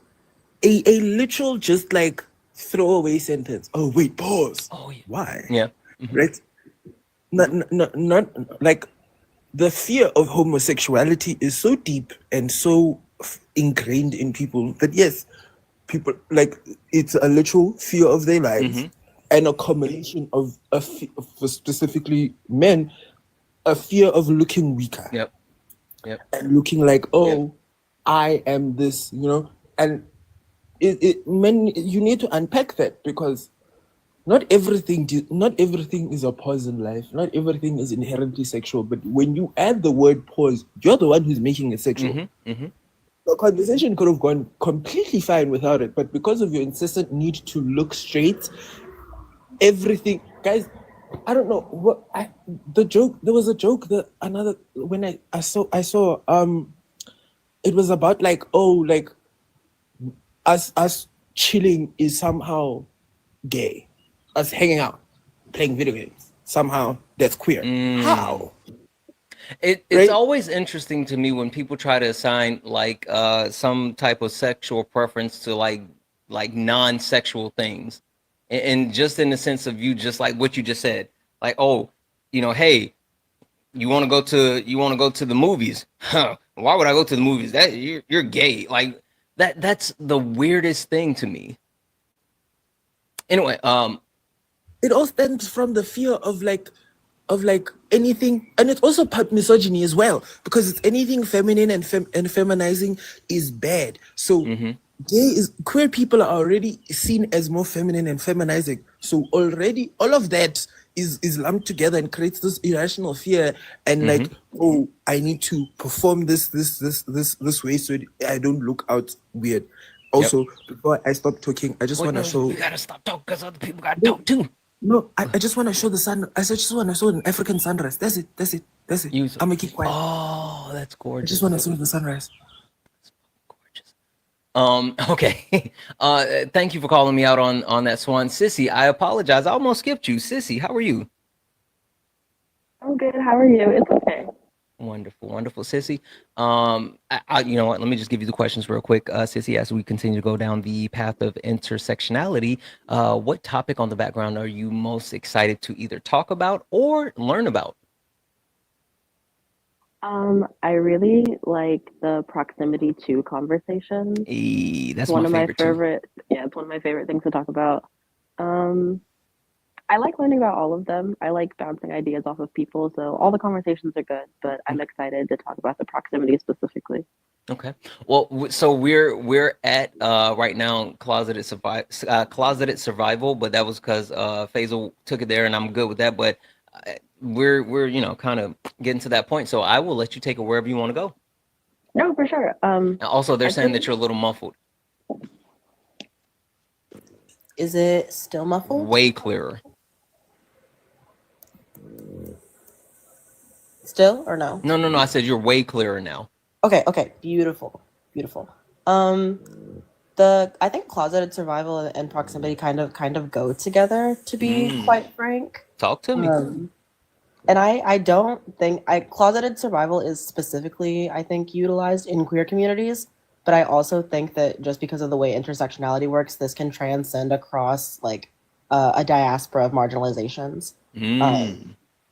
a literal just like throwaway sentence. Oh wait, pause. Oh yeah. Why? Yeah. Mhm. Right? Not like the fear of homosexuality is so deep and so ingrained in people that yes, people like it's a literal fear of their lives Mhm. and a combination of for specifically men, a fear of looking weaker Yep. Yep. and looking like, oh, I am this, and men, you need to unpack that because not everything is a pause in life. Not everything is inherently sexual. But when you add the word pause, you're the one who's making it sexual. Mhm. Mhm. The conversation could have gone completely fine without it, but because of your incessant need to look straight, everything, guys. I don't know what the joke. There was a joke that another when I saw it was about like, oh, like us chilling is somehow gay, us hanging out playing video games somehow that's queer. How? It's Right? always interesting to me when people try to assign like some type of sexual preference to like non-sexual things, and just in the sense of you just like what you just said, like, oh, hey, you want to go to the movies? Huh? Why would I go to the movies? That you're gay. Like that's the weirdest thing to me. Anyway, It all stems from the fear of like anything, and it's also part misogyny as well because it's anything feminine and feminizing is bad. So queer people are already seen as more feminine and feminizing. So already all of that is lumped together and creates this irrational fear and like, oh, I need to perform this way so I don't look out weird. Also, before I stop talking, I just want to show. you gotta stop talking because other people gotta talk too. No, I just want to show the sun. Just want to show an African sunrise. That's it. That's it. That's it. I'm gonna keep quiet. Oh, that's I gorgeous. just want to show the sunrise. Okay. Thank you for calling me out on that, Swan. Sissy, I apologize. I almost skipped you. Sissy, how are you? I'm good. How are you? It's okay. Wonderful, wonderful, Sissy. You know what? Let me just give you the questions real quick, Sissy. As we continue to go down the path of intersectionality, what topic on the background are you most excited to either talk about or learn about? I really like the proximity to conversations. That's one my of my favorite too. favorite. Yeah, it's one of my favorite things to talk about. I like learning about all of them. I like bouncing ideas off of people, so all the conversations are good. But I'm excited to talk about the proximity specifically. Okay. Well, so we're at right now closeted survival, but that was because Faisal took it there, and I'm good with that. But we're kind of getting to that point, so I will let you take it wherever you want to go. No, for sure. Also, they're saying that you're a little muffled. Is it still muffled? Way clearer. Still or no? No. I said you're way clearer now. Okay. Beautiful. I think closeted survival and proximity kind of go together, to be quite frank. Talk to me. And I don't think closeted survival is specifically, I think, utilized in queer communities, but I also think that just because of the way intersectionality works, this can transcend across like a diaspora of marginalizations.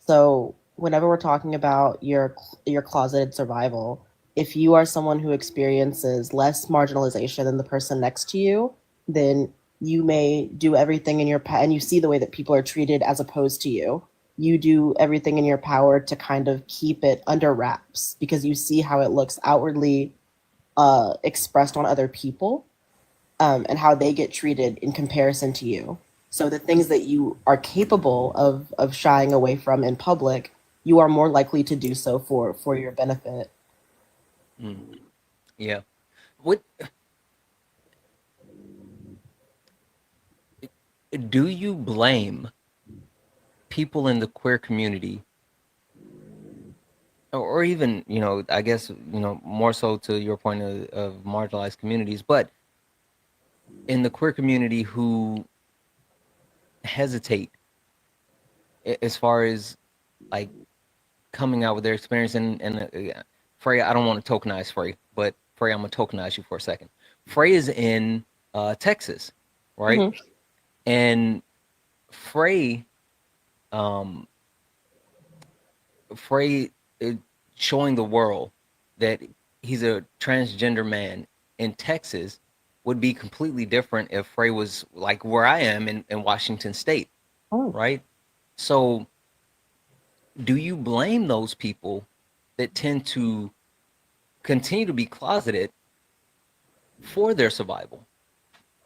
So whenever we're talking about your closeted survival, if you are someone who experiences less marginalization than the person next to you, then you may do everything in your power, and you see the way that people are treated as opposed to you. You do everything in your power to kind of keep it under wraps because you see how it looks outwardly expressed on other people, and how they get treated in comparison to you. So the things that you are capable of shying away from in public, you are more likely to do so for your benefit. Yeah. What do you blame people in the queer community, or even, I guess, more so to your point of marginalized communities, but in the queer community who hesitate as far as like coming out with their experience? And Frey, I don't want to tokenize Frey, but Frey, I'm gonna tokenize you for a second. Frey is in Texas, right? Mhm. And Frey, um, Frey is showing the world that he's a transgender man in Texas would be completely different if Frey was like where I am in Washington State, Oh. right? So, do you blame those people that tend to continue to be closeted for their survival?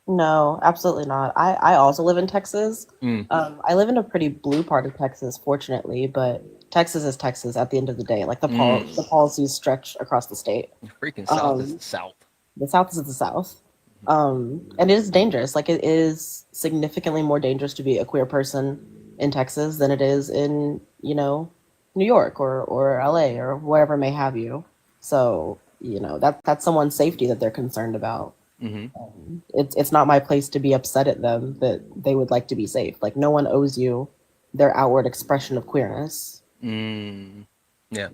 No, absolutely not. I also live in Texas. Mm. I live in a pretty blue part of Texas, fortunately, but Texas is Texas at the end of the day. Like the Mm. the policies stretch across the state. The freaking South is Um, the South. the South is the South. And it is dangerous. Like it is significantly more dangerous to be a queer person in Texas than it is in, New York or LA or wherever may have you. So, that's someone's safety that they're concerned about. Mm-hmm. It's not my place to be upset at them that they would like to be safe. Like no one owes you their outward expression of queerness. Yeah,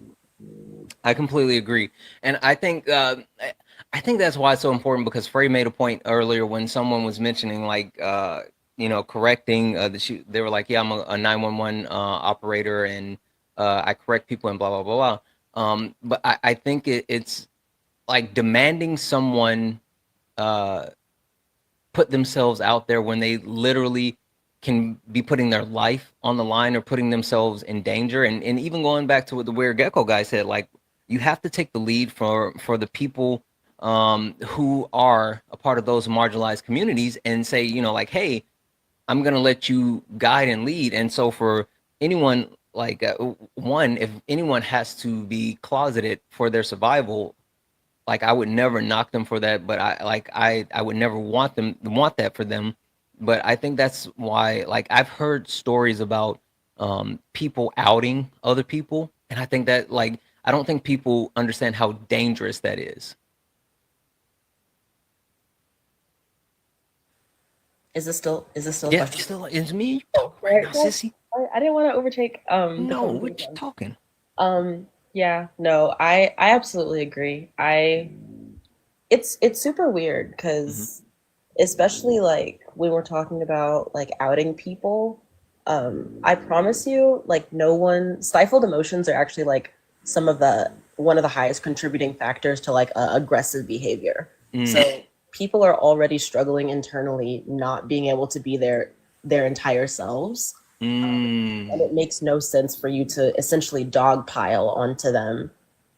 I completely agree, and I think that's why it's so important because Frey made a point earlier when someone was mentioning like correcting they were like, yeah, I'm a 911 operator and I correct people and blah blah blah blah. But I think it's like demanding someone uh, put themselves out there when they literally can be putting their life on the line or putting themselves in danger. And even going back to what the Weird Gecko guy said, like you have to take the lead for the people who are a part of those marginalized communities and say, like, hey, I'm gonna let you guide and lead. And so for anyone like one, if anyone has to be closeted for their survival, like I would never knock them for that, but I would never want that for them. But I think that's why like I've heard stories about people outing other people, and I think that like I don't think people understand how dangerous that is. Is this still a Yeah, question? still it's me talking right Right. now, Well, sissy. I didn't want to overtake the No, what you conversation. talking? Yeah, no, I absolutely agree. It's super weird because especially like when we're talking about like outing people, I promise you, like no one stifled emotions are actually like some of the one of the highest contributing factors to like aggressive behavior. So people are already struggling internally, not being able to be their entire selves. And it makes no sense for you to essentially dogpile onto them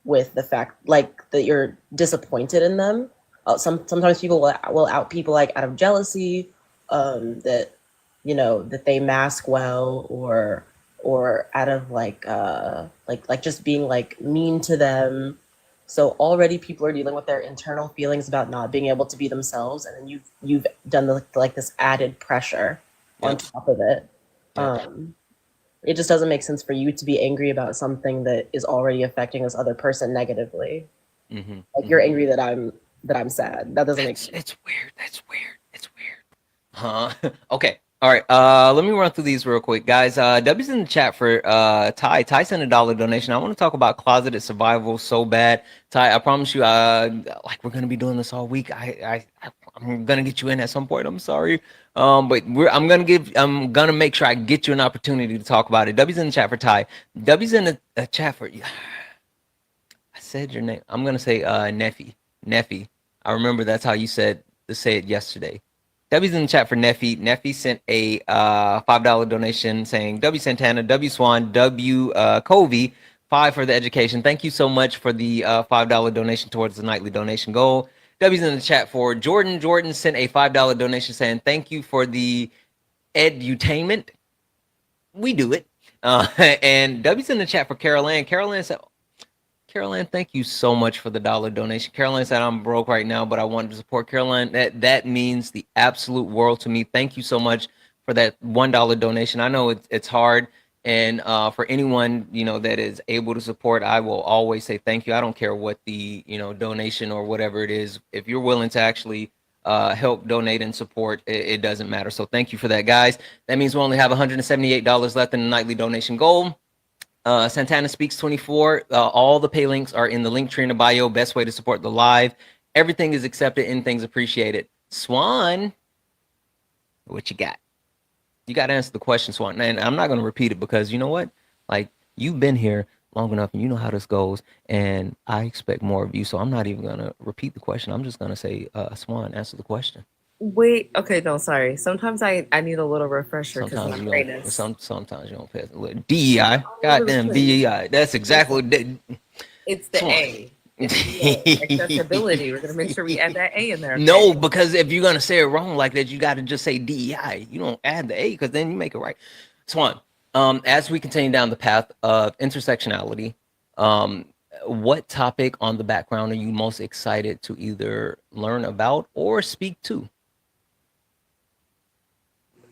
with the fact like that you're disappointed in them. Sometimes people will out people like out of jealousy, that that they mask well, or out of like just being like mean to them. So already people are dealing with their internal feelings about not being able to be themselves, and then you've done like this added pressure on top of it. It just doesn't make sense for you to be angry about something that is already affecting this other person negatively. Like you're angry that I'm sad. That doesn't make sense. It's weird. That's weird. It's weird. Huh? Okay. All right. Let me run through these real quick, guys. W's in the chat for Ty. Ty sent $1 donation. I want to talk about closeted survival so bad. Ty, I promise you, like we're gonna be doing this all week. I'm gonna get you in at some point. I'm sorry. But I'm gonna make sure I get you an opportunity to talk about it. W's in the chat for Ty. W's in the chat for I said your name. I'm gonna say Neffy. Neffy. I remember that's how you said to say it yesterday. W's in the chat for Neffy. Neffy sent a $5 donation saying W Santana, W Swan, W Covey, 5 for the education. Thank you so much for the $5 donation towards the nightly donation goal. W's in the chat for Jordan. Jordan sent a $5 donation saying thank you for the edutainment. We do it. And W's in the chat for Carol Ann. Carol Ann said, Caroline, thank you so much for the $1 donation. Caroline said, I'm broke right now, but I wanted to support Caroline. That means the absolute world to me. Thank you so much for that $1 donation. I know it's hard. And for anyone, that is able to support, I will always say thank you. I don't care what the, donation or whatever it is. If you're willing to actually help donate and support, it doesn't matter. So thank you for that, guys. That means we only have $178 left in the nightly donation goal. Santana Speaks 24. All the pay links are in the link tree in the bio. Best way to support the live. Everything is accepted, anything's appreciated. Swan, what you got? You got to answer the question, Swan. And I'm not going to repeat it because you know what? Like, you've been here long enough and you know how this goes. And I expect more of you. So I'm not even going to repeat the question. I'm just going to say, Swan, answer the question. Wait, okay, no, sorry. Sometimes I need a little refresher because Sometimes my you brain don't. is Sometimes you don't pass a little DEI. all over the Goddamn place. DEI. That's exactly what. It's the Swan. A. It's the A. Accessibility. We're gonna make sure we add that A in there. Okay? No, because if you're gonna say it wrong like that, you got to just say DEI. You don't add the A because then you make it right. Swan, as we continue down the path of intersectionality, what topic on the background are you most excited to either learn about or speak to?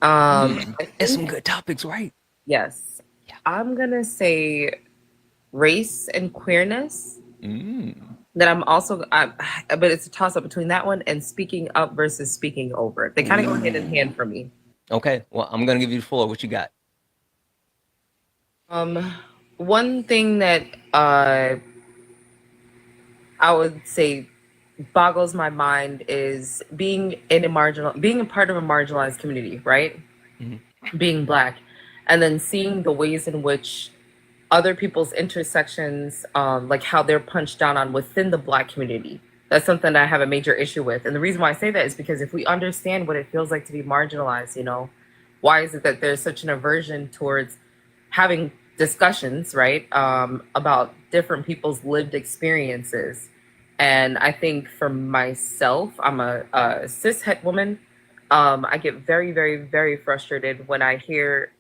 It's some good topics, right? Yes. Yeah. I'm gonna say race and queerness. That I'm also, but it's a toss up between that one and speaking up versus speaking over. They kind of go hand in hand for me. Okay, well, I'm gonna give you the floor. What you got? One thing that I would say boggles my mind is being a part of a marginalized community, right? Being Black, and then seeing the ways in which other people's intersections, like how they're punched down on within the Black community. That's something that I have a major issue with. And the reason why I say that is because if we understand what it feels like to be marginalized, you know, why is it that there's such an aversion towards having discussions, right, about different people's lived experiences? And I think for myself, I'm a cis het woman. I get very, very, very frustrated when I hear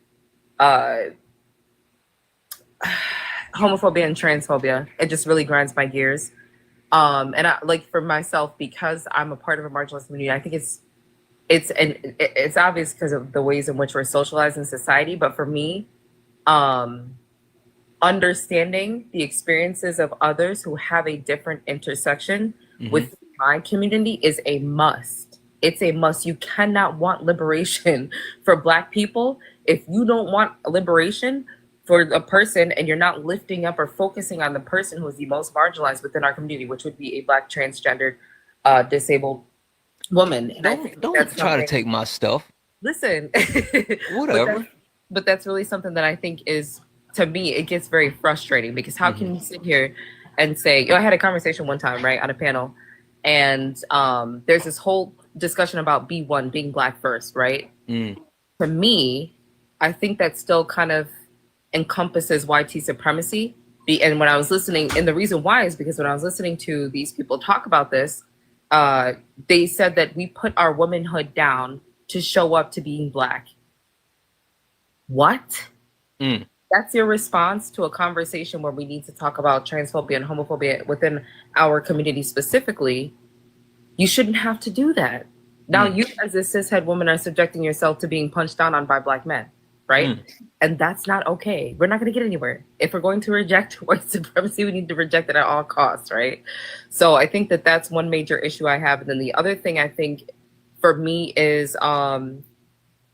homophobia and transphobia. It just really grinds my gears. And I, like for myself, because I'm a part of a marginalized community, I think it's obvious because of the ways in which we're socialized in society. But for me, understanding the experiences of others who have a different intersection with my community is a must. It's a must. You cannot want liberation for Black people if you don't want liberation for a person and you're not lifting up or focusing on the person who is the most marginalized within our community, which would be a Black transgendered disabled woman. And I think Don't that's try to take my stuff. Listen, Whatever. but that's really something that I think is, to me, it gets very frustrating because how can you sit here and say, I had a conversation one time, right, on a panel, and there's this whole discussion about B1 being Black first, right? To me, I think that still kind of encompasses YT supremacy. And when I was listening, and the reason why is because when I was listening to these people talk about this, they said that we put our womanhood down to show up to being Black. What? That's your response to a conversation where we need to talk about transphobia and homophobia within our community specifically? You shouldn't have to do that. Now you as a cishet woman are subjecting yourself to being punched down on by Black men, right? And that's not okay. We're not going to get anywhere. If we're going to reject white supremacy, we need to reject it at all costs, right? So I think that that's one major issue I have. And then the other thing I think for me is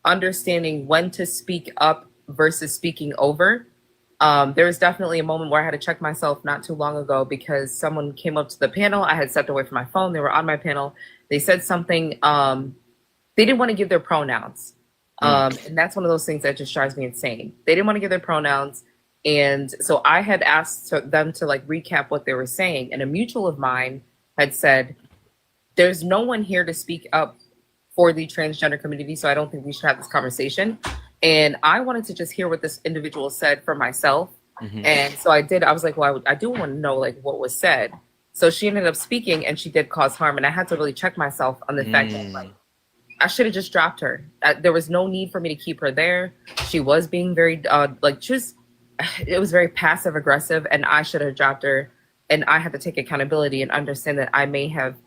understanding when to speak up versus speaking over. There was definitely a moment where I had to check myself not too long ago because someone came up to the panel. I had stepped away from my phone. They were on my panel. They said something. They didn't want to give their pronouns. And that's one of those things that just drives me insane. They didn't want to give their pronouns. And so I had asked them to like recap what they were saying. And a mutual of mine had said, there's no one here to speak up for the transgender community. So I don't think we should have this conversation. And I wanted to just hear what this individual said for myself. And so I did. I was like, well, I do want to know like what was said. So she ended up speaking and she did cause harm. And I had to really check myself on the fact that like, I should have just dropped her. There was no need for me to keep her there. She was being very it was very passive aggressive and I should have dropped her. And I had to take accountability and understand that I may have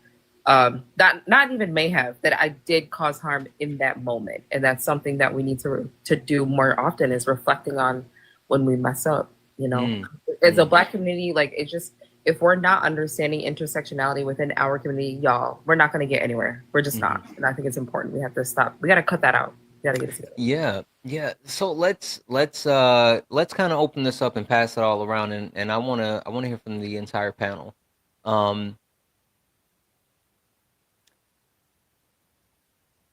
not even may have, that I did cause harm in that moment. And that's something that we need to do more often, is reflecting on when we mess up, you know. As a Black community, like it just, if we're not understanding intersectionality within our community, y'all, we're not going to get anywhere. We're just not. And I think it's important. We have to stop. We got to cut that out. We got to get it together. Yeah. So let's kind of open this up and pass it all around. And I want to hear from the entire panel.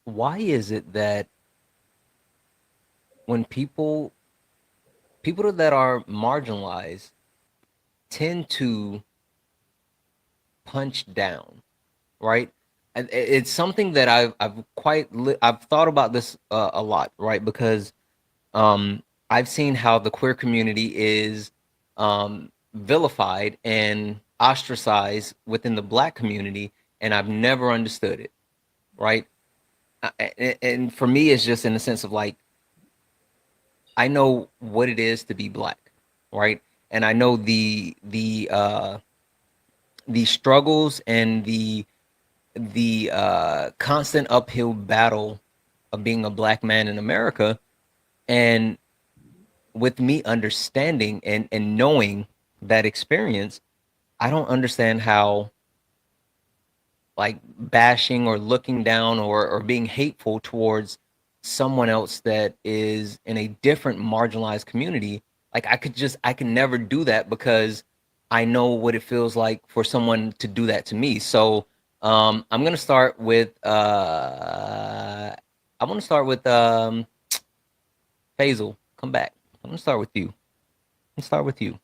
why is it that when people that are marginalized tend to punch down, right? And it's something that I've thought about this a lot, right? Because I've seen how the queer community is vilified and ostracized within the Black community, and I've never understood it, right? And for me, it's just in the sense of like, I know what it is to be Black, right? And I know the struggles and the constant uphill battle of being a Black man in America. And with me understanding and knowing that experience, I don't understand how like bashing or looking down or being hateful towards someone else that is in a different marginalized community. Like I can never do that because I know what it feels like for someone to do that to me. So I'm gonna start with Faisal. Come back. I'm gonna start with you. Let's start with you.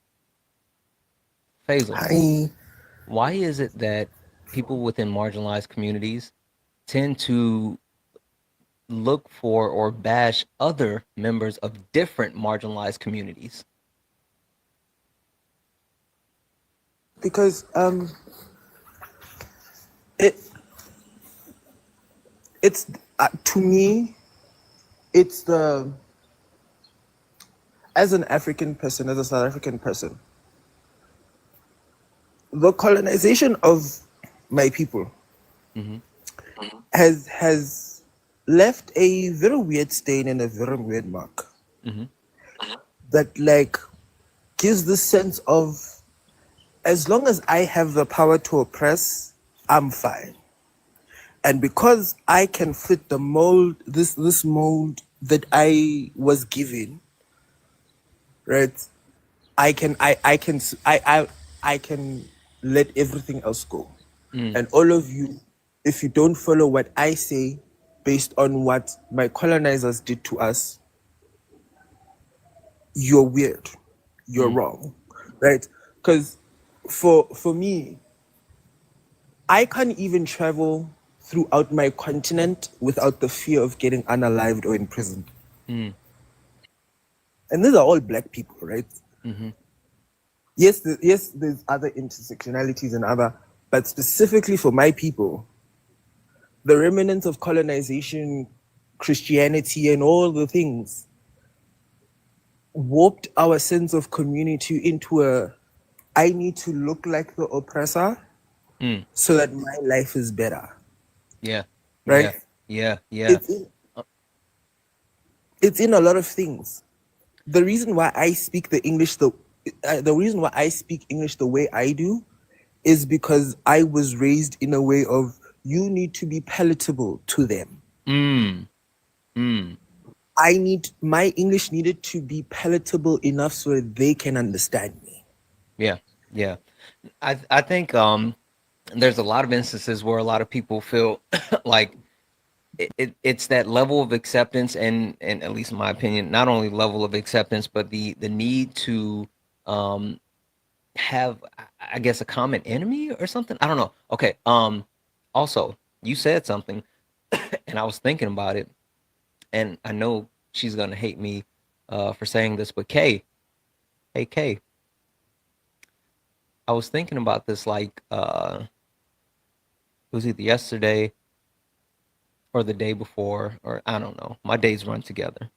Faisal. Hi. Why is it that people within marginalized communities tend to look for or bash other members of different marginalized communities? Because it it's to me, it's the as an African person, as a South African person, the colonization of my people Mm-hmm. has left a very weird stain and a very weird mark Mm-hmm. that like gives the sense of, as long as I have the power to oppress, I'm fine. And because I can fit the mold, this mold that I was given, right? I can let everything else go. Mm. And all of you, if you don't follow what I say based on what my colonizers did to us, you're weird. You're wrong. Right? Because for me, I can't even travel throughout my continent without the fear of getting unalived or imprisoned. Mm. And these are all Black people, right? Mm-hmm. Yes, yes, there's other intersectionalities and other, but specifically for my people, the remnants of colonization, Christianity, and all the things warped our sense of community into I need to look like the oppressor Mm. so that my life is better, Yeah. right? Yeah. It's in a lot of things. The reason why I speak the reason why I speak English the way I do is because I was raised in a way of you need to be palatable to them. Mm. Mm. My English needed to be palatable enough so that they can understand me. Yeah. I think there's a lot of instances where a lot of people feel like it's that level of acceptance and at least in my opinion, not only level of acceptance, but the need to have, I guess, a common enemy or something. I don't know. Okay. Also, you said something and I was thinking about it, and I know she's gonna hate me for saying this, but hey Kay, I was thinking about this like it was either yesterday or the day before, or I don't know. My days run together.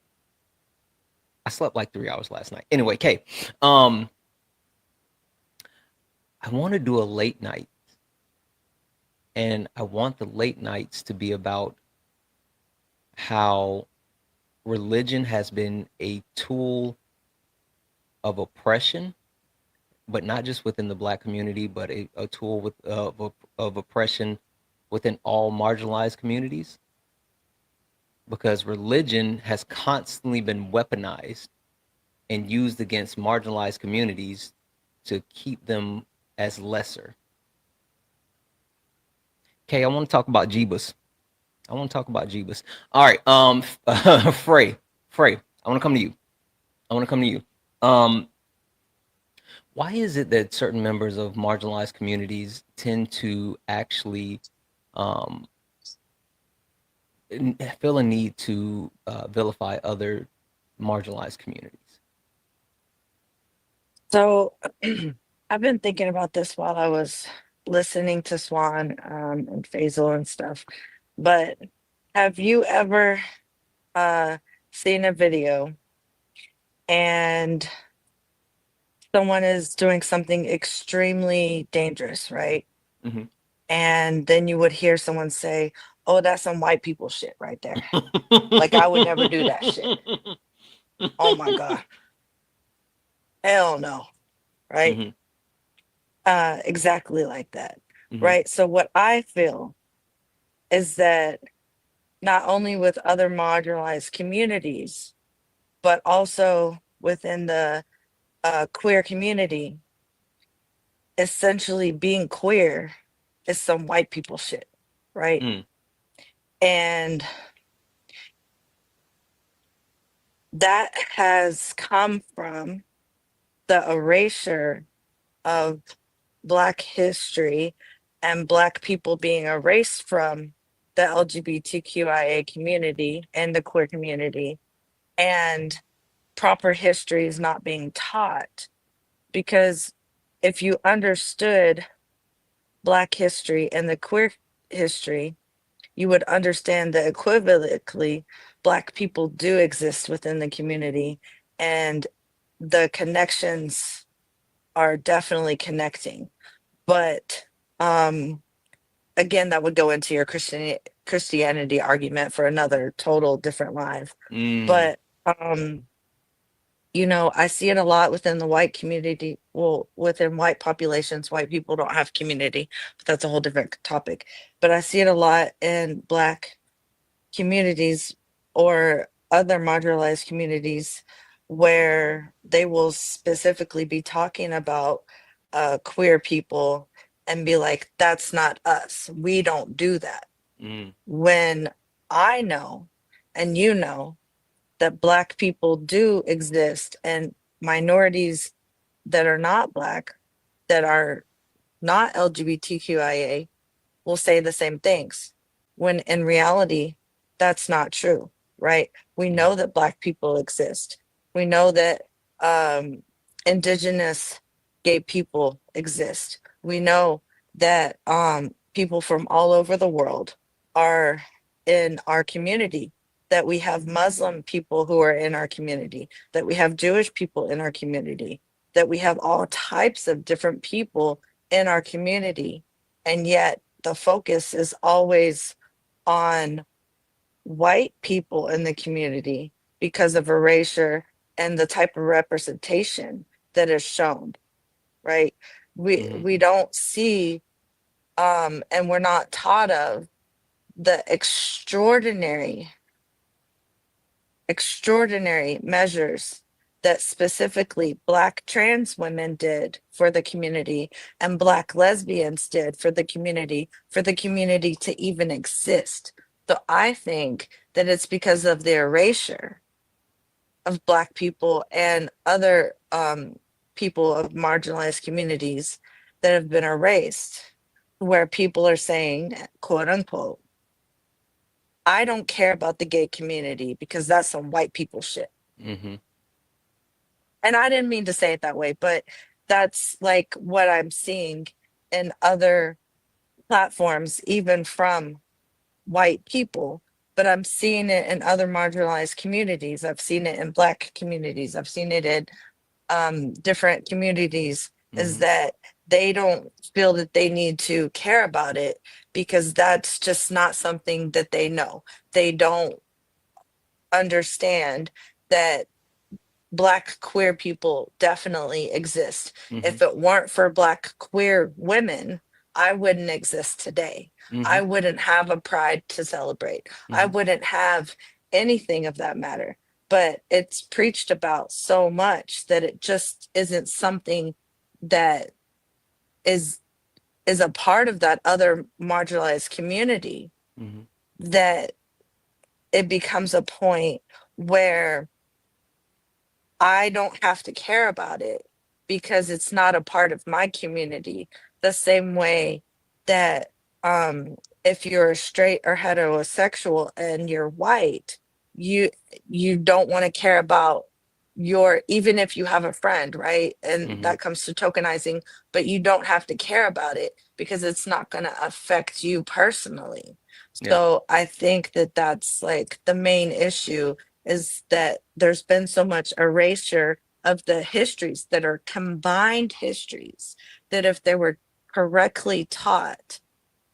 I slept like 3 hours last night. Anyway, Kay, I want to do a late night, and I want the late nights to be about how religion has been a tool of oppression, but not just within the Black community, but a tool of oppression within all marginalized communities. Because religion has constantly been weaponized and used against marginalized communities to keep them as lesser. Okay, I want to talk about Jeebus. I want to talk about Jeebus. All right. Frey, I want to come to you. Um, why is it that certain members of marginalized communities tend to actually um, feel a need to vilify other marginalized communities? So I've been thinking about this while I was listening to Swan and Faisal and stuff. But have you ever seen a video and someone is doing something extremely dangerous, right? Mm-hmm. And then you would hear someone say, "Oh, that's some white people shit right there." Like, I would never do that shit. Oh my God. Hell no. Right? Mm-hmm. Exactly like that. Mm-hmm. Right. So what I feel is that not only with other marginalized communities, but also within the queer community, essentially being queer is some white people shit, right? Mm. And that has come from the erasure of Black history and Black people being erased from the LGBTQIA community and the queer community, and proper history is not being taught. Because if you understood Black history and the queer history, you would understand that equivalently, Black people do exist within the community, and the connections are definitely connecting. But again, that would go into your Christianity argument for another total different live. Mm. But you know, I see it a lot within the white community. Well, within white populations, white people don't have community, but that's a whole different topic. But I see it a lot in Black communities or other marginalized communities where they will specifically be talking about queer people and be like, "That's not us. We don't do that." Mm. When I know and you know that Black people do exist, and minorities that are not Black, that are not LGBTQIA, will say the same things, when in reality, that's not true, right? We know that Black people exist. We know that Indigenous gay people exist. We know that people from all over the world are in our community, that we have Muslim people who are in our community, that we have Jewish people in our community, that we have all types of different people in our community. And yet the focus is always on white people in the community because of erasure and the type of representation that is shown, right? We don't see and we're not taught of the extraordinary measures that specifically Black trans women did for the community and Black lesbians did for the community to even exist. So I think that it's because of the erasure of Black people and other people of marginalized communities that have been erased, where people are saying, quote unquote, "I don't care about the gay community because that's some white people shit." Mm-hmm. And I didn't mean to say it that way, but that's like what I'm seeing in other platforms, even from white people. But I'm seeing it in other marginalized communities. I've seen it in Black communities. I've seen it in different communities, is that they don't feel that they need to care about it because that's just not something that they know. They don't understand that Black queer people definitely exist. If it weren't for Black queer women, I wouldn't exist today. I wouldn't have a pride to celebrate. I wouldn't have anything of that matter. But it's preached about so much that it just isn't something that is a part of that other marginalized community. that it becomes a point where I don't have to care about it because it's not a part of my community. The same way that if you're straight or heterosexual and you're white, you you don't want to care about your, even if you have a friend, right? And that comes to tokenizing, but you don't have to care about it because it's not going to affect you personally. Yeah. So I think that that's like the main issue, is that there's been so much erasure of the histories that are combined histories, that if they were correctly taught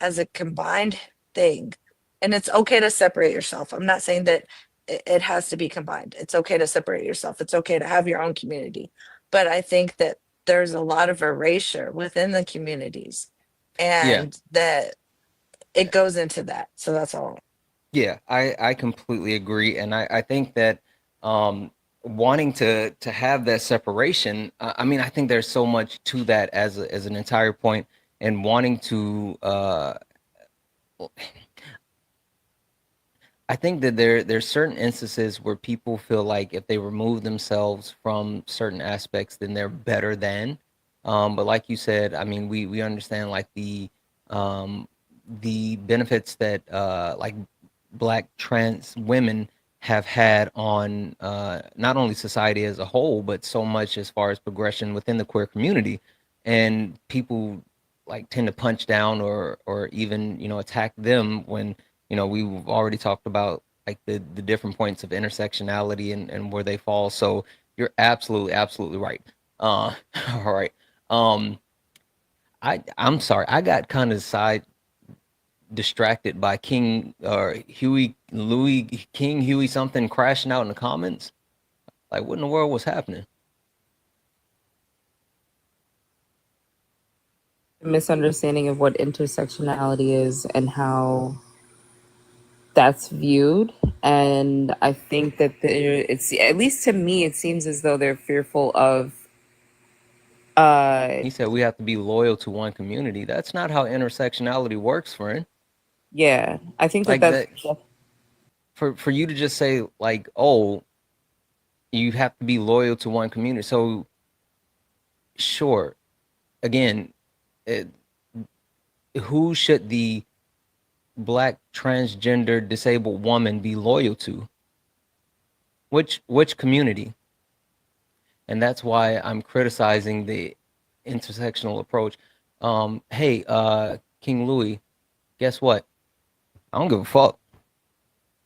as a combined thing, and it's okay to separate yourself. I'm not saying that it has to be combined. It's okay to separate yourself. It's okay to have your own community. But I think that there's a lot of erasure within the communities, and that it goes into that. So that's all. Yeah, I completely agree, and I think that wanting to have that separation, I mean, I think there's so much to that as an entire point, and wanting to. I think that there's certain instances where people feel like if they remove themselves from certain aspects, then they're better than. But like you said, I mean, we understand like the benefits that like Black trans women have had on not only society as a whole, but so much as far as progression within the queer community. And people like tend to punch down or even, you know, attack them when, you know, we've already talked about like the different points of intersectionality and where they fall. So you're absolutely right. All right. I'm sorry. I got kind of distracted by King or King Huey something crashing out in the comments. Like, what in the world was happening? Misunderstanding of what intersectionality is and how that's viewed. And I think that it's, at least to me, it seems as though they're fearful of He said we have to be loyal to one community. That's not how intersectionality works, friend. yeah, I think Like that's for you to just say like, oh, you have to be loyal to one community. So sure, again, who should the Black transgender disabled woman be loyal to? Which community? And that's why I'm criticizing the intersectional approach. Hey, King Louis, guess what? I don't give a fuck.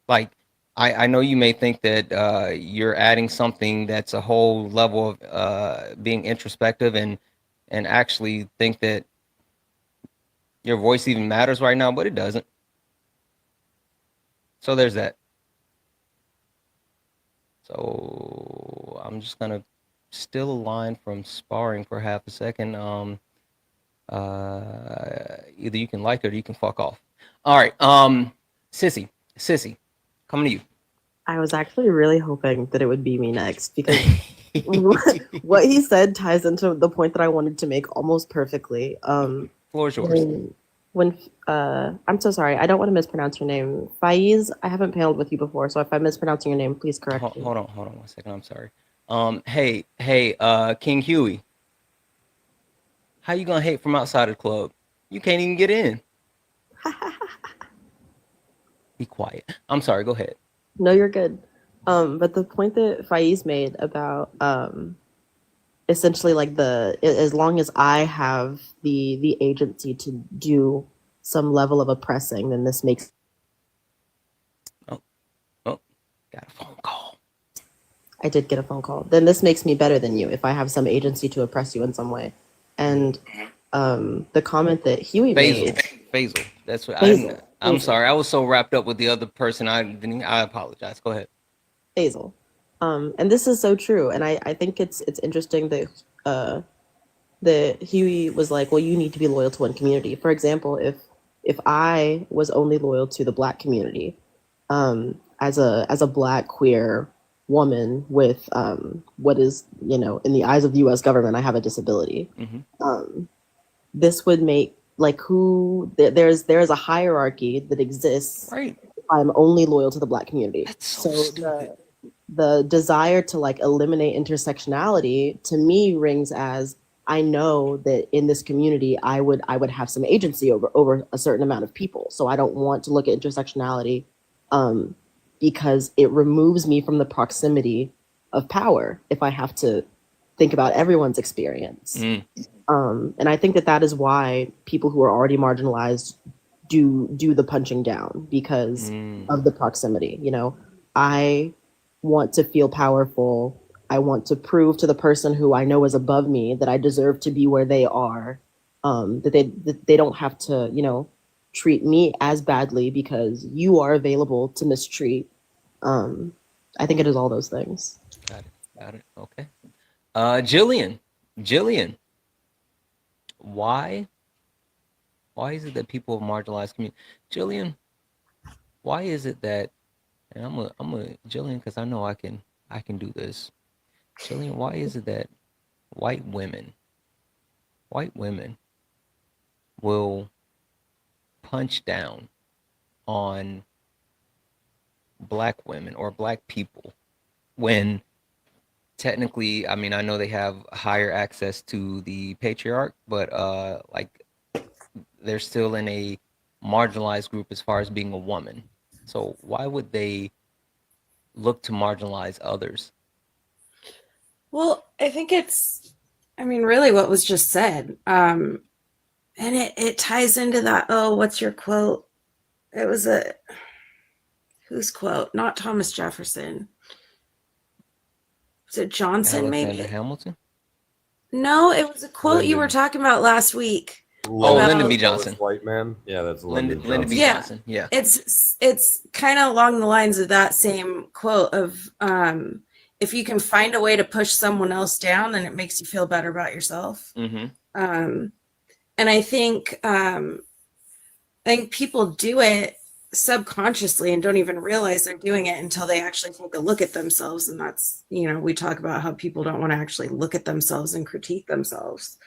Like, I know you may think that you're adding something that's a whole level of being introspective and actually think that your voice even matters right now, but it doesn't. So there's that. So I'm just gonna still a line from sparring for half a second. Either you can like it or you can fuck off. All right. Sissy, coming to you. I was actually really hoping that it would be me next because what he said ties into the point that I wanted to make almost perfectly. Floor is yours. When I'm so sorry, I don't want to mispronounce your name. Faiz, I haven't paneled with you before, so if I'm mispronouncing your name, please correct me. Hold on 1 second. I'm sorry. Hey, King Huey, how you gonna hate from outside of the club? You can't even get in. Be quiet. I'm sorry. Go ahead. No, you're good. But the point that Faiz made about essentially like as long as I have the agency to do some level of oppressing, then this makes. Oh, got a phone call. I did get a phone call. Then this makes me better than you if I have some agency to oppress you in some way. And the comment that Huey made. Basil. That's what Basil. I'm sorry. I was so wrapped up with the other person. I apologize. Go ahead. Basil. And this is so true. And I think it's interesting that Huey was like, well, you need to be loyal to one community. For example, if I was only loyal to the Black community, as a Black queer woman with what is, you know, in the eyes of the U.S. government, I have a disability. Mm-hmm. This would make like there's a hierarchy that exists right I'm only loyal to the Black community. That's so stupid. The desire to like eliminate intersectionality to me rings as, I know that in this community I would have some agency over a certain amount of people. So I don't want to look at intersectionality because it removes me from the proximity of power if I have to think about everyone's experience. And I think that is why people who are already marginalized do the punching down, because of the proximity. You know, I want to feel powerful. I want to prove to the person who I know is above me that I deserve to be where they are. That they don't have to, you know, treat me as badly because you are available to mistreat. I think it is all those things. Got it. Okay. Jillian, why is it that people of marginalized community, Jillian, why is it that, and I'm a Jillian, because I know I can do this. Jillian, why is it that white women will punch down on Black women or Black people when technically, I mean, I know they have higher access to the patriarch, but like they're still in a marginalized group as far as being a woman. So why would they look to marginalize others? Well, I think it's, I mean, really what was just said. And it ties into that, oh, what's your quote? It was whose quote? Not Thomas Jefferson. Was it Johnson, Alexander maybe? Hamilton? No, it was a quote you were Lyndon. talking about last week. Lyndon B. Johnson. White man. Yeah, that's Lyndon B. Yeah. Johnson. Yeah. It's kind of along the lines of that same quote of if you can find a way to push someone else down, then it makes you feel better about yourself. And I think people do it subconsciously and don't even realize they're doing it until they actually take a look at themselves. And that's, you know, we talk about how people don't want to actually look at themselves and critique themselves.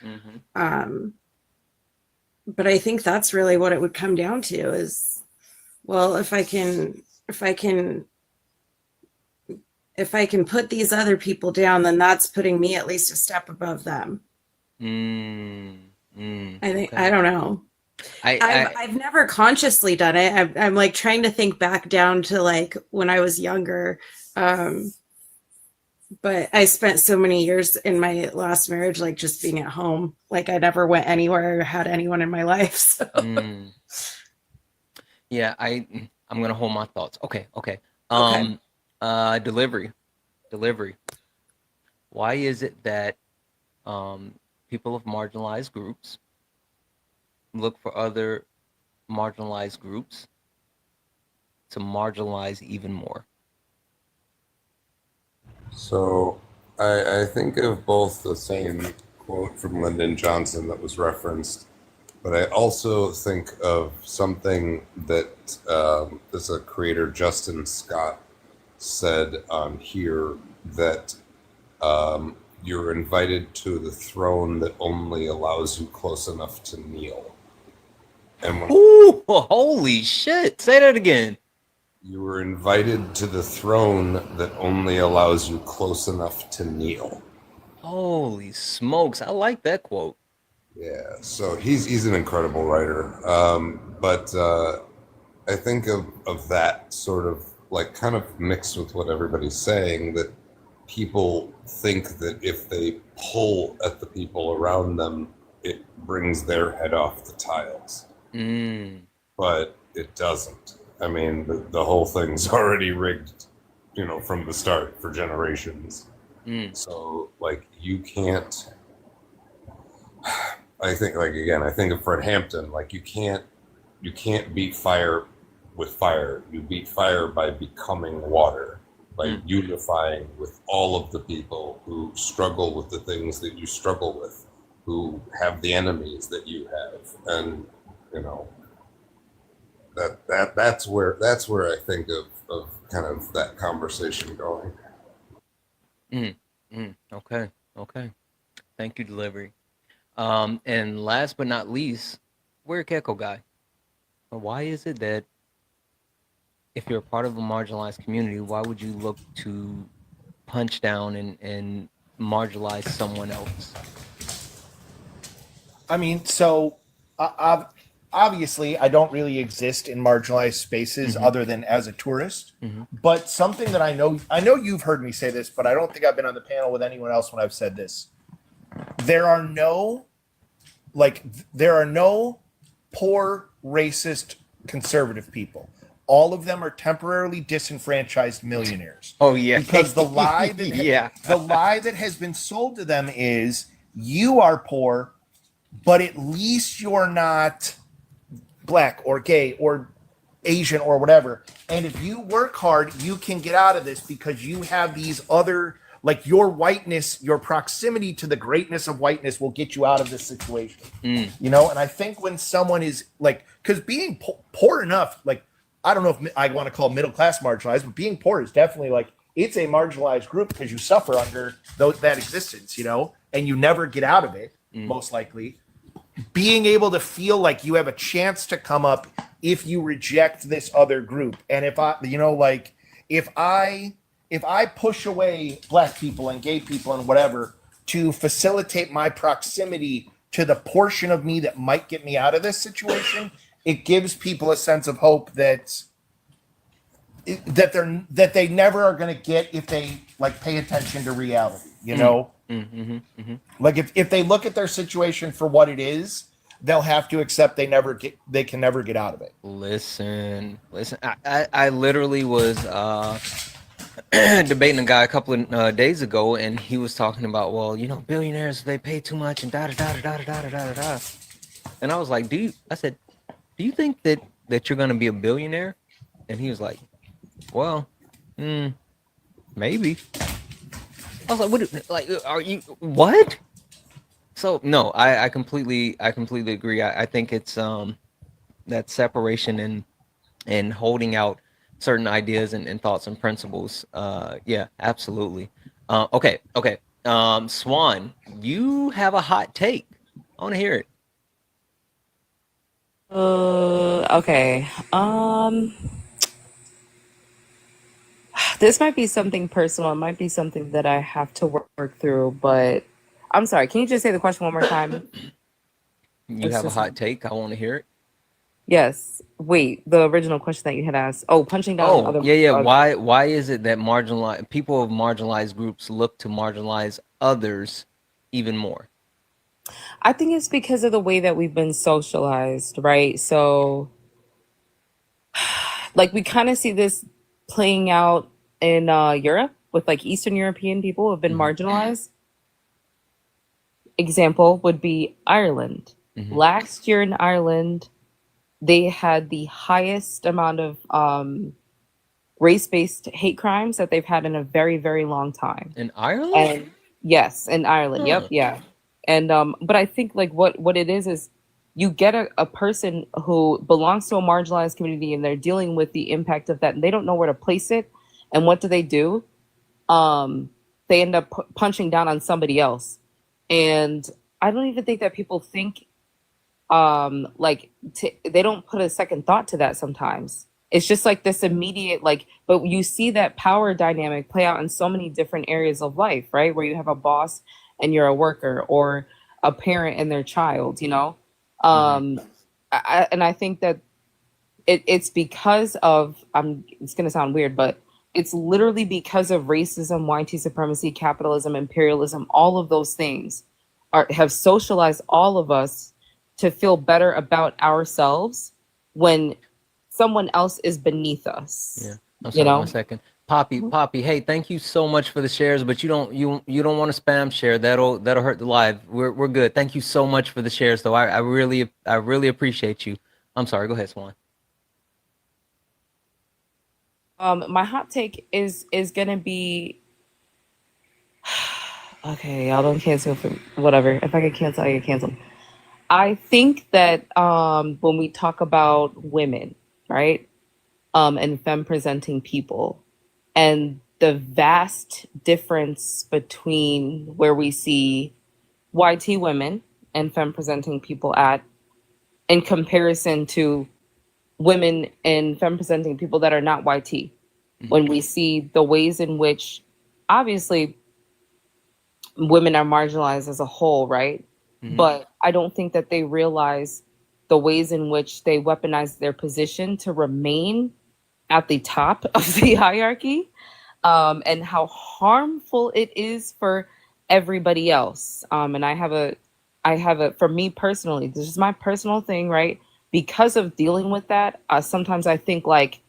But I think that's really what it would come down to is, well, if I can put these other people down, then that's putting me at least a step above them. I think, I don't know. I've never consciously done it. I'm like trying to think back down to like when I was younger. But I spent so many years in my last marriage, like just being at home. Like I never went anywhere or had anyone in my life. So. Yeah, I'm gonna hold my thoughts. Okay. Delivery. Why is it that people of marginalized groups look for other marginalized groups to marginalize even more? So I think of both the same quote from Lyndon Johnson that was referenced, but I also think of something that there's a creator, Justin Scott, said on here, that you're invited to the throne that only allows you close enough to kneel. And when Ooh, holy shit. Say that again. You were invited to the throne that only allows you close enough to kneel. Holy smokes. I like that quote. Yeah, so he's an incredible writer. But I think of that sort of like kind of mixed with what everybody's saying, that people think that if they pull at the people around them, it brings their head off the tiles. But it doesn't. I mean, the whole thing's already rigged, you know, from the start for generations. So, like, you can't. I think, like, again, I think of Fred Hampton. Like, you can't beat fire with fire. You beat fire by becoming water, by unifying with all of the people who struggle with the things that you struggle with, who have the enemies that you have, and you know. That's where I think of kind of that conversation going. Okay. Thank you, Delivery. And last but not least, we're a Keko guy. Why is it that if you're a part of a marginalized community, why would you look to punch down and marginalize someone else? I mean, so obviously, I don't really exist in marginalized spaces other than as a tourist. But something that I know you've heard me say this, but I don't think I've been on the panel with anyone else when I've said this. There are no poor, racist, conservative people. All of them are temporarily disenfranchised millionaires. Oh yeah, because the lie that the lie that has been sold to them is you are poor, but at least you're not black or gay or Asian or whatever. And if you work hard, you can get out of this because you have these other, like your whiteness, your proximity to the greatness of whiteness will get you out of this situation. You know, and I think when someone is like, because being poor enough, like, I don't know if I want to call middle class marginalized, but being poor is definitely like, it's a marginalized group because you suffer under that existence, you know, and you never get out of it, most likely. Being able to feel like you have a chance to come up if you reject this other group. And if I, you know, like if I push away black people and gay people and whatever to facilitate my proximity to the portion of me that might get me out of this situation, it gives people a sense of hope that they never are going to get if they like pay attention to reality, you know? Like if they look at their situation for what it is, they'll have to accept they can never get out of it. Listen. I literally was debating a guy a couple of days ago, and he was talking about, well, you know, billionaires, they pay too much and da da da da da da da da da. And I was like, do you think that you're gonna be a billionaire? And he was like, well, maybe. I was like, what? Are you what? So no, I completely agree. I think it's that separation and holding out certain ideas and thoughts and principles. Yeah, absolutely. Okay. Swan, you have a hot take. I want to hear it. Okay. This might be something personal. It might be something that I have to work through, but I'm sorry. Can you just say the question one more time? You have a hot take. I want to hear it. Yes. Wait, the original question that you had asked. Oh, punching down Oh, other. yeah. Why is it that people of marginalized groups look to marginalize others even more? I think it's because of the way that we've been socialized, right? So, like, we kind of see this playing out in Europe with like Eastern European people who have been marginalized. Example would be Ireland. Last year in Ireland, they had the highest amount of race-based hate crimes that they've had in a very, very long time. In Ireland? And yes, in Ireland. Yep, yeah. And but I think like what it is you get a person who belongs to a marginalized community and they're dealing with the impact of that and they don't know where to place it. And what do? They end up punching down on somebody else. And I don't even think that people think they don't put a second thought to that sometimes. It's just like this immediate, like, but you see that power dynamic play out in so many different areas of life, right? Where you have a boss and you're a worker, or a parent and their child, you know? I think that it's because of, it's going to sound weird, but it's literally because of racism, white supremacy, capitalism, imperialism, all of those things have socialized all of us to feel better about ourselves when someone else is beneath us. Yeah. I'm sorry, 1 second. Poppy, hey, thank you so much for the shares, but you don't want to spam share. That'll hurt the live. We're good. Thank you so much for the shares though. I really appreciate you. I'm sorry, go ahead, Swan. My hot take is gonna be okay, y'all don't cancel for whatever. If I get canceled, I get canceled. I think that when we talk about women, right? And femme presenting people, and the vast difference between where we see YT women and femme presenting people at in comparison to women and femme presenting people that are not YT. When we see the ways in which, obviously, women are marginalized as a whole, right? But I don't think that they realize the ways in which they weaponize their position to remain at the top of the hierarchy, and how harmful it is for everybody else. And I have a, for me personally, this is my personal thing, right? Because of dealing with that, sometimes I think like,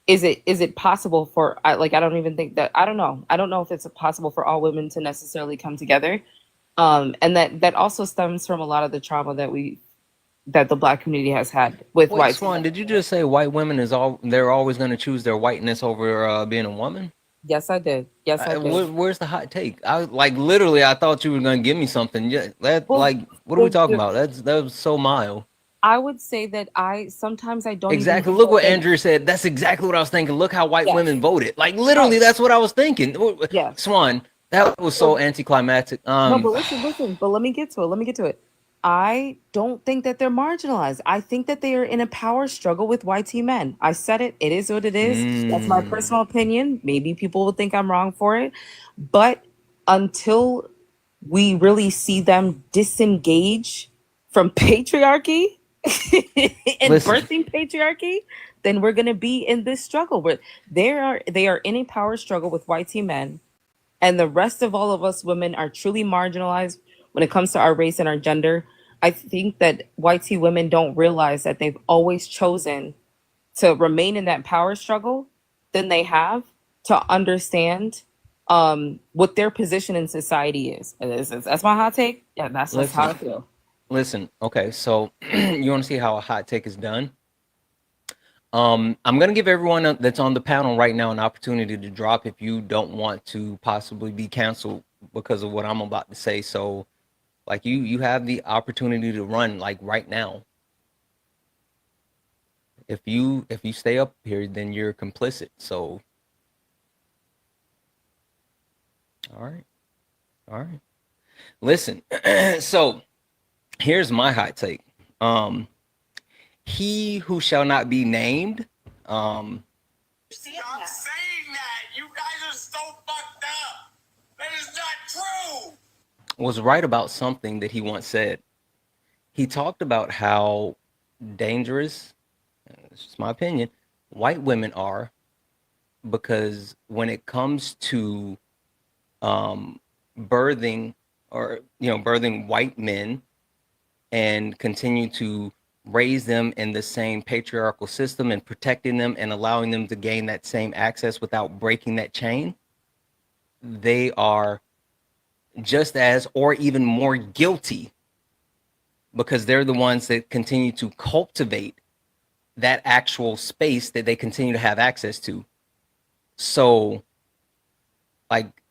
is it possible for, like, I don't even think that, I don't know if it's possible for all women to necessarily come together. And that also stems from a lot of the trauma that the Black community has had with Wait, white Swan, men. did you just say white women they're always going to choose their whiteness over being a woman? Yes, I did. Yes, I did. Where's the hot take? I like literally. I thought you were gonna give me something. Yeah, like what are we talking about? That was so mild. I would say that sometimes I don't Exactly. even Look what that, Andrea said. That's exactly what I was thinking. Look how white yes. women voted. Like literally, that's what I was thinking. Yes. Swan, that was so anticlimactic. No, but listen. But let me get to it. I don't think that they're marginalized. I think that they are in a power struggle with YT men. I said it. It is what it is. That's my personal opinion. Maybe people will think I'm wrong for it. But until we really see them disengage from patriarchy and birthing patriarchy, then we're going to be in this struggle where they are in a power struggle with YT men. And the rest of all of us women are truly marginalized when it comes to our race and our gender. I think that YT women don't realize that they've always chosen to remain in that power struggle than they have to understand what their position in society is. And that's my hot take. Yeah, that's just how I feel. Listen, okay, so you want to see how a hot take is done? I'm gonna give everyone that's on the panel right now an opportunity to drop if you don't want to possibly be canceled because of what I'm about to say. So, like you have the opportunity to run like right now. If you stay up here, then you're complicit. So, all right. Listen, so here's my hot take. He who shall not be named. Stop saying that. You guys are so fucked up. That is not true. Was right about something that he once said. He talked about how dangerous, it's just my opinion, white women are, because when it comes to birthing white men and continue to raise them in the same patriarchal system and protecting them and allowing them to gain that same access without breaking that chain, they are just as or even more guilty because they're the ones that continue to cultivate that actual space that they continue to have access to. So, like,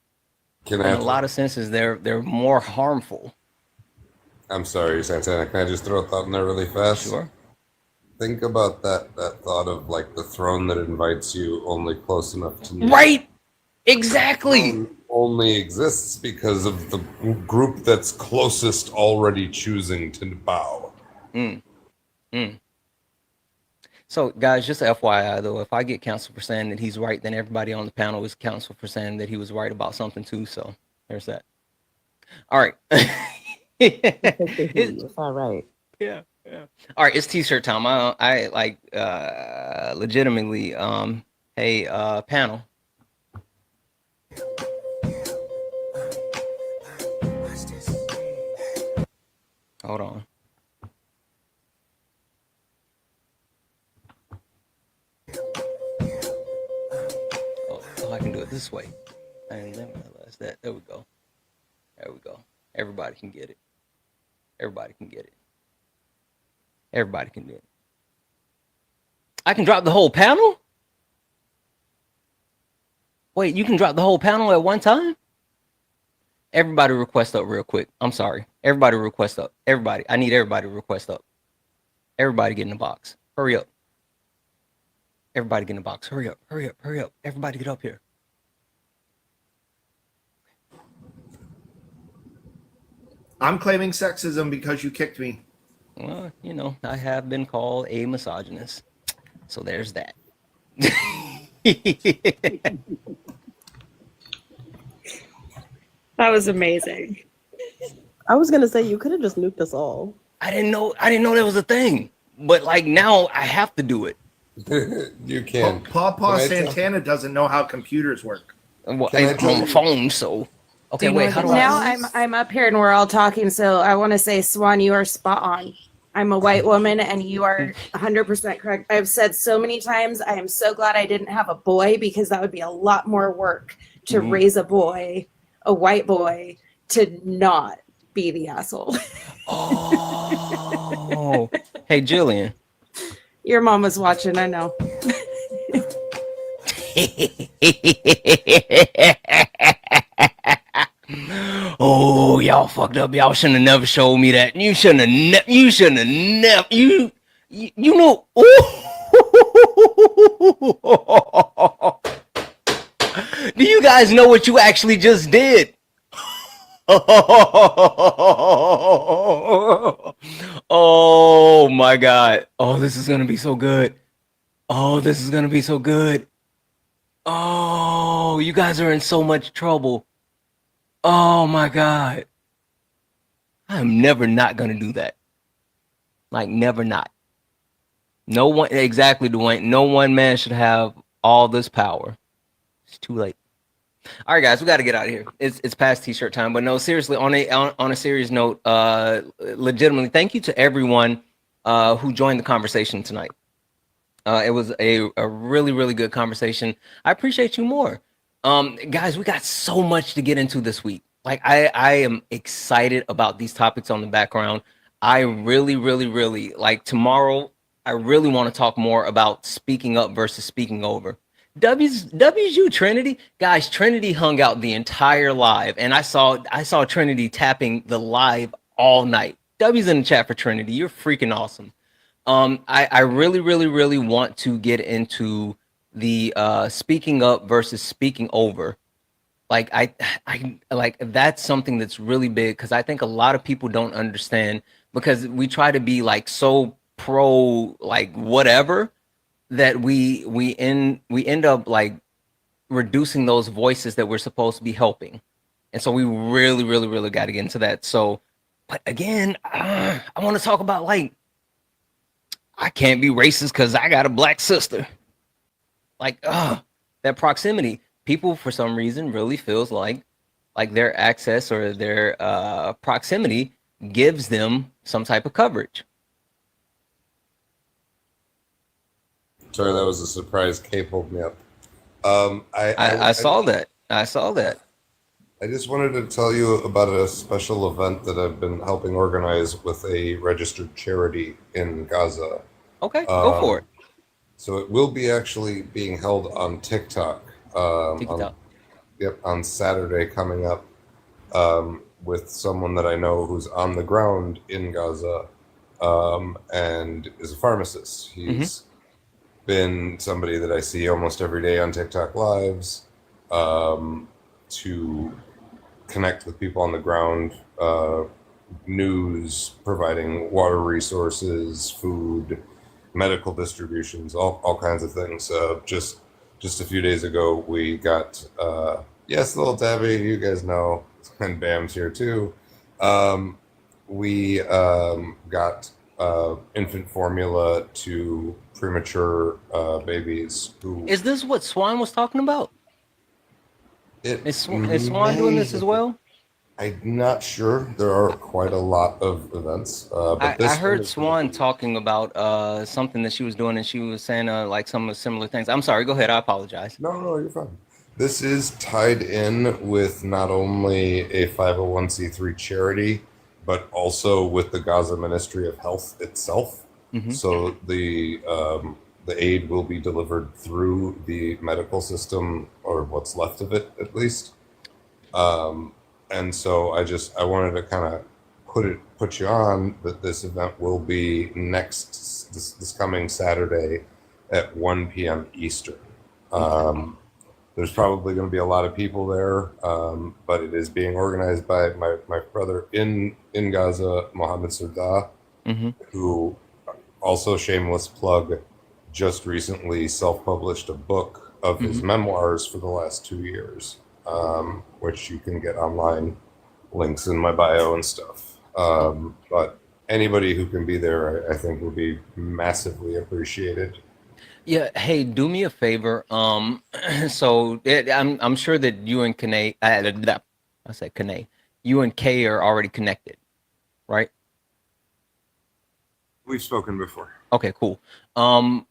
in a lot of senses, they're more harmful. I'm sorry, Santana. Can I just throw a thought in there really fast? Sure. Think about that thought of like the throne that invites you only close enough to me. Right. Exactly. Only exists because of the group that's closest already choosing to bow. So, guys, just FYI, though, if I get canceled for saying that he's right, then everybody on the panel is canceled for saying that he was right about something, too. So, there's that. All right. It's all right. Yeah. All right, it's t-shirt time. I like legitimately hey panel. Hold on. Oh, I can do it this way. I didn't even realize that. There we go. Everybody can get it. Everybody can do it. I can drop the whole panel? Wait, you can drop the whole panel at one time? Everybody request up real quick. I'm sorry. Everybody request up. Everybody. I need everybody to request up. Everybody get in the box. Hurry up. Everybody get in the box. Hurry up. Everybody get up here. I'm claiming sexism because you kicked me. Well, you know, I have been called a misogynist, so there's that. That was amazing. I was gonna say you could have just nuked us all. I didn't know that was a thing, but like now I have to do it. You can. Pawpaw Can I tell- Santana doesn't know how computers work. Well, Can I I'm tell on the you- phone, so okay. you know Wait, what how the do I? Now I'm up here and we're all talking, so I want to say, Swan, you are spot on. I'm a white woman, and you are 100% correct. I've said so many times, I am so glad I didn't have a boy, because that would be a lot more work to raise a boy, a white boy, to not be the asshole. Oh, hey, Jillian. Your mom was watching, I know. Oh, y'all fucked up. Y'all shouldn't have never showed me that. You shouldn't have. You shouldn't have never. You know. Do you guys know what you actually just did? Oh my God. Oh, this is gonna be so good. Oh, this is gonna be so good. Oh, you guys are in so much trouble. Oh my God. I'm never not gonna do that. Like, never not. No one, exactly, Dwayne. No one man should have all this power. It's too late. All right, guys, we got to get out of here. It's past t-shirt time, but no, seriously. On a serious note, legitimately, thank you to everyone who joined the conversation tonight. It was a really, really good conversation. I appreciate you more, guys. We got so much to get into this week. Like, I am excited about these topics on the background. I really, really, really like tomorrow. I really want to talk more about speaking up versus speaking over. WSU Trinity, guys. Trinity hung out the entire live, and I saw Trinity tapping the live all night. W's in the chat for Trinity. You're freaking awesome. I really, really, really want to get into the speaking up versus speaking over. Like I like that's something that's really big, because I think a lot of people don't understand, because we try to be like so pro like whatever, that we end up like reducing those voices that we're supposed to be helping. And so we really, really, really got to get into that. So, but again, I want to talk about, like, I can't be racist because I got a black sister. Like, that proximity. People, for some reason, really feels like their access or their proximity gives them some type of coverage. Sorry, that was a surprise. Kay pulled me up. I saw that. I saw that. I just wanted to tell you about a special event that I've been helping organize with a registered charity in Gaza. Okay, go for it. So it will be actually being held on TikTok. On Saturday coming up, with someone that I know who's on the ground in Gaza, and is a pharmacist. He's been somebody that I see almost every day on TikTok lives, to connect with people on the ground, news, providing water resources, food, medical distributions, all kinds of things. Just a few days ago, we got, yes, little Tabby, you guys know, and Bam's here too. We got infant formula to premature babies who... Is this what Swan was talking about? Is Swan doing this as well? I'm not sure. There are quite a lot of events. But I heard Swan talking about something that she was doing, and she was saying like some similar things. I'm sorry. Go ahead. I apologize. No, you're fine. This is tied in with not only a 501c3 charity, but also with the Gaza Ministry of Health itself. So the aid will be delivered through the medical system, or what's left of it, at least. And so I wanted to kind of put you on that this event will be this coming Saturday at 1 p.m. Eastern. There's probably going to be a lot of people there, but it is being organized by my brother in Gaza, Mohammed Surdah, who also, shameless plug, just recently self-published a book of his memoirs for the last 2 years, which you can get online, links in my bio and stuff. But anybody who can be there, I think, would be massively appreciated. Yeah. Hey, do me a favor. So I'm sure that you and Kane, I said Kane, you and Kay are already connected, right? We've spoken before. Okay, cool.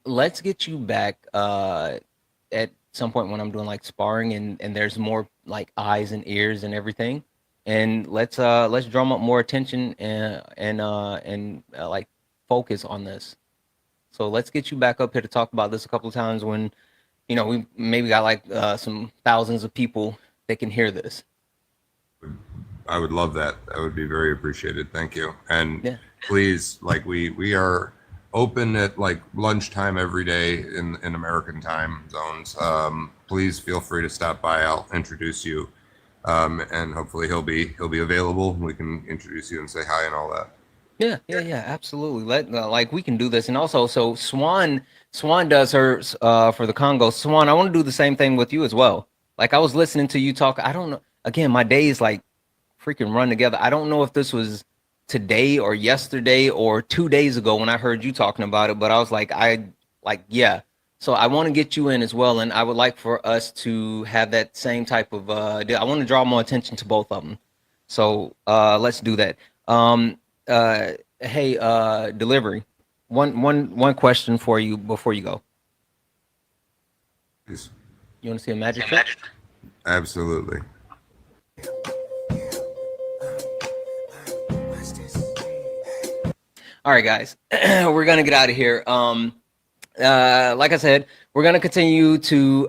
Let's get you back at some point when I'm doing like sparring and there's more like eyes and ears and everything. And let's drum up more attention and like focus on this. So let's get you back up here to talk about this a couple of times when, you know, we maybe got like some thousands of people that can hear this. I would love that. That would be very appreciated. Thank you. And Yeah. please, like we are open at like lunchtime every day in American time zones. Please feel free to stop by. I'll introduce you. And hopefully he'll be available. We can introduce you and say hi and all that. Yeah, absolutely. Like we can do this, and also, so Swan does hers for the Congo. Swan, I want to do the same thing with you as well. Like I was listening to you talk. I don't know. Again, my days like freaking run together. I don't know if this was today or yesterday or 2 days ago when I heard you talking about it, but I was like, yeah. So I want to get you in as well, and I would like for us to have that same type of. I want to draw more attention to both of them. So let's do that. Hey, delivery. One question for you before you go. Please. You want to see a magic trick? Absolutely. All right, guys, we're gonna get out of here. Like I said, we're gonna continue to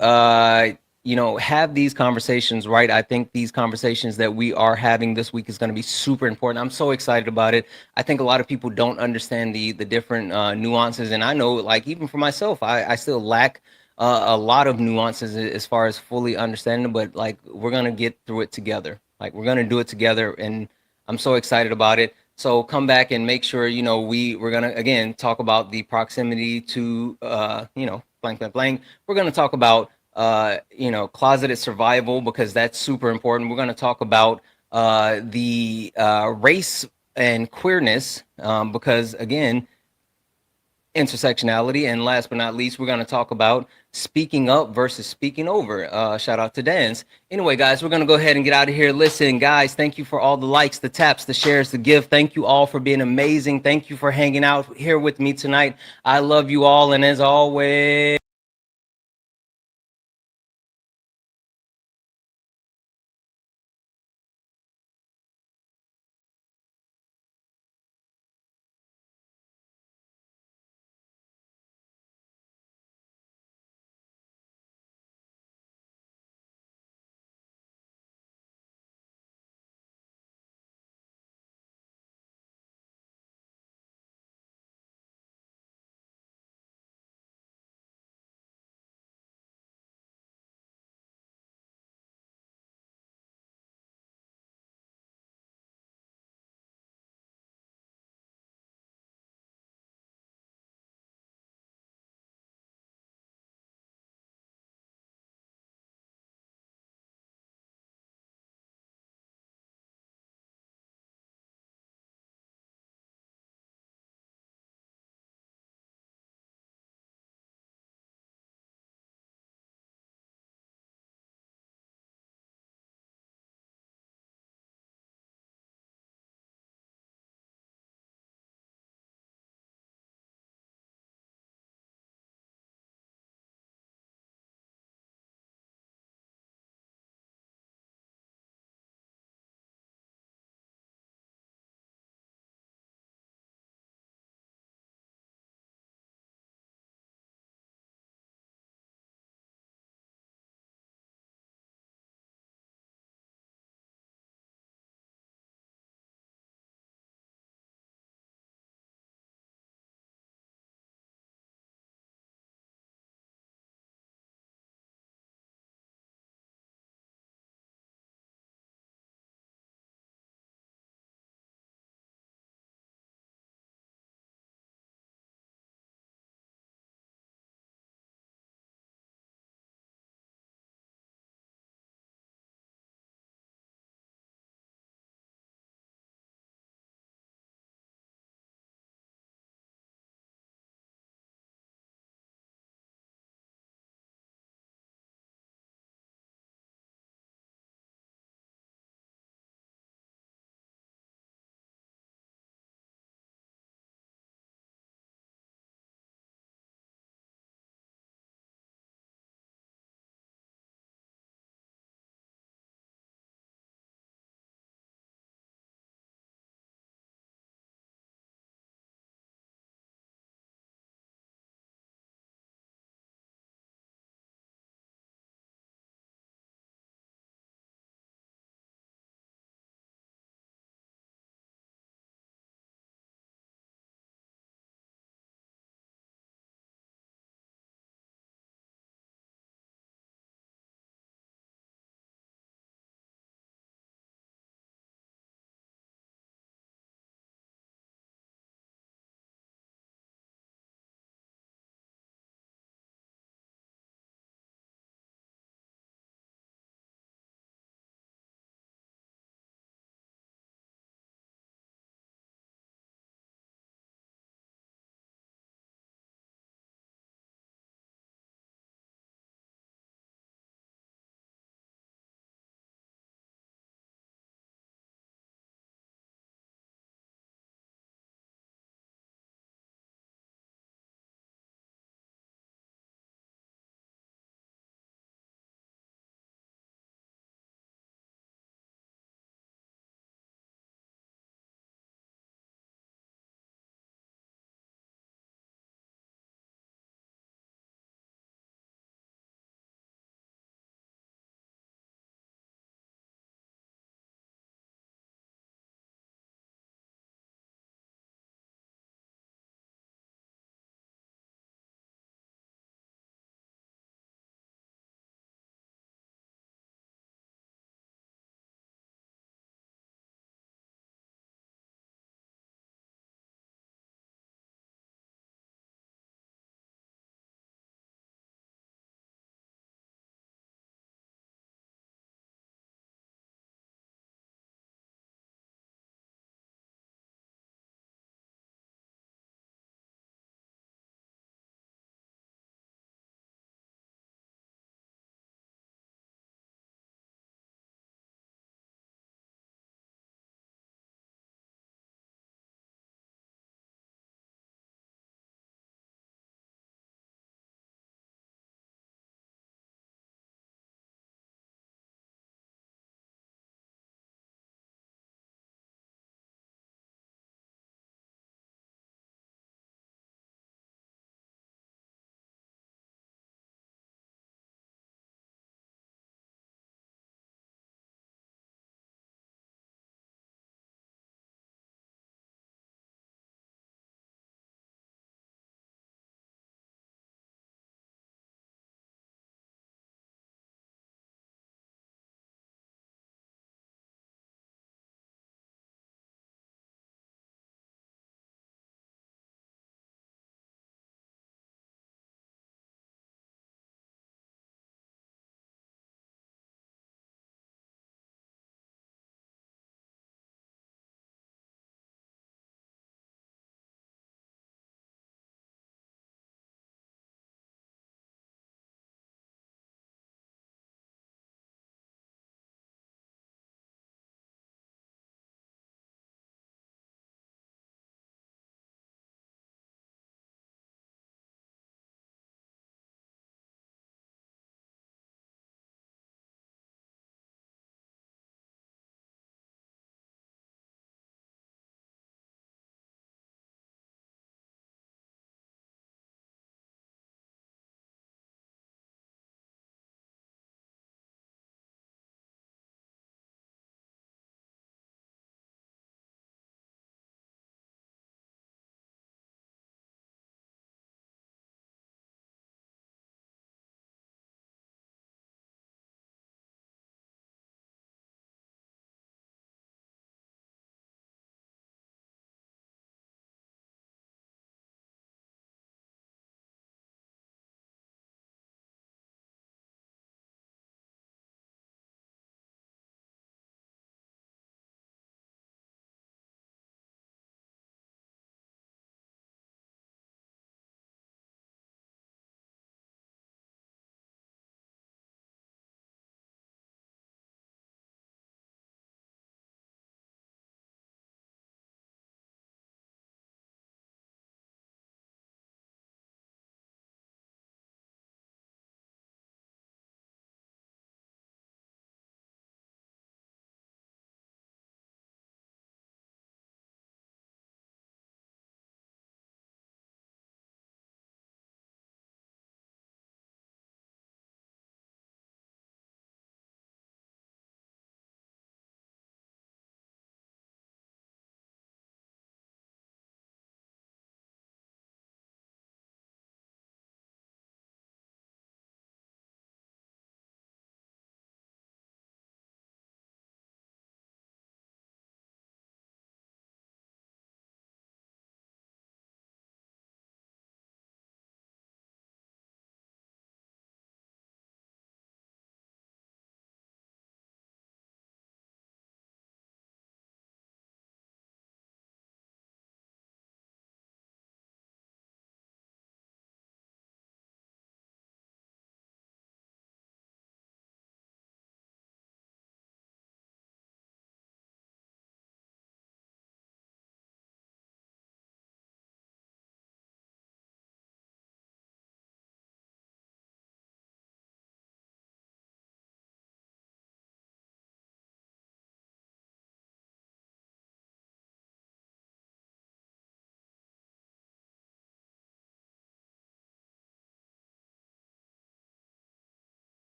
have these conversations, right? I think these conversations that we are having this week is going to be super important. I'm so excited about it. I think a lot of people don't understand the different nuances, and I know, like, even for myself, I still lack a lot of nuances as far as fully understanding. But like, we're gonna get through it together. Like, we're gonna do it together, and I'm so excited about it. So come back and make sure we're gonna again talk about the proximity to blank blank blank. We're gonna talk about closeted survival, because that's super important. We're going to talk about the race and queerness, because again, intersectionality. And last but not least, we're going to talk about speaking up versus speaking over. Shout out to Dance. Anyway, guys, we're going to go ahead and get out of here. Listen, guys, thank you for all the likes, the taps, the shares, the give. Thank you all for being amazing. Thank you for hanging out here with me tonight. I love you all. And as always,